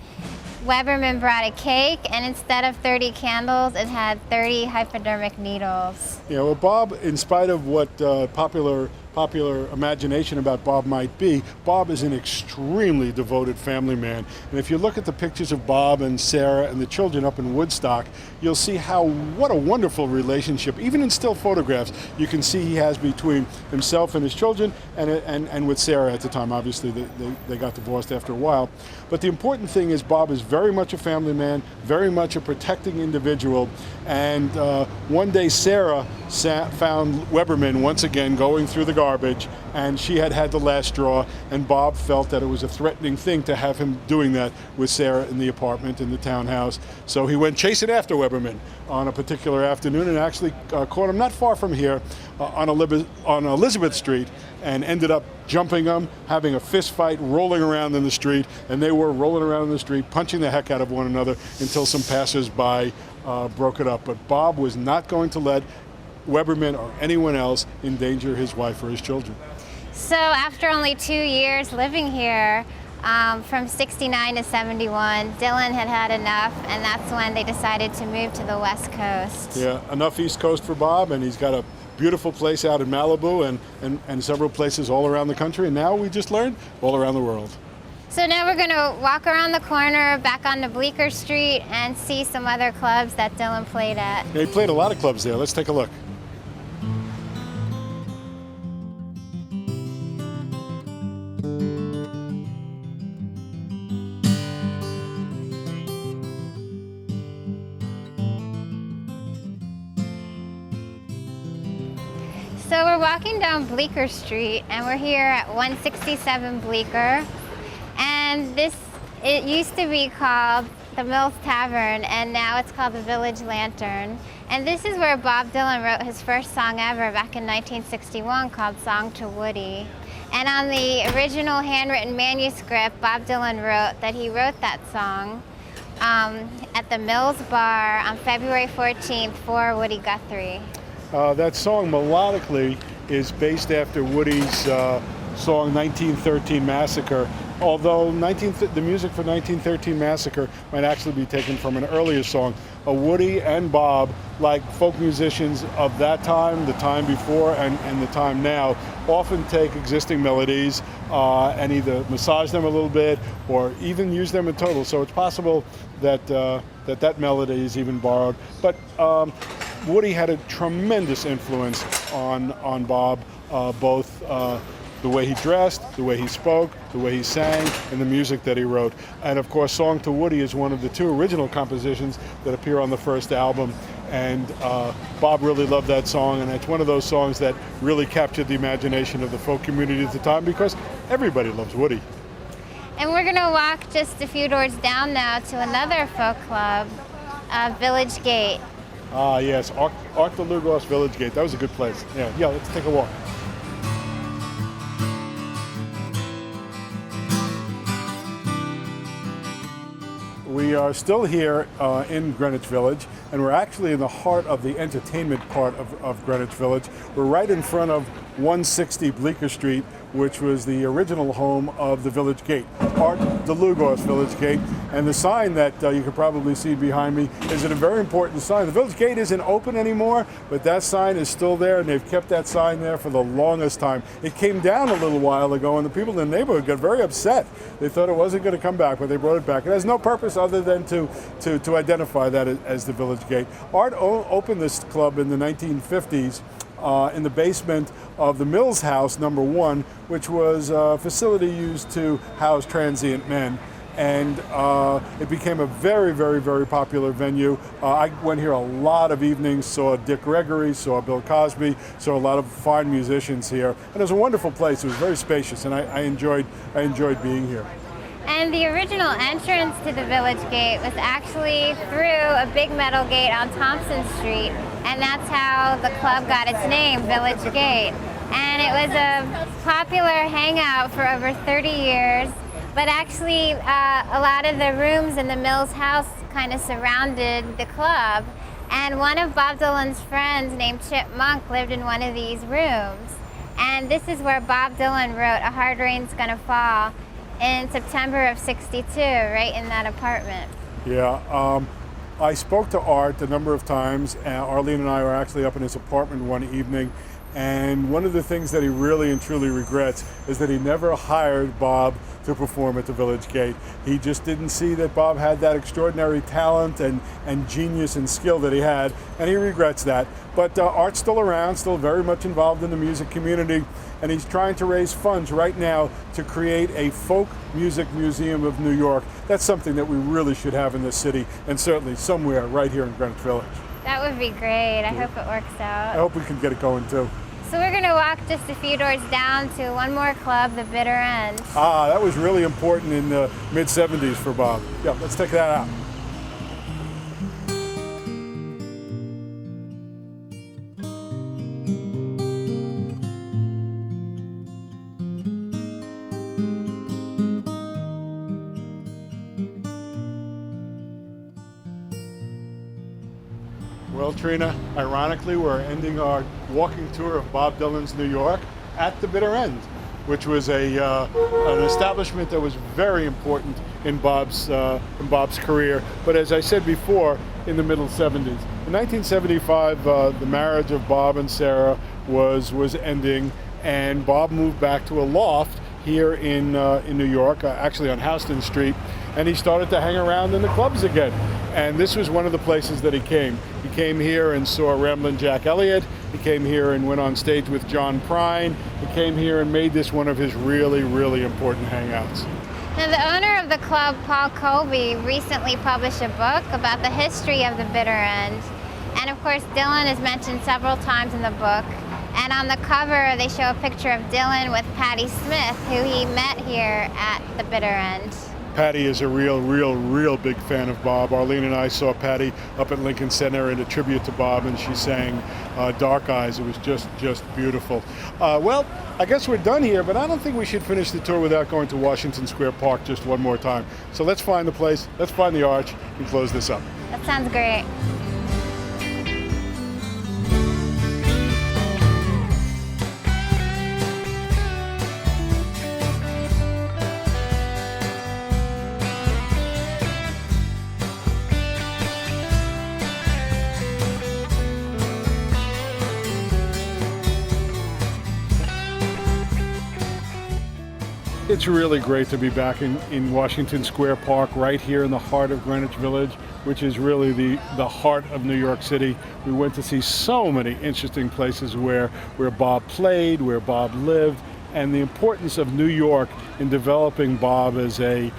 Weberman brought a cake, and instead of 30 candles, it had 30 hypodermic needles. Yeah, well, Bob, in spite of what popular imagination about Bob might be, Bob is an extremely devoted family man. And if you look at the pictures of Bob and Sarah and the children up in Woodstock, you'll see what a wonderful relationship, even in still photographs, you can see he has between himself and his children and with Sarah at the time. Obviously, they got divorced after a while. But the important thing is Bob is very much a family man, very much a protecting individual. And one day Sarah found Weberman once again going through the garbage, and she had the last straw, and Bob felt that it was a threatening thing to have him doing that with Sarah in the apartment, in the townhouse. So he went chasing after Weberman on a particular afternoon and actually caught him not far from here on Elizabeth Street, and ended up jumping him, having a fist fight, rolling around in the street, and they were rolling around in the street, punching the heck out of one another until some passers-by broke it up. But Bob was not going to let Weberman or anyone else endanger his wife or his children. So after only 2 years living here, from 69 to 71, Dylan had enough, and that's when they decided to move to the West Coast. Yeah, enough East Coast for Bob, and he's got a beautiful place out in Malibu and several places all around the country, and now we just learned all around the world. So now we're going to walk around the corner back onto Bleecker Street and see some other clubs that Dylan played at. Yeah, he played a lot of clubs there. Let's take a look. So we're walking down Bleecker Street, and we're here at 167 Bleecker. And it used to be called the Mills Tavern, and now it's called the Village Lantern. And this is where Bob Dylan wrote his first song ever back in 1961 called Song to Woody. And on the original handwritten manuscript, Bob Dylan wrote that he wrote that song at the Mills Bar on February 14th for Woody Guthrie. That song melodically is based after Woody's song 1913 Massacre, although the music for 1913 Massacre might actually be taken from an earlier song. Woody and Bob, like folk musicians of that time, the time before, and the time now, often take existing melodies and either massage them a little bit or even use them in total. So it's possible that that melody is even borrowed. But Woody had a tremendous influence on Bob, both the way he dressed, the way he spoke, the way he sang, and the music that he wrote. And of course, Song to Woody is one of the 2 original compositions that appear on the first album. And Bob really loved that song, and it's one of those songs that really captured the imagination of the folk community at the time, because everybody loves Woody. And we're going to walk just a few doors down now to another folk club, Village Gate. Ah, yes, Arc de Lugos Village Gate. That was a good place. Yeah, let's take a walk. We are still here in Greenwich Village, and we're actually in the heart of the entertainment part of Greenwich Village. We're right in front of 160 Bleecker Street, which was the original home of the Village Gate, Arc de Lugos Village Gate. And the sign that you can probably see behind me is a very important sign. The Village Gate isn't open anymore, but that sign is still there, and they've kept that sign there for the longest time. It came down a little while ago, and the people in the neighborhood got very upset. They thought it wasn't going to come back, but they brought it back. It has no purpose other than to identify that as the Village Gate. Art opened this club in the 1950s. In the basement of the Mills House, #1, which was a facility used to house transient men. And it became a very, very, very popular venue. I went here a lot of evenings, saw Dick Gregory, saw Bill Cosby, saw a lot of fine musicians here. And it was a wonderful place. It was very spacious, and I enjoyed being here. And the original entrance to the Village Gate was actually through a big metal gate on Thompson Street, and that's how the club got its name, Village Gate. And it was a popular hangout for over 30 years, but actually a lot of the rooms in the Mills house kind of surrounded the club. And one of Bob Dylan's friends named Chip Monk lived in one of these rooms. And this is where Bob Dylan wrote A Hard Rain's Gonna Fall in September of '62, right in that apartment. Yeah, I spoke to Art a number of times. Arlene and I were actually up in his apartment one evening, and one of the things that he really and truly regrets is that he never hired Bob to perform at the Village Gate. He just didn't see that Bob had that extraordinary talent and genius and skill that he had, and he regrets that. But Art's still around, still very much involved in the music community, and he's trying to raise funds right now to create a folk music museum of New York. That's something that we really should have in this city, and certainly somewhere right here in Greenwich Village. That would be great. I hope it works out. I hope we can get it going too. So we're going to walk just a few doors down to one more club, the Bitter End. Ah, that was really important in the mid-'70s for Bob. Yeah, let's check that out. Well, Trina, ironically, we're ending our walking tour of Bob Dylan's New York at the Bitter End, which was an establishment that was very important in Bob's career. But as I said before, in the middle '70s. In 1975, the marriage of Bob and Sarah was ending, and Bob moved back to a loft here in New York, actually on Houston Street, and he started to hang around in the clubs again. And this was one of the places that he came. He came here and saw Ramblin' Jack Elliott. He came here and went on stage with John Prine. He came here and made this one of his really, really important hangouts. Now, the owner of the club, Paul Colby, recently published a book about the history of the Bitter End. And of course, Dylan is mentioned several times in the book. And on the cover, they show a picture of Dylan with Patti Smith, who he met here at the Bitter End. Patti is a real big fan of Bob. Arlene and I saw Patti up at Lincoln Center in a tribute to Bob, and she sang Dark Eyes. It was just beautiful. Well, I guess we're done here, but I don't think we should finish the tour without going to Washington Square Park just one more time. So let's find the place, let's find the arch, and close this up. That sounds great. It's really great to be back in Washington Square Park, right here in the heart of Greenwich Village, which is really the heart of New York City. We went to see so many interesting places where Bob played, where Bob lived, and the importance of New York in developing Bob as a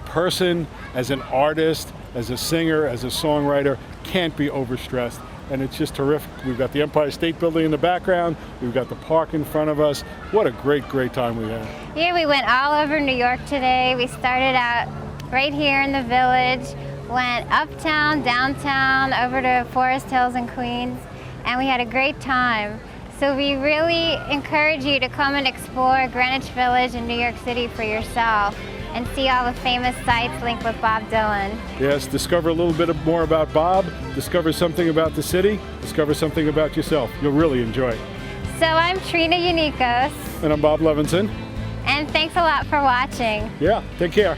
person, as an artist, as a singer, as a songwriter, can't be overstressed. And it's just terrific. We've got the Empire State Building in the background. We've got the park in front of us. What a great time we had. Yeah, we went all over New York today. We started out right here in the Village, went uptown, downtown, over to Forest Hills and Queens, and we had a great time. So we really encourage you to come and explore Greenwich Village in New York City for yourself and see all the famous sites linked with Bob Dylan. Yes, discover a little bit more about Bob, discover something about the city, discover something about yourself. You'll really enjoy it. So I'm Trina Unicos. And I'm Bob Levinson. And thanks a lot for watching. Yeah, take care.